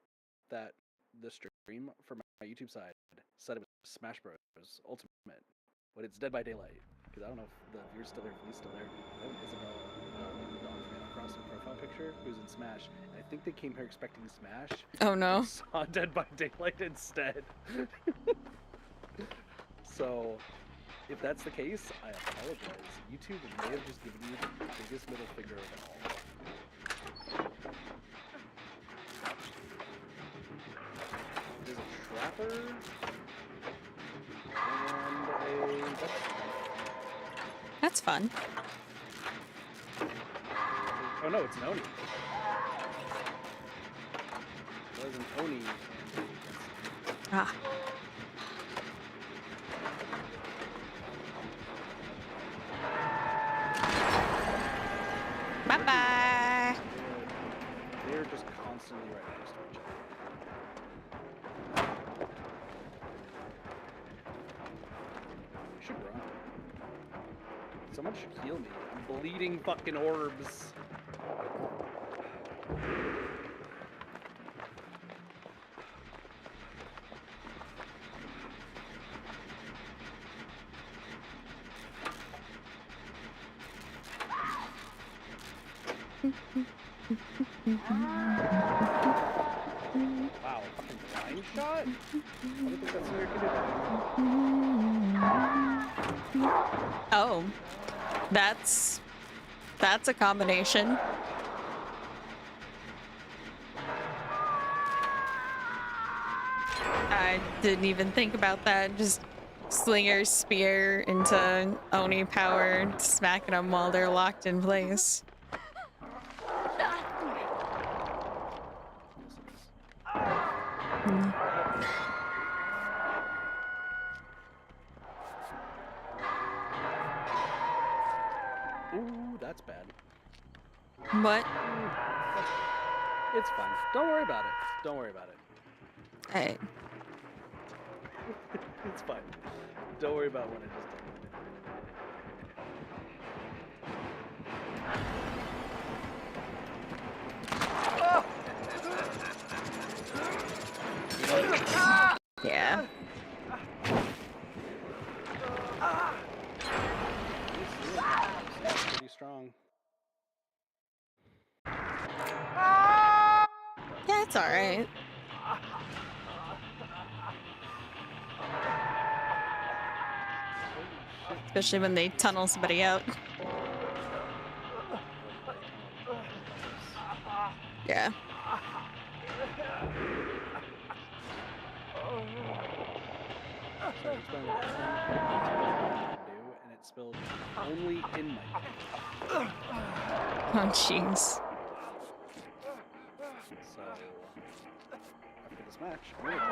[SPEAKER 4] that the stream from my YouTube side said it was Smash Bros. Ultimate, but it's Dead by Daylight. Because I don't know if the view's still there, if Lee's still there. I have Isabel, the dog from Animal Crossing profile picture, who's in Smash. And I think they came here expecting Smash.
[SPEAKER 1] Oh no.
[SPEAKER 4] And saw Dead by Daylight instead. So, if that's the case, I apologize. YouTube may have just given you the biggest middle finger of it all. There's a trapper and a
[SPEAKER 1] That's fun.
[SPEAKER 4] oh no, it's an Oni. It was an Oni.
[SPEAKER 1] Ah. Bye-bye.
[SPEAKER 4] They're just constantly right next to each other. I should run. Someone should heal me. I'm bleeding fucking orbs. Wow, fucking blind shot? I don't think that's where you could
[SPEAKER 1] Oh. That's a combination. I didn't even think about that. Just slinger spear into Oni power, smacking them while they're locked in place.
[SPEAKER 4] Ooh, that's bad.
[SPEAKER 1] What?
[SPEAKER 4] It's fine. Don't worry about it. Don't worry about it.
[SPEAKER 1] Hey.
[SPEAKER 4] It's fine. Don't worry about what I just did.
[SPEAKER 1] Yeah.
[SPEAKER 4] Pretty strong.
[SPEAKER 1] Yeah, it's alright. Especially when they tunnel somebody out. Yeah.
[SPEAKER 4] So I explained what do, and it spilled only in my
[SPEAKER 1] Oh, jeez.
[SPEAKER 4] So after this match, I'm gonna go.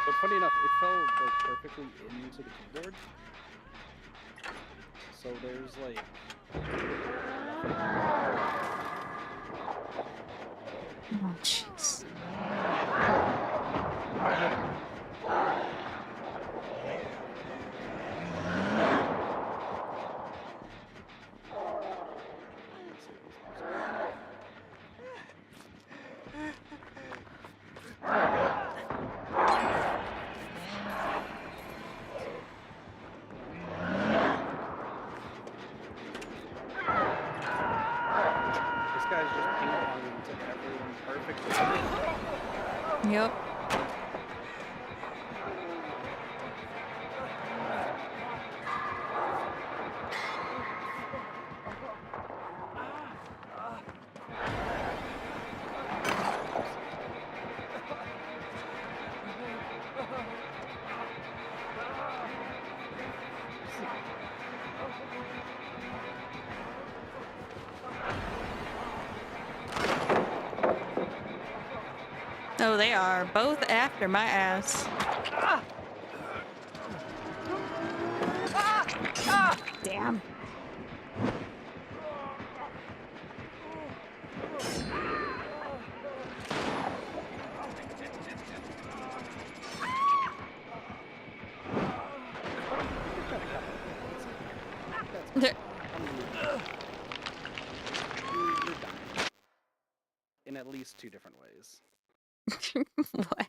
[SPEAKER 4] But funny enough, it fell like perfectly into the keyboard. So there's like
[SPEAKER 1] Oh, jeez. Yep. Oh, they are both after my ass. Damn.
[SPEAKER 4] In at least 2 different ways.
[SPEAKER 1] What?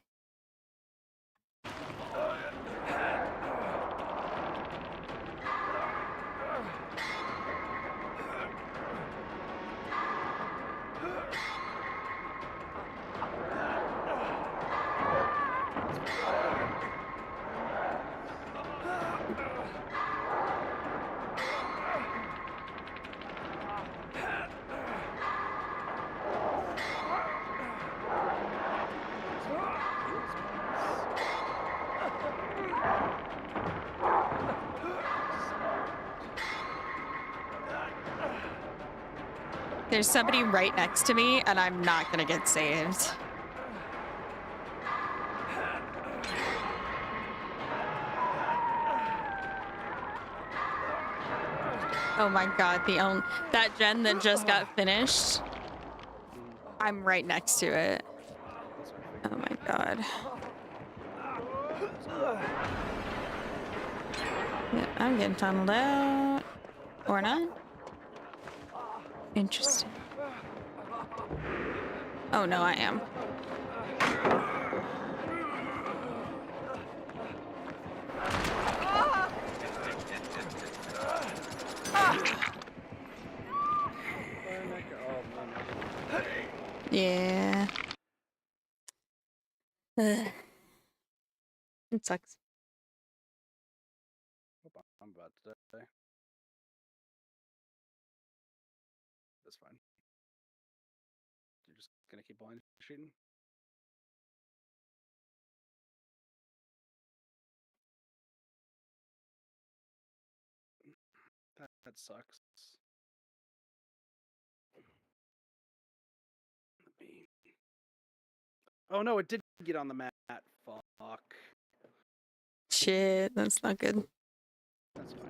[SPEAKER 1] There's somebody right next to me, and I'm not gonna get saved. Oh my god, that gen that just got finished. I'm right next to it. Oh my god. Yeah, I'm getting tunneled out. Or not. Interesting. Oh no, I am. Yeah. Ugh. It sucks.
[SPEAKER 4] I'm about to die. That's fine. You're just gonna keep blind shooting? That sucks. Oh no, it did get on the mat. Fuck.
[SPEAKER 1] Shit, that's not good.
[SPEAKER 4] That's fine.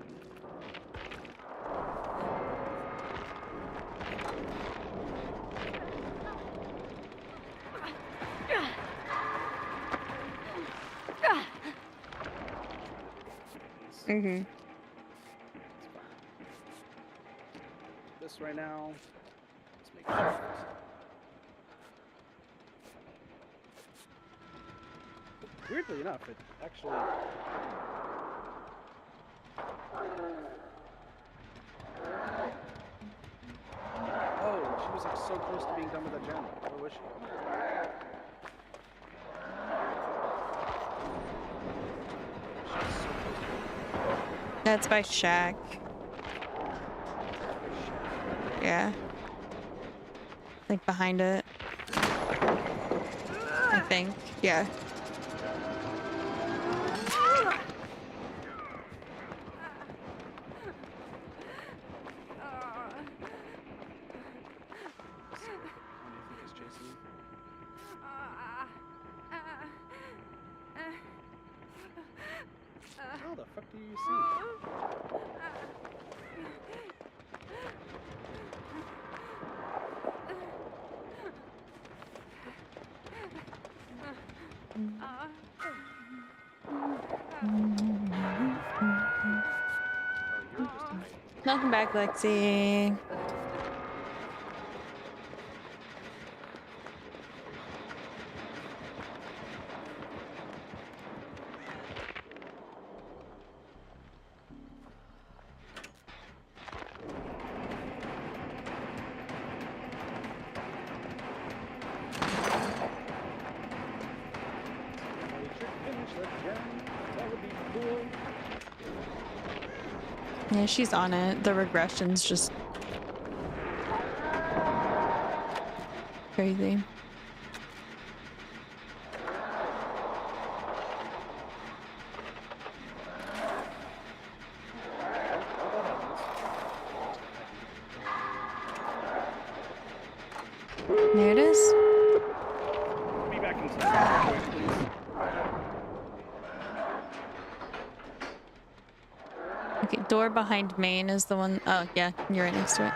[SPEAKER 1] Mm-hmm.
[SPEAKER 4] This right now. Let's make sure. Weirdly enough, it actually. Oh, she was like so close to being done with that gen. Where was she?
[SPEAKER 1] That's by Shack. Yeah. Like behind it. I think. Yeah.
[SPEAKER 4] How the fuck do you see?
[SPEAKER 1] Welcome back, Lexi. Yeah, she's on it. The regression's just crazy. There it is.
[SPEAKER 4] Be back in quick, please.
[SPEAKER 1] Okay, door behind main is the one. Oh, yeah, you're right next to it.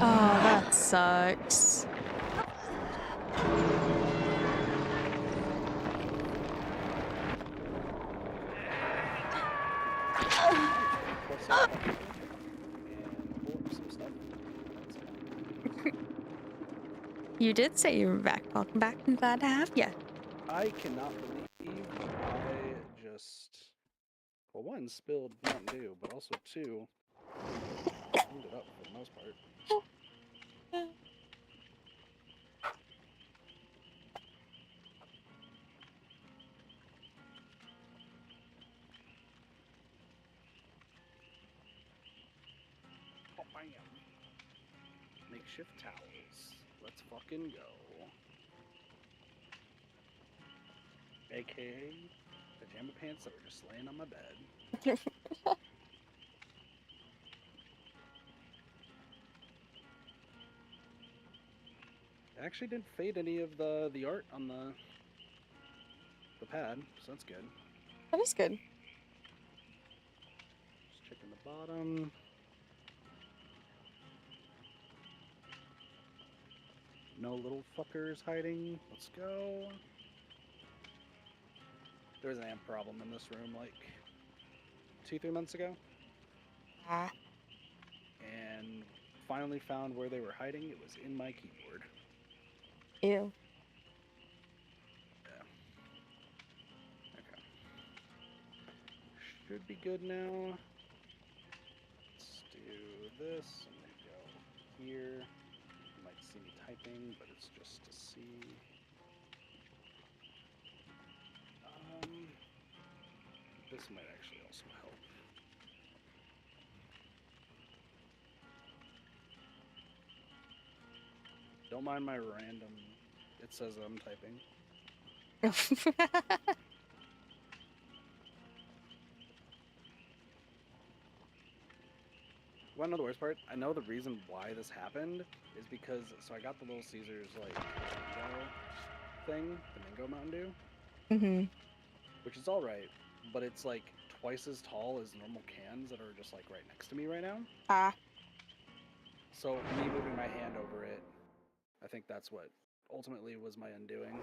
[SPEAKER 1] Oh, that sucks. You did say you were back. Welcome back. I'm glad to have you.
[SPEAKER 4] I cannot believe I just, well, one, spilled Mountain Dew, but also two, cleaned it up for the most part. Oh, bam. Makeshift towels. Let's fucking go. AKA pajama pants that are just laying on my bed. I actually didn't fade any of the art on the pad, so that's good.
[SPEAKER 1] That is good.
[SPEAKER 4] Just checking the bottom. No little fuckers hiding. Let's go. There was an amp problem in this room like 2-3 months ago.
[SPEAKER 1] Ah.
[SPEAKER 4] And finally found where they were hiding. It was in my keyboard.
[SPEAKER 1] Ew.
[SPEAKER 4] Yeah. Okay. Should be good now. Let's do this. I'm gonna go here. You might see me typing, but it's just to see. This might actually also help. Don't mind my random. It says I'm typing. Wanna know the worst part? I know the reason why this happened is because so I got the Little Caesars like mango thing, the mango Mountain Dew.
[SPEAKER 1] Mm-hmm.
[SPEAKER 4] Which is alright, but it's like twice as tall as normal cans that are just like right next to me right now.
[SPEAKER 1] Ah.
[SPEAKER 4] So me moving my hand over it, I think that's what ultimately was my undoing.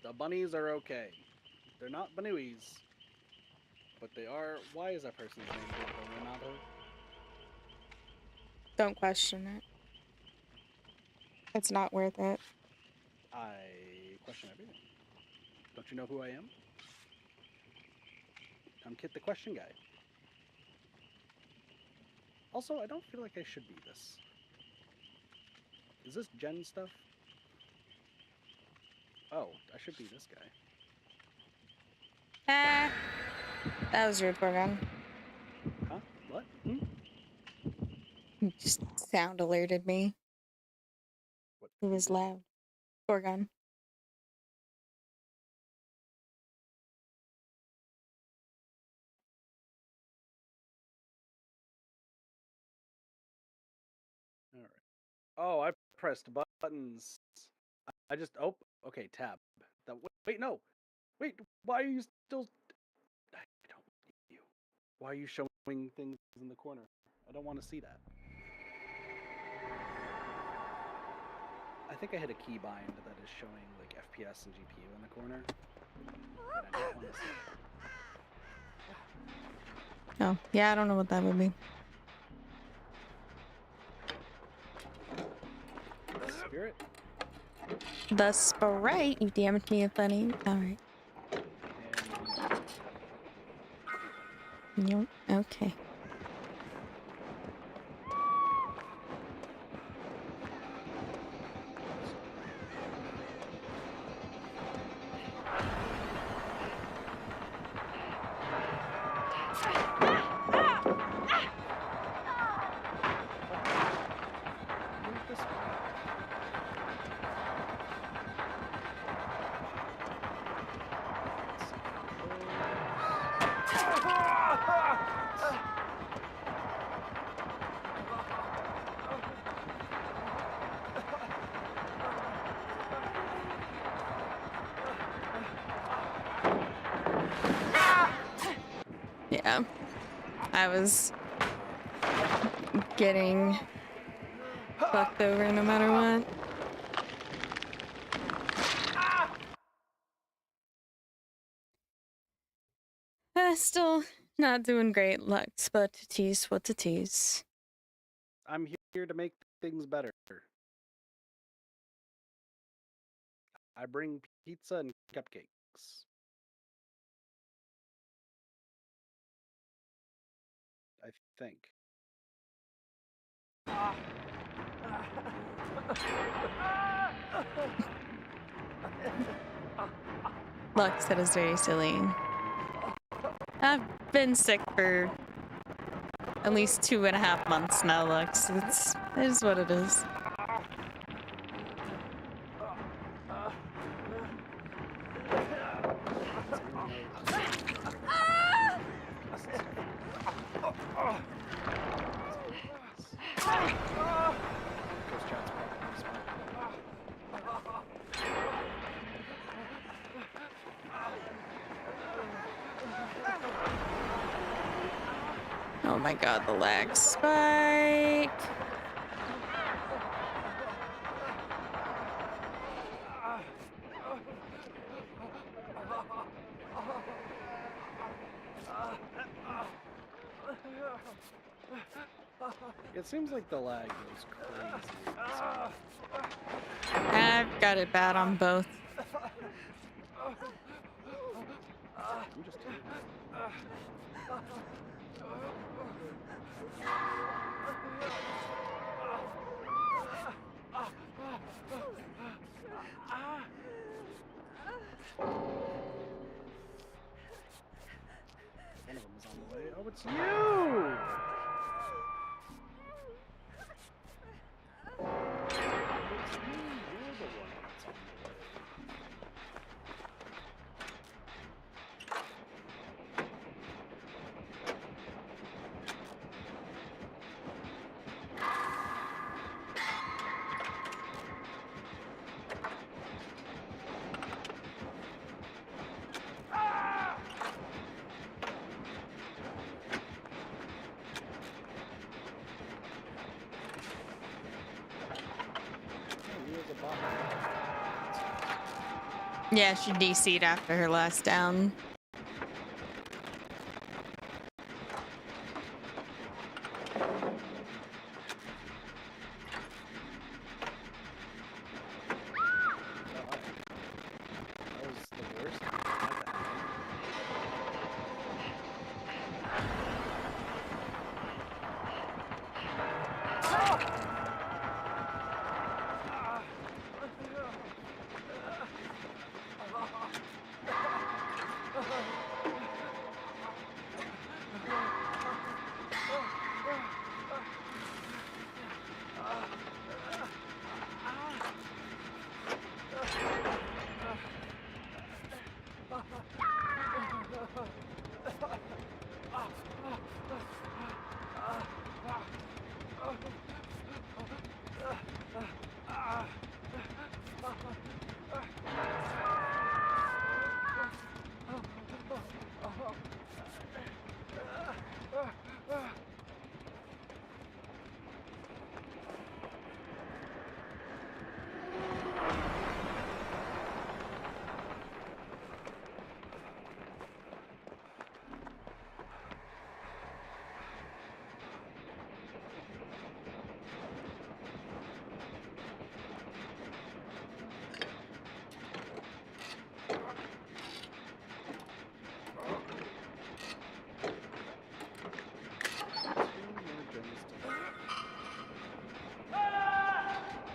[SPEAKER 4] The bunnies are okay. They're not bunnies, but they are. Why is that person's name Renato?
[SPEAKER 1] Don't question it. It's not worth it.
[SPEAKER 4] I question everything. Don't you know who I am? I'm Kit the Question Guy. Also, I don't feel like I should be this. Is this Gen stuff? Oh, I should be this guy.
[SPEAKER 1] Ah. That was rude, Gorgon.
[SPEAKER 4] Huh? What?
[SPEAKER 1] Just sound alerted me.
[SPEAKER 4] What?
[SPEAKER 1] It was loud. Gorgon.
[SPEAKER 4] All right. Oh, I pressed buttons. I just okay, tab. That wait, no. Wait, why are you still I don't need you. Why are you showing things in the corner? I don't want to see that. I think I hit a keybind that is showing like FPS and GPU in the corner. And I don't want to see that.
[SPEAKER 1] Oh, yeah, I don't know what that would be.
[SPEAKER 4] Spirit?
[SPEAKER 1] The Sprite, you damaged me a funny. Alright. Yep, okay.
[SPEAKER 4] this way.
[SPEAKER 1] Yeah. I was getting fucked over no matter what. Still not doing great, Lux, but to tease what to tease.
[SPEAKER 4] I'm here to make things better. I bring pizza and cupcakes. I think.
[SPEAKER 1] Lux, that is very silly. I've been sick for at least 2.5 months now, Lux. It is what it is. Oh my god, the lag spike.
[SPEAKER 4] It seems like the lag goes crazy.
[SPEAKER 1] I've got it bad on both.
[SPEAKER 4] I'm just here. One of them is on the way. Oh, it's you! It's you. You're the one that's on the way.
[SPEAKER 1] Yeah, she DC'd after her last down.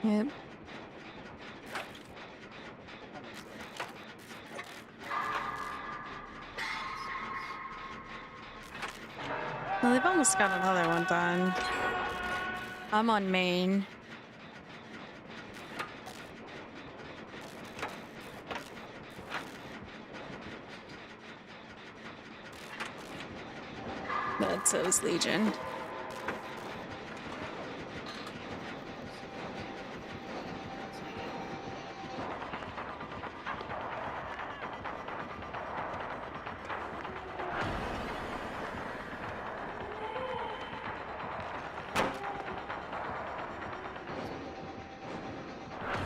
[SPEAKER 1] Yep. Well, they've almost got another one done. I'm on main. so is Legion.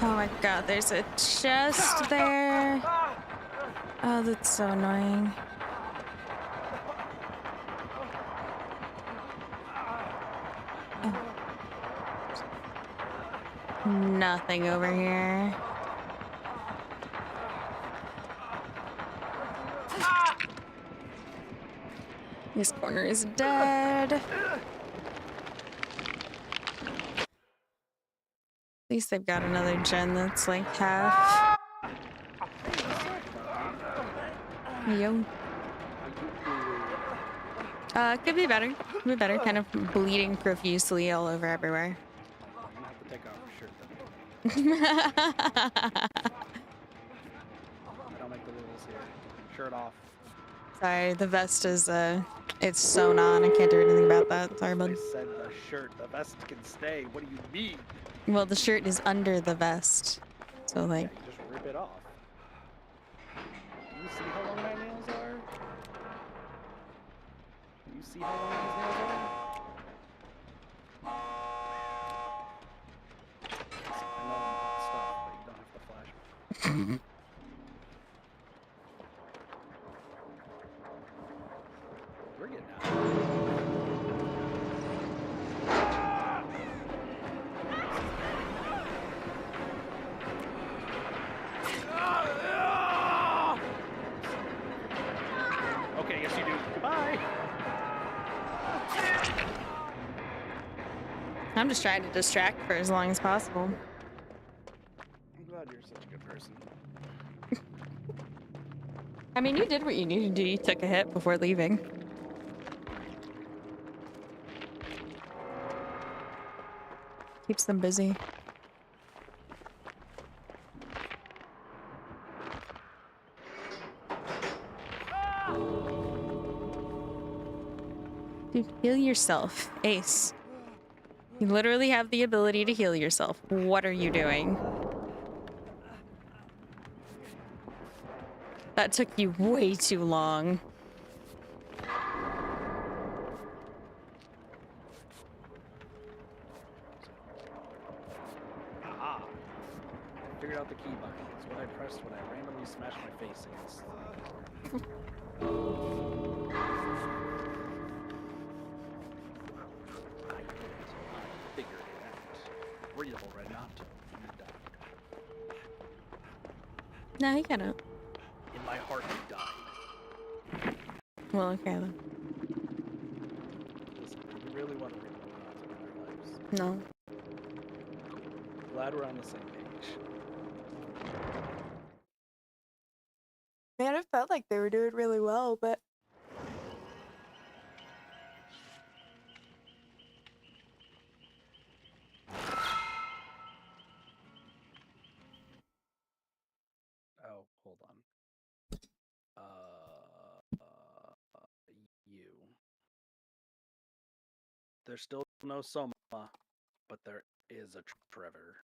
[SPEAKER 1] Oh my god, there's a chest there. Oh, that's so annoying. Oh. Nothing over here. This corner is dead. At least they've got another gen that's like half. Yo. Could be better. Could be better. Kind of bleeding profusely all over everywhere.
[SPEAKER 4] I'm gonna have to take off your shirt then. I don't make the rules here. Shirt off.
[SPEAKER 1] Sorry, the vest is it's sewn on. I can't do anything about that. Sorry, bud.
[SPEAKER 4] They said the shirt, the vest can stay. What do you mean?
[SPEAKER 1] Well, the shirt is under the vest, so like.
[SPEAKER 4] Yeah, you just rip it off. Do you see how long my nails are? Do you see how long these nails are? Listen, I know I'm hot stuff, but you don't have to flash me. We're getting out. Okay, yes you do. Goodbye.
[SPEAKER 1] I'm just trying to distract for as long as possible.
[SPEAKER 4] I'm glad you're such a good person.
[SPEAKER 1] I mean, you did what you needed to do. You took a hit before leaving. Keeps them busy. Dude, heal yourself. Ace. You literally have the ability to heal yourself. What are you doing? That took you way too long.
[SPEAKER 4] Aha! Figured out the key button. It's what I pressed when I randomly smashed my face against. I figured it out. Real Renato.
[SPEAKER 1] No, he kind of.
[SPEAKER 4] In my heart, he died.
[SPEAKER 1] Well, okay then.
[SPEAKER 4] Listen, you really want to bring Renato in our lives.
[SPEAKER 1] No.
[SPEAKER 4] Glad we're on the same page.
[SPEAKER 1] Man, it felt like they were doing really well, but.
[SPEAKER 4] Oh, hold on. You. There's still no Soma, but there is a Trevor.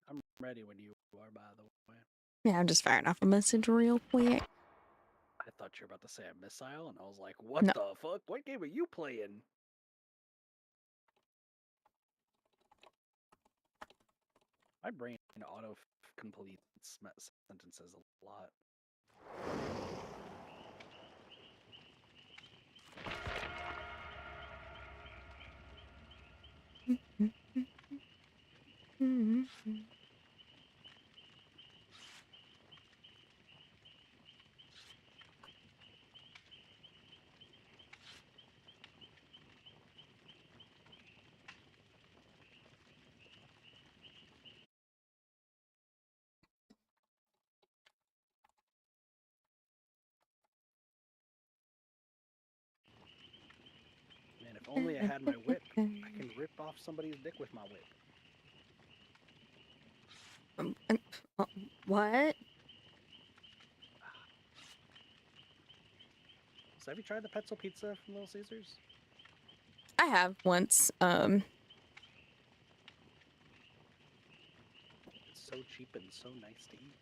[SPEAKER 4] I'm ready when you are, by the way.
[SPEAKER 1] Yeah, I'm just firing off a message real quick.
[SPEAKER 4] I thought you were about to say a missile, and I was like, what
[SPEAKER 1] No.
[SPEAKER 4] the fuck? What game are you playing? My brain auto-completes sentences a lot. Man, if only I had my whip, I can rip off somebody's dick with my whip.
[SPEAKER 1] What?
[SPEAKER 4] So have you tried the Pretzel Pizza from Little Caesars?
[SPEAKER 1] I have once.
[SPEAKER 4] It's so cheap and so nice to eat.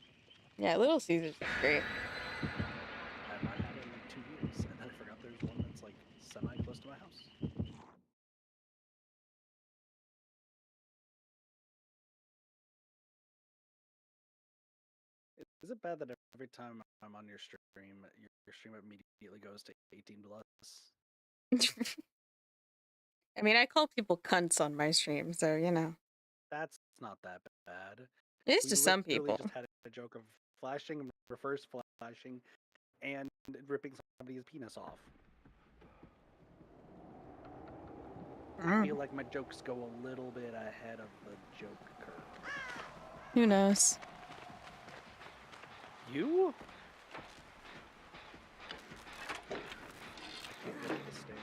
[SPEAKER 1] Yeah, Little Caesars is great.
[SPEAKER 4] I've not had it in like 2 years, and then I forgot there's one that's like semi-close to my house. Is it bad that every time I'm on your stream immediately goes to 18 plus?
[SPEAKER 1] I mean, I call people cunts on my stream, so you know.
[SPEAKER 4] That's not that bad.
[SPEAKER 1] It is to some people.
[SPEAKER 4] We just had a joke of flashing, reverse flashing, and ripping somebody's penis off. I feel like my jokes go a little bit ahead of the joke curve.
[SPEAKER 1] Who knows?
[SPEAKER 4] You? I can't get this thing.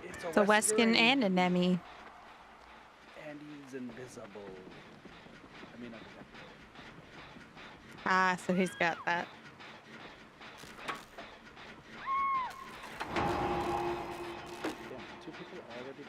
[SPEAKER 1] It's a Weskin and a Nemi.
[SPEAKER 4] And he's invisible. I mean,
[SPEAKER 1] Ah, so he's got that.
[SPEAKER 4] damn, 2 people already.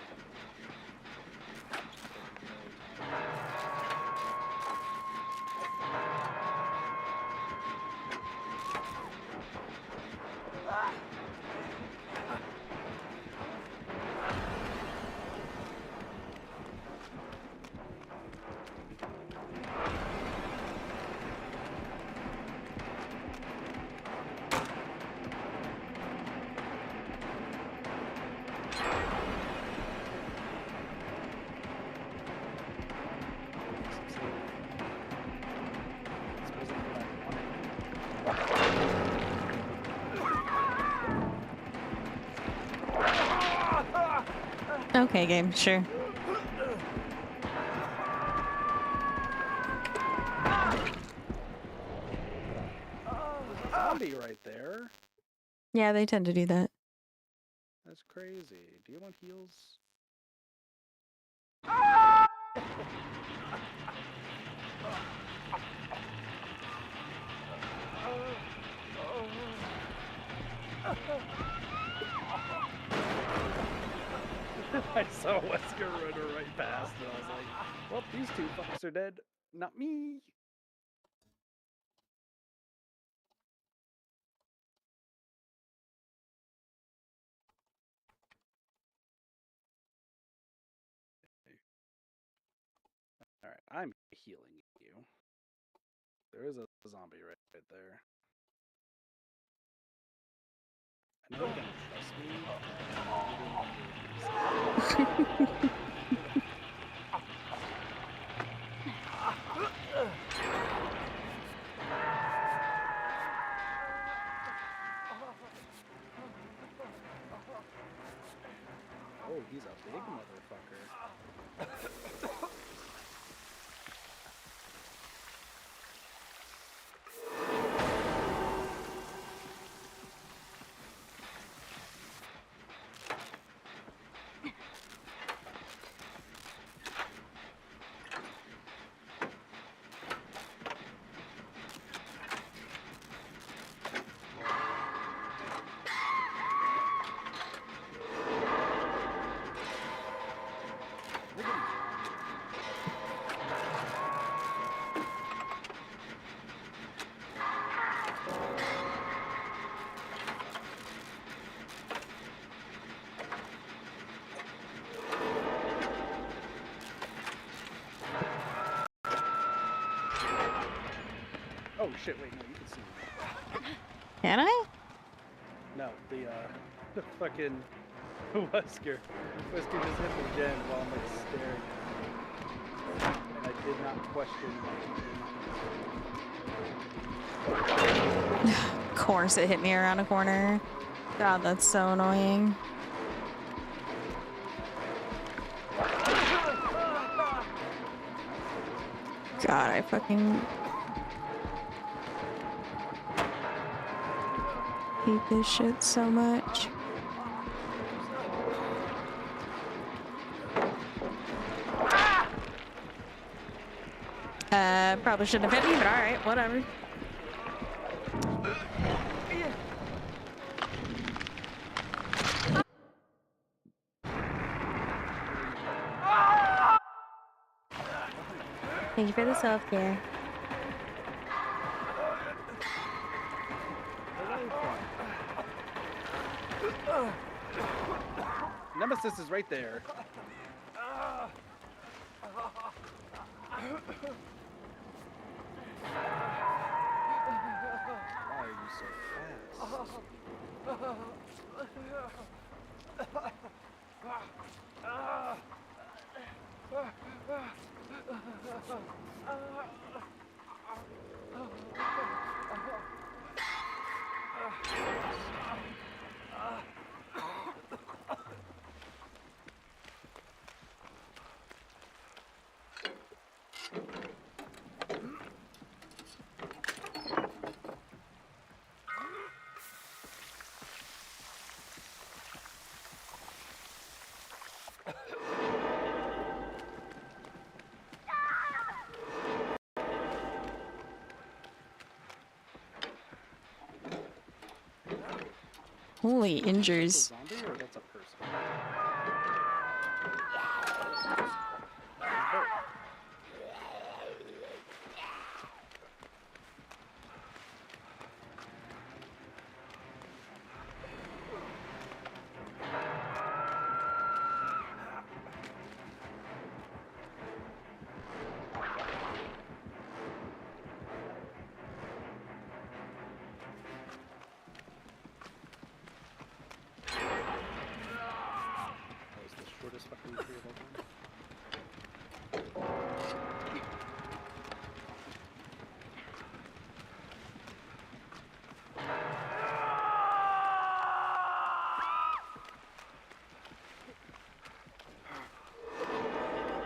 [SPEAKER 1] Okay, game, sure.
[SPEAKER 4] Zombie right there.
[SPEAKER 1] Yeah, they tend to do that.
[SPEAKER 4] That's crazy. Do you want heals? I saw Wesker run right past, and I was like, well, these 2 fucks are dead. Not me. Alright, I'm healing you. There is a zombie right there. I know you don't trust me. Oh, he's a big motherfucker. Oh shit, wait, no, you can see me.
[SPEAKER 1] Can I?
[SPEAKER 4] No, the fucking Wesker just hit the gen while I'm like staring at him. And I did not question
[SPEAKER 1] Of course it hit me around a corner. God, that's so annoying. God, I fucking hate this shit so much. Probably shouldn't have hit me, but alright, whatever. Thank you for the self-care.
[SPEAKER 4] Nemesis is right there. Why are you so
[SPEAKER 1] Holy injures.
[SPEAKER 4] That's a zombie or that's a person? Shortest fucking tree of all time.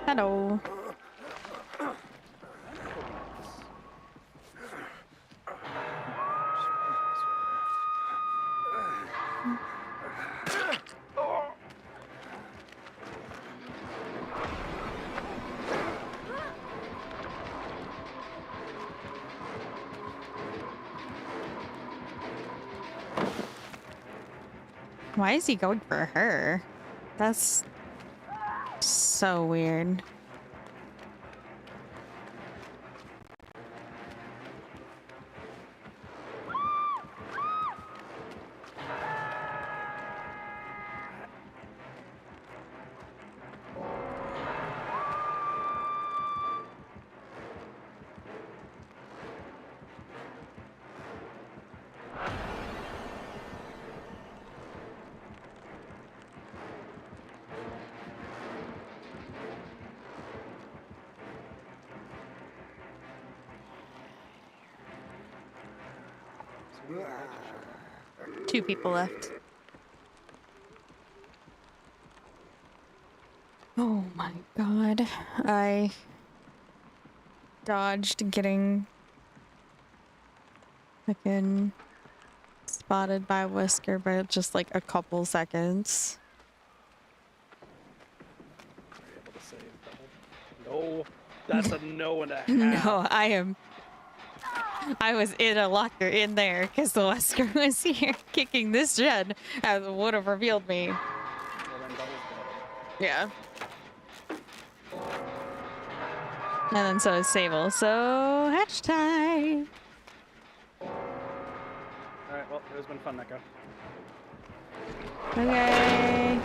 [SPEAKER 1] Hello. Why is he going for her? That's so weird. Two people left. Oh my god. I dodged getting fucking spotted by Whisker by just like a couple seconds.
[SPEAKER 4] Are you able to save that one? No, that's a no and a half.
[SPEAKER 1] No, I was in a locker in there because the Wesker was here kicking this gen as would have revealed me.
[SPEAKER 4] Well, then double's dead.
[SPEAKER 1] Yeah. And then so is Sable. So hatch time.
[SPEAKER 4] Alright, well, it has been fun, Neko.
[SPEAKER 1] Okay.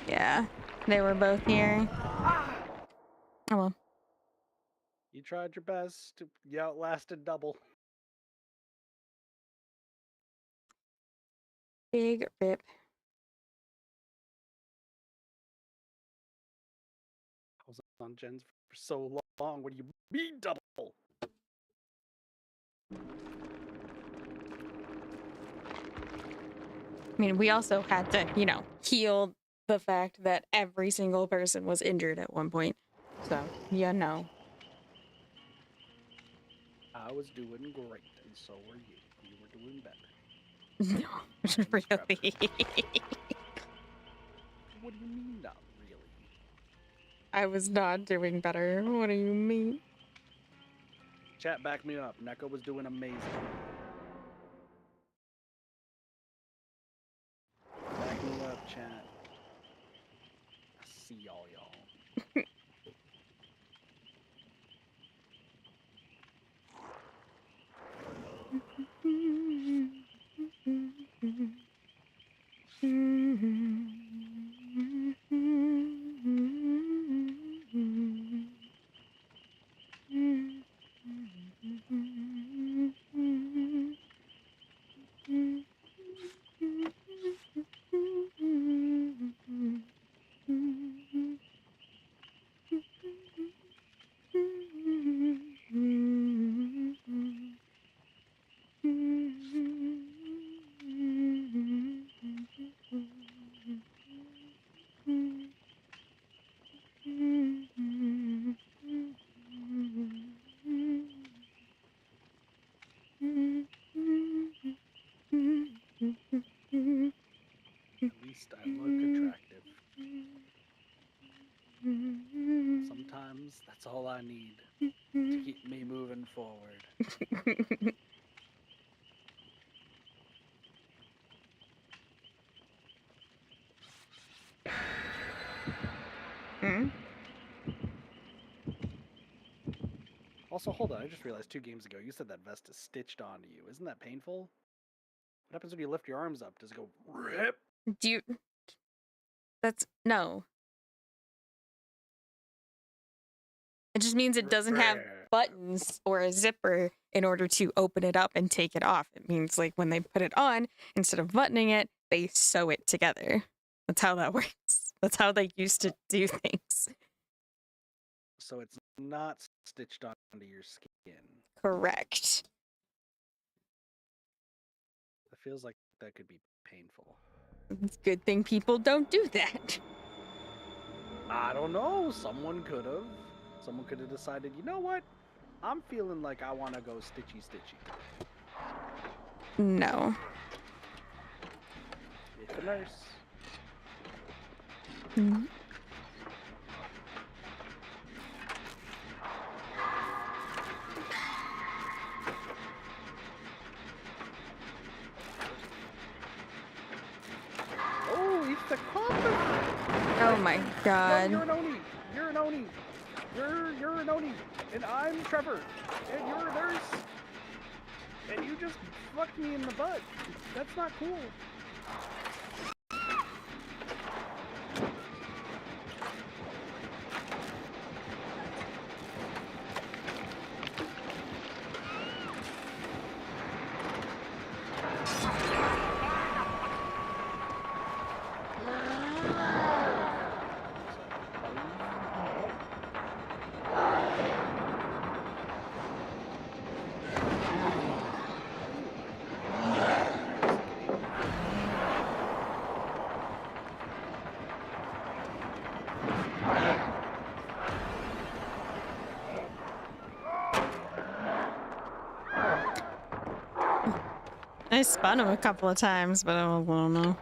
[SPEAKER 1] Yeah, they were both here. Oh well.
[SPEAKER 4] You tried your best. You outlasted double.
[SPEAKER 1] Big rip.
[SPEAKER 4] I was on Jen's for so long. What do you mean double?
[SPEAKER 1] I mean, we also had to, you know, heal the fact that every single person was injured at one point. So, yeah, no.
[SPEAKER 4] I was doing great, and so were you. You were doing better.
[SPEAKER 1] No, really.
[SPEAKER 4] What do you mean, not really?
[SPEAKER 1] I was not doing better. What do you mean?
[SPEAKER 4] Chat, back me up. Neko was doing amazing. Back me up, chat. I see y'all. At least I look attractive. Sometimes that's all I need to keep me moving forward. Also, hold on, I just realized 2 games ago you said that vest is stitched onto you. Isn't that painful? What happens when you lift your arms up? Does it go rip?
[SPEAKER 1] Do you... That's... No. It just means it doesn't have buttons or a zipper in order to open it up and take it off. It means, like, when they put it on, instead of buttoning it, they sew it together. That's how that works. That's how they used to do things.
[SPEAKER 4] So it's not stitched onto your skin.
[SPEAKER 1] Correct.
[SPEAKER 4] It feels like that could be painful.
[SPEAKER 1] It's a good thing people don't do that.
[SPEAKER 4] I don't know. Someone could have. Someone could have decided, you know what? I'm feeling like I want to go stitchy.
[SPEAKER 1] No.
[SPEAKER 4] It's a nurse.
[SPEAKER 1] Mm-hmm.
[SPEAKER 4] Oh, it's the carpet!
[SPEAKER 1] Oh my god.
[SPEAKER 4] No, you're an Oni! You're an Oni! You're an Oni! And I'm Trevor! And you're a nurse! And you just fucked me in the butt! That's not cool!
[SPEAKER 1] I spun him a couple of times, but I don't know.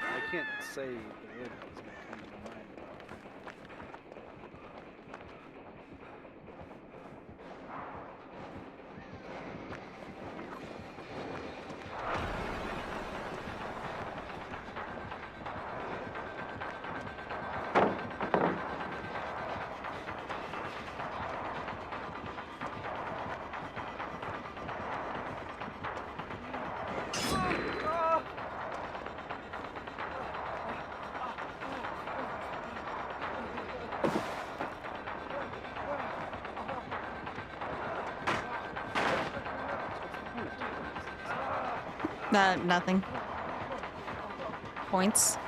[SPEAKER 4] I can't say the word that was going to come to my mind about it.
[SPEAKER 1] Nothing. Points.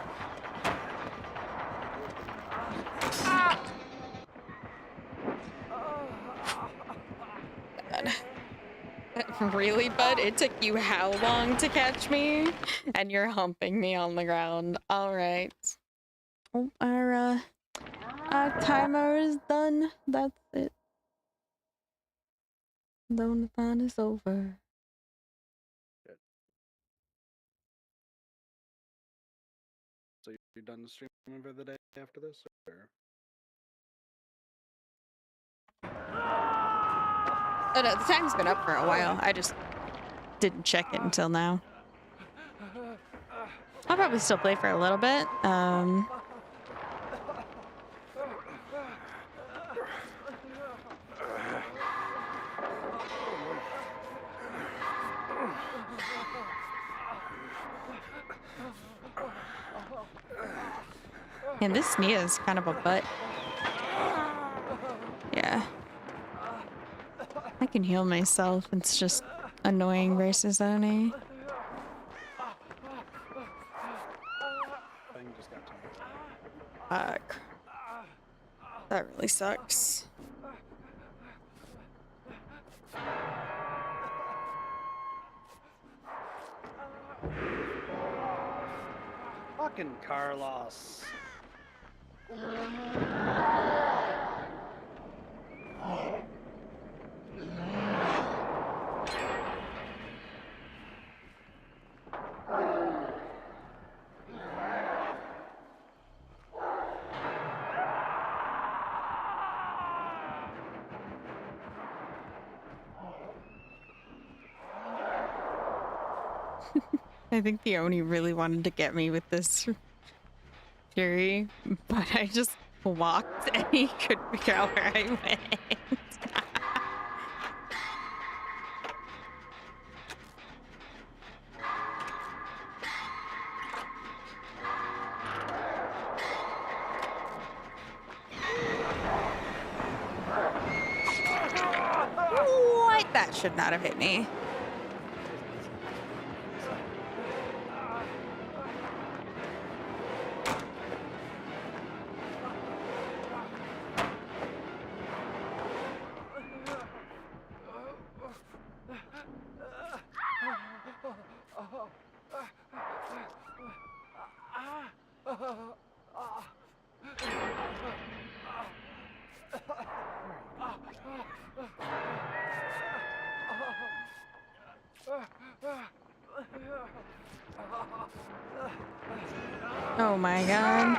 [SPEAKER 1] God. Really, bud? It took you how long to catch me? And you're humping me on the ground. Alright. Oh, our timer is done. That's it. The fun is over.
[SPEAKER 4] Good. So you're done streaming for the day after this, or?
[SPEAKER 1] Oh no, the time's been up for a while. I just didn't check it until now. I'll probably still play for a little bit. And this Nia is kind of a butt. Yeah. I can heal myself. It's just annoying versus Oni.
[SPEAKER 4] Thing just got turned.
[SPEAKER 1] Fuck. That really sucks.
[SPEAKER 4] Fucking Carlos.
[SPEAKER 1] I think the Oni really wanted to get me with this Fury, but I just walked and he couldn't figure out where I went. What? That should not have hit me. Oh my god.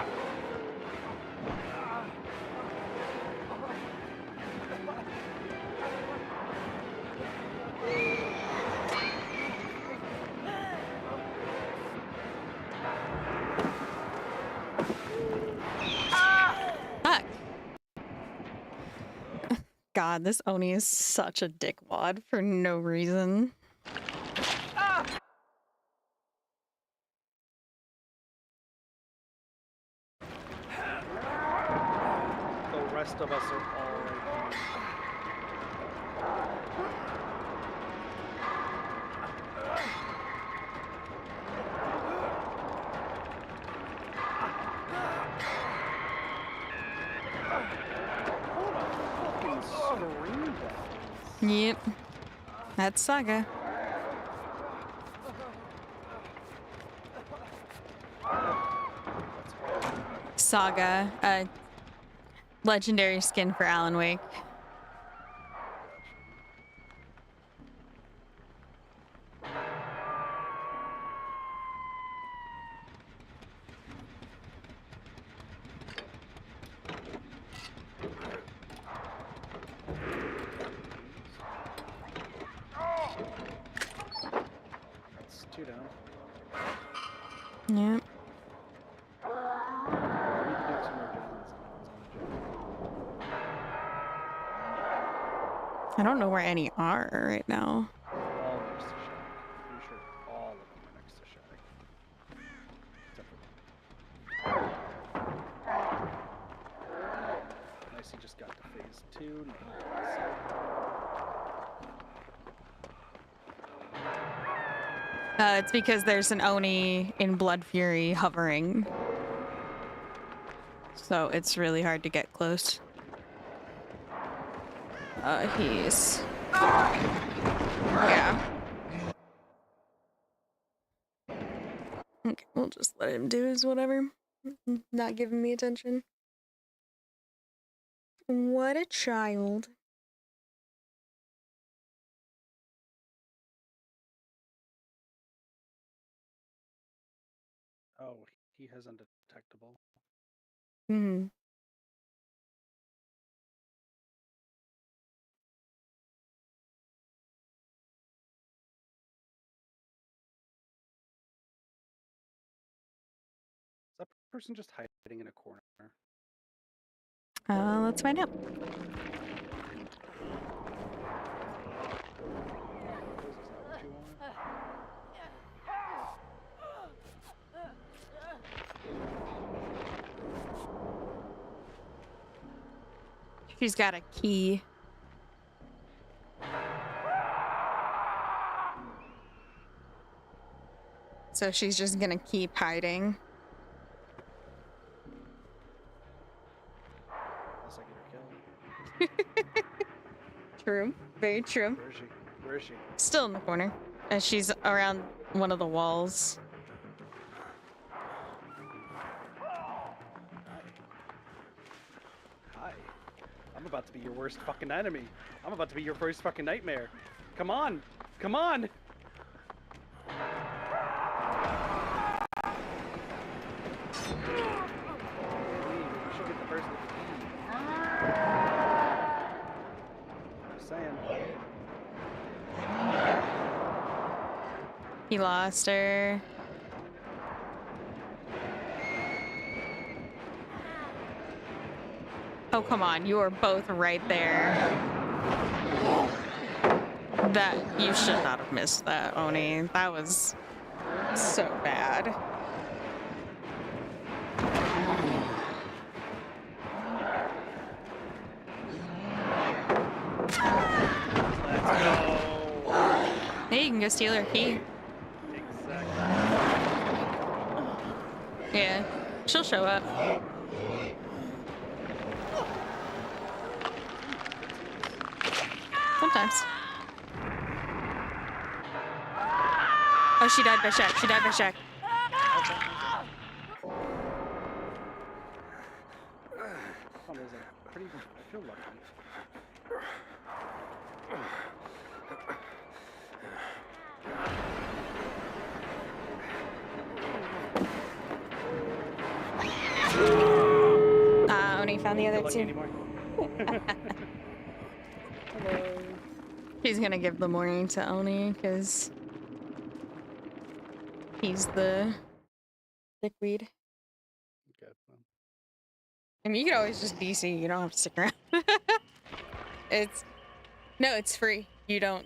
[SPEAKER 1] Fuck. God, this Oni is such a dickwad for no reason.
[SPEAKER 4] The rest of us are all right here. What a fucking scream that is.
[SPEAKER 1] Yep. That's Saga. Saga, legendary skin for Alan Wake.
[SPEAKER 4] That's 2 down.
[SPEAKER 1] Yep.
[SPEAKER 4] We can do 2 more gens and that one's on the jet.
[SPEAKER 1] I don't know where any are right now.
[SPEAKER 4] All next to Shag. Pretty sure all of them are next to Shag. Except for one. Nice, he just got to phase 2. Nice.
[SPEAKER 1] It's because there's an Oni in Blood Fury hovering. So it's really hard to get close. He's... Yeah. Okay, we'll just let him do his whatever. Not giving me attention. What a child.
[SPEAKER 4] Oh, he has undetectable.
[SPEAKER 1] Hmm.
[SPEAKER 4] Is that person just hiding in a corner?
[SPEAKER 1] Let's find out. She's got a key. So she's just gonna keep hiding.
[SPEAKER 4] Unless I get her killed.
[SPEAKER 1] True. Very true.
[SPEAKER 4] Where is she? Where is she?
[SPEAKER 1] Still in the corner. And she's around one of the walls.
[SPEAKER 4] Hi. I'm about to be your worst fucking enemy. I'm about to be your worst fucking nightmare. Come on! Come on!
[SPEAKER 1] He lost her. Oh, come on. You are both right there. That, you should not have missed that, Oni. That was so bad. Hey, you can go steal her key.
[SPEAKER 4] Exactly.
[SPEAKER 1] Yeah, she'll show up. Sometimes. Oh, she died by Shaq. She died by Shaq.
[SPEAKER 4] I feel lucky.
[SPEAKER 1] Oni found the other two.
[SPEAKER 4] Hello.
[SPEAKER 1] She's gonna give the morning to Oni because he's the dickweed.
[SPEAKER 4] Okay, well.
[SPEAKER 1] I mean, you can always just DC. You don't have to stick around. It's free. You don't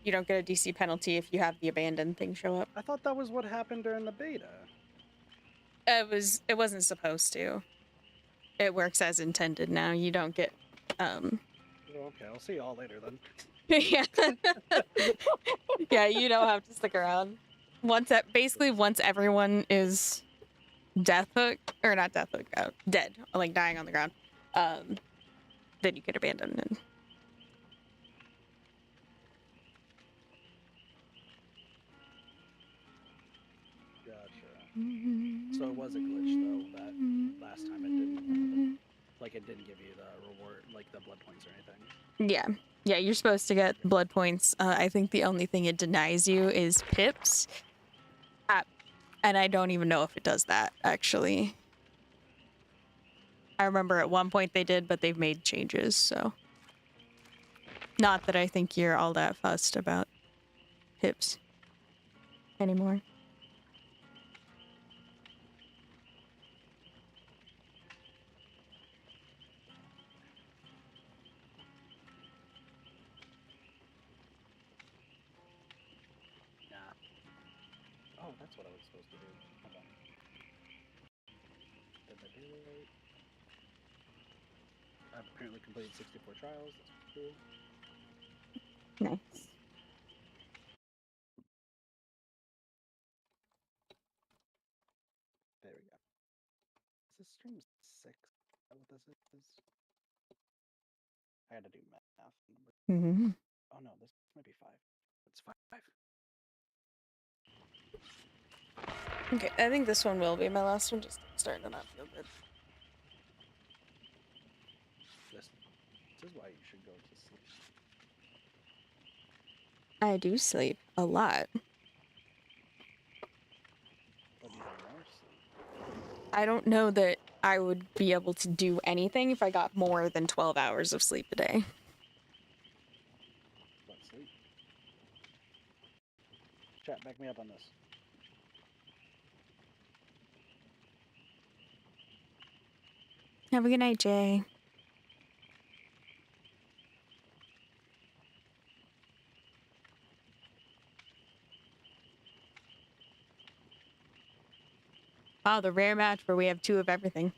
[SPEAKER 1] get a DC penalty if you have the abandoned thing show up.
[SPEAKER 4] I thought that was what happened during the beta.
[SPEAKER 1] It wasn't supposed to. It works as intended now. You don't get
[SPEAKER 4] Okay, I'll see you all later then.
[SPEAKER 1] yeah. Yeah, you don't have to stick around. Once everyone is dead, like dying on the ground, then you get abandoned. And...
[SPEAKER 4] Gotcha. So it was a glitch though, that last time it didn't give you the reward, like the blood points or anything.
[SPEAKER 1] Yeah. Yeah, you're supposed to get blood points. I think the only thing it denies you is pips. And I don't even know if it does that, actually. I remember at one point they did, but they've made changes, so. Not that I think you're all that fussed about pips anymore.
[SPEAKER 4] Oh, that's what I was supposed to do. Hold on. Did I do it? I've apparently completed 64 trials. That's cool.
[SPEAKER 1] Nice.
[SPEAKER 4] I gotta do math.
[SPEAKER 1] Mm-hmm.
[SPEAKER 4] Oh no, this might be 5. It's 5.
[SPEAKER 1] Okay, I think this one will be my last one. Just starting to not feel good.
[SPEAKER 4] This is why you should go to sleep.
[SPEAKER 1] I do sleep a lot.
[SPEAKER 4] But even more sleep.
[SPEAKER 1] I don't know that I would be able to do anything if I got more than 12 hours of sleep a day.
[SPEAKER 4] But sleep. Chat, back me up on this.
[SPEAKER 1] Have a good night, Jay. Wow, the rare match where we have 2 of everything.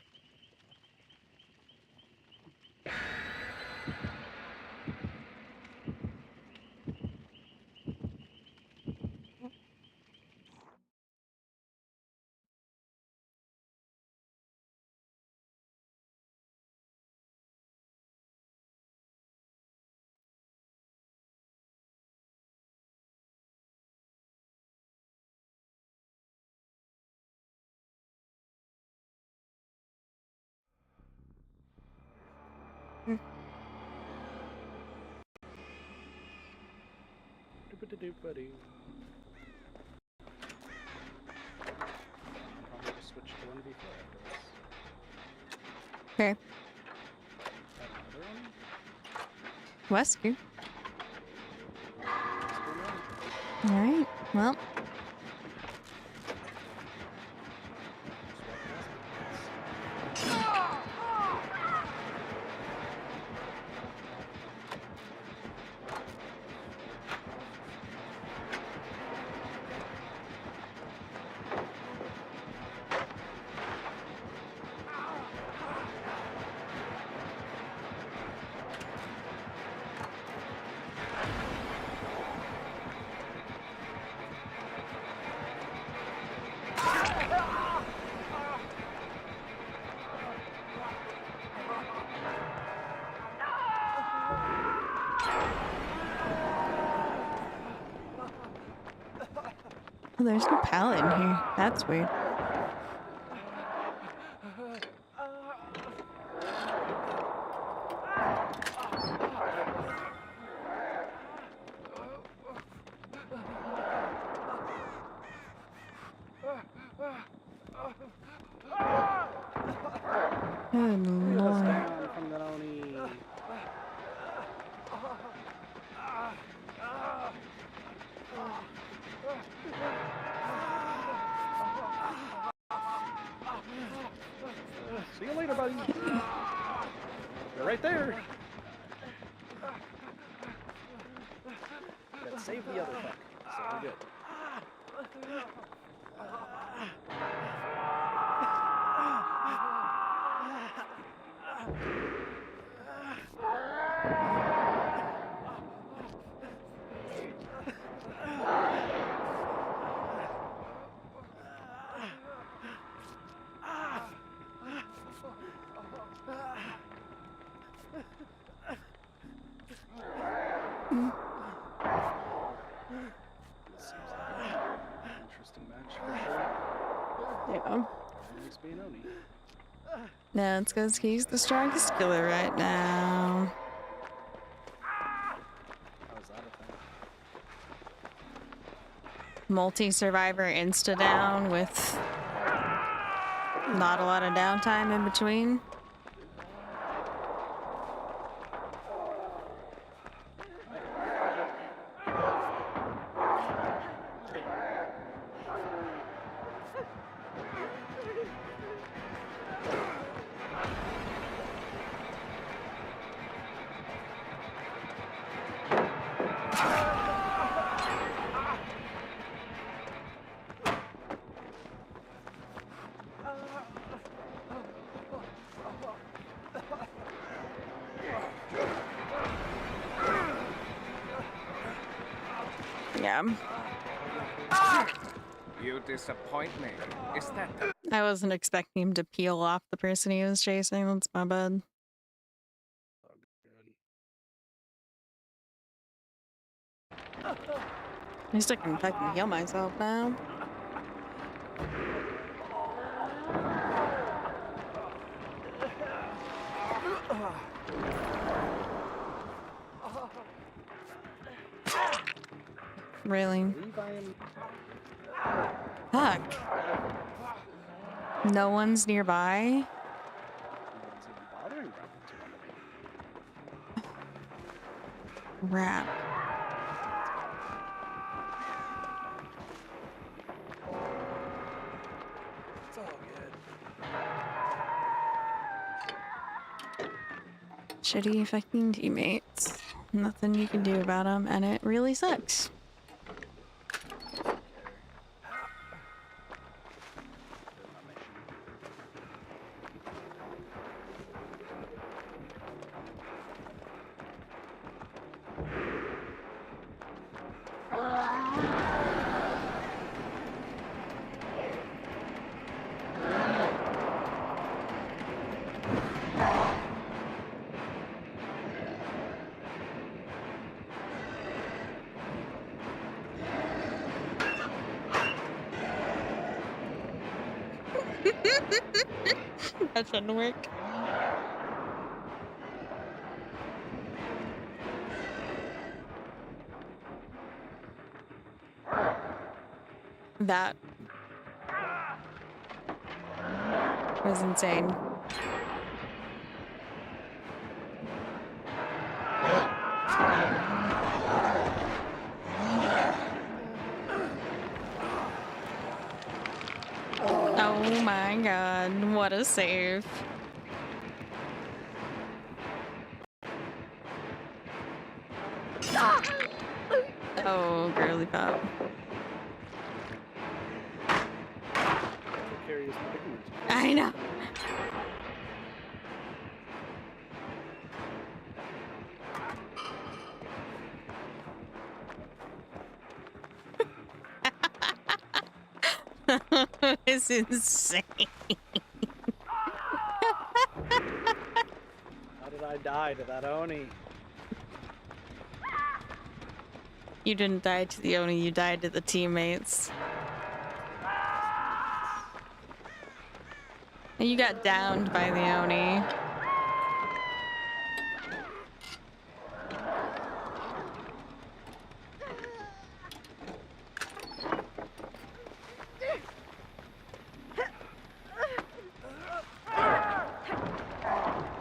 [SPEAKER 4] Doop-a-doop-a-doo. I'll probably just switch to 1v4 after this.
[SPEAKER 1] Okay.
[SPEAKER 4] Another one?
[SPEAKER 1] Wesker.
[SPEAKER 4] Let's go now.
[SPEAKER 1] Alright, well. Oh, there's no pallet in here. That's weird. Good lord.
[SPEAKER 4] Down from the Oni. See you later, buddy. They're right there. Gotta save the other fuck. So we're good. Interesting match for sure.
[SPEAKER 1] Yeah.
[SPEAKER 4] Felix being Oni.
[SPEAKER 1] No, it's because he's the strongest killer right now.
[SPEAKER 4] How is that a thing?
[SPEAKER 1] Multi-survivor insta-down with not a lot of downtime in between. Yeah.
[SPEAKER 3] You disappoint me. Is that the
[SPEAKER 1] I wasn't expecting him to peel off the person he was chasing. That's my bad. At least I can fucking heal myself now. Really?
[SPEAKER 4] I believe I am.
[SPEAKER 1] Fuck. No one's nearby?
[SPEAKER 4] No one's even bothering dropping two on me.
[SPEAKER 1] Crap.
[SPEAKER 4] It's all good.
[SPEAKER 1] Shitty fucking teammates. Nothing you can do about them, and it really sucks. That shouldn't work. That was insane. Oh my god, what a save. Oh, girly pop.
[SPEAKER 4] Precarious predicament.
[SPEAKER 1] I know. It's insane.
[SPEAKER 4] How did I die to that Oni?
[SPEAKER 1] You didn't die to the Oni, you died to the teammates. And you got downed by the Oni.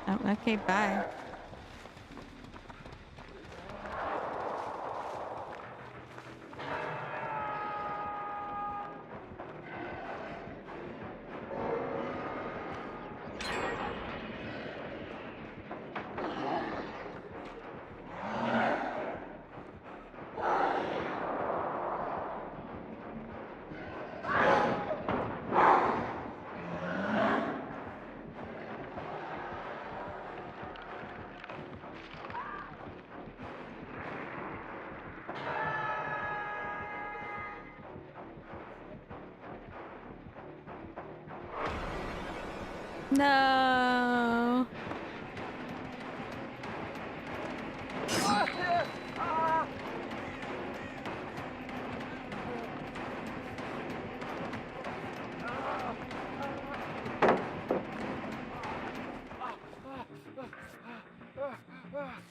[SPEAKER 1] Oh, okay, bye. No.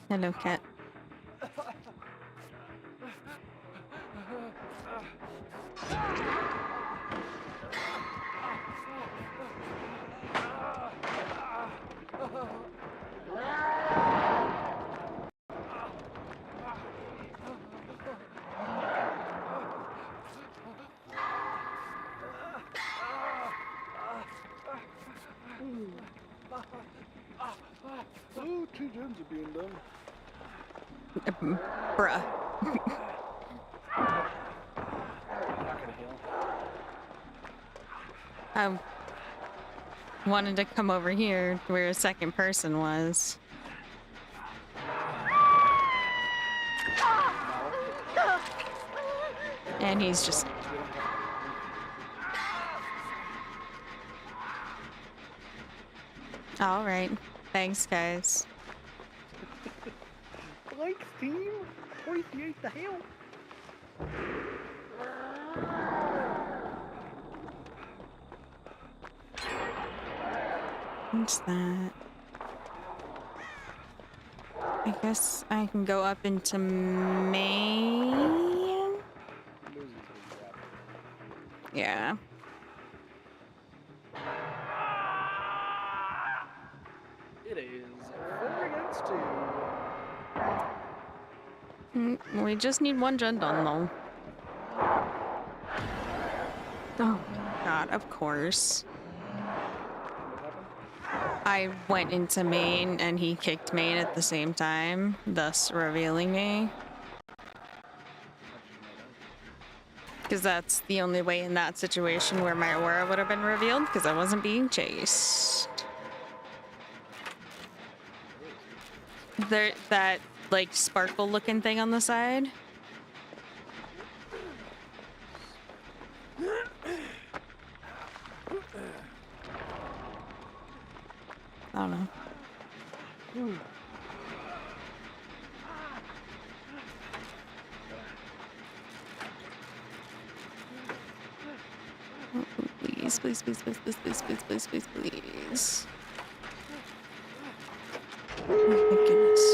[SPEAKER 1] Hello, cat.
[SPEAKER 4] Oh, 2 gens are being done.
[SPEAKER 1] Bruh.
[SPEAKER 4] Not gonna heal.
[SPEAKER 1] I wanted to come over here where a second person was. And he's just... Alright. Thanks, guys.
[SPEAKER 4] Thanks, team. Appreciate the help.
[SPEAKER 1] What's that? I guess I can go up into main. Yeah.
[SPEAKER 4] It is 4 against 2.
[SPEAKER 1] We just need one gen done though. Oh god, of course. I went into main and he kicked main at the same time, thus revealing me. Because that's the only way in that situation where my aura would have been revealed, because I wasn't being chased. There, that, like, sparkle looking thing on the side. I don't know. Please, please, please, please, please, please, please, please, please, please. Oh my goodness.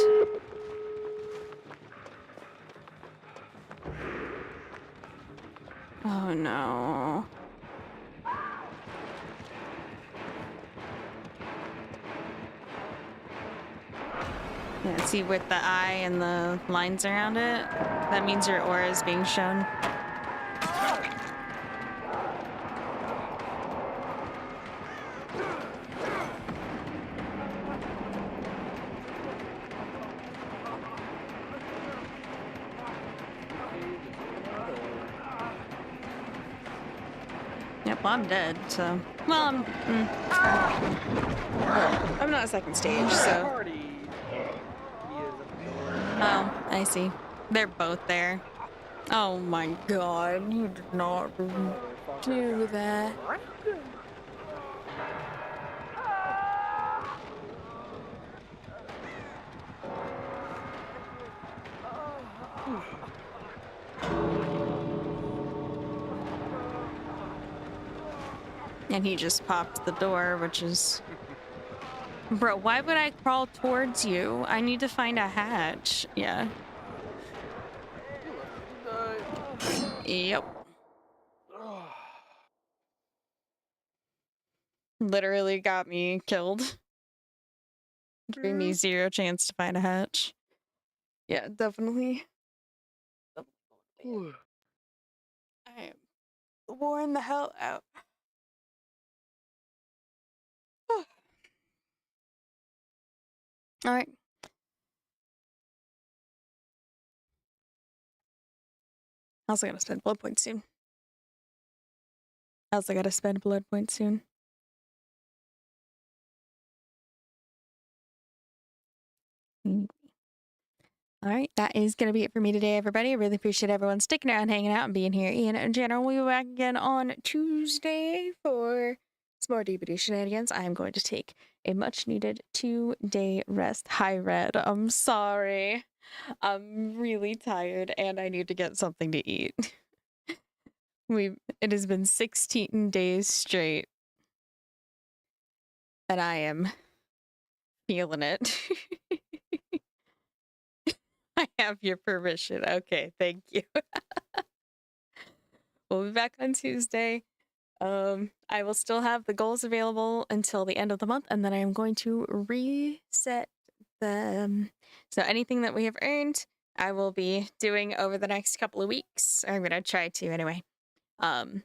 [SPEAKER 1] Oh no. Yeah, see with the eye and the lines around it? That means your aura is being shown. Yep, I'm dead, so... Well, I'm not second stage, so... Oh, I see. They're both there. Oh my god, you did not do that. And he just popped the door, which is... Bro, why would I crawl towards you? I need to find a hatch. Yeah. Yep. Literally got me killed. Gave me zero chance to find a hatch. Yeah, definitely. I am worn the hell out. All right. I also gotta spend blood points soon. All right, that is going to be it for me today, everybody. I really appreciate everyone sticking around, hanging out, and being here. In general, we'll be back again on Tuesday for some more DBD shenanigans. I am going to take a much-needed 2-day rest. Hi, Red. I'm sorry. I'm really tired, and I need to get something to eat. It has been 16 days straight, and I am feeling it. I have your permission. Okay, thank you. We'll be back on Tuesday. I will still have the goals available until the end of the month, and then I am going to reset them. So anything that we have earned, I will be doing over the next couple of weeks. I'm gonna try to anyway. But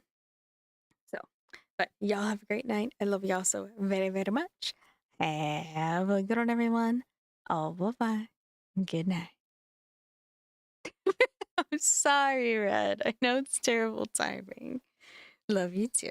[SPEAKER 1] y'all have a great night. I love y'all so very, very much. Have a good one, everyone. Au revoir. Good night. I'm sorry, Red. I know it's terrible timing. Love you too.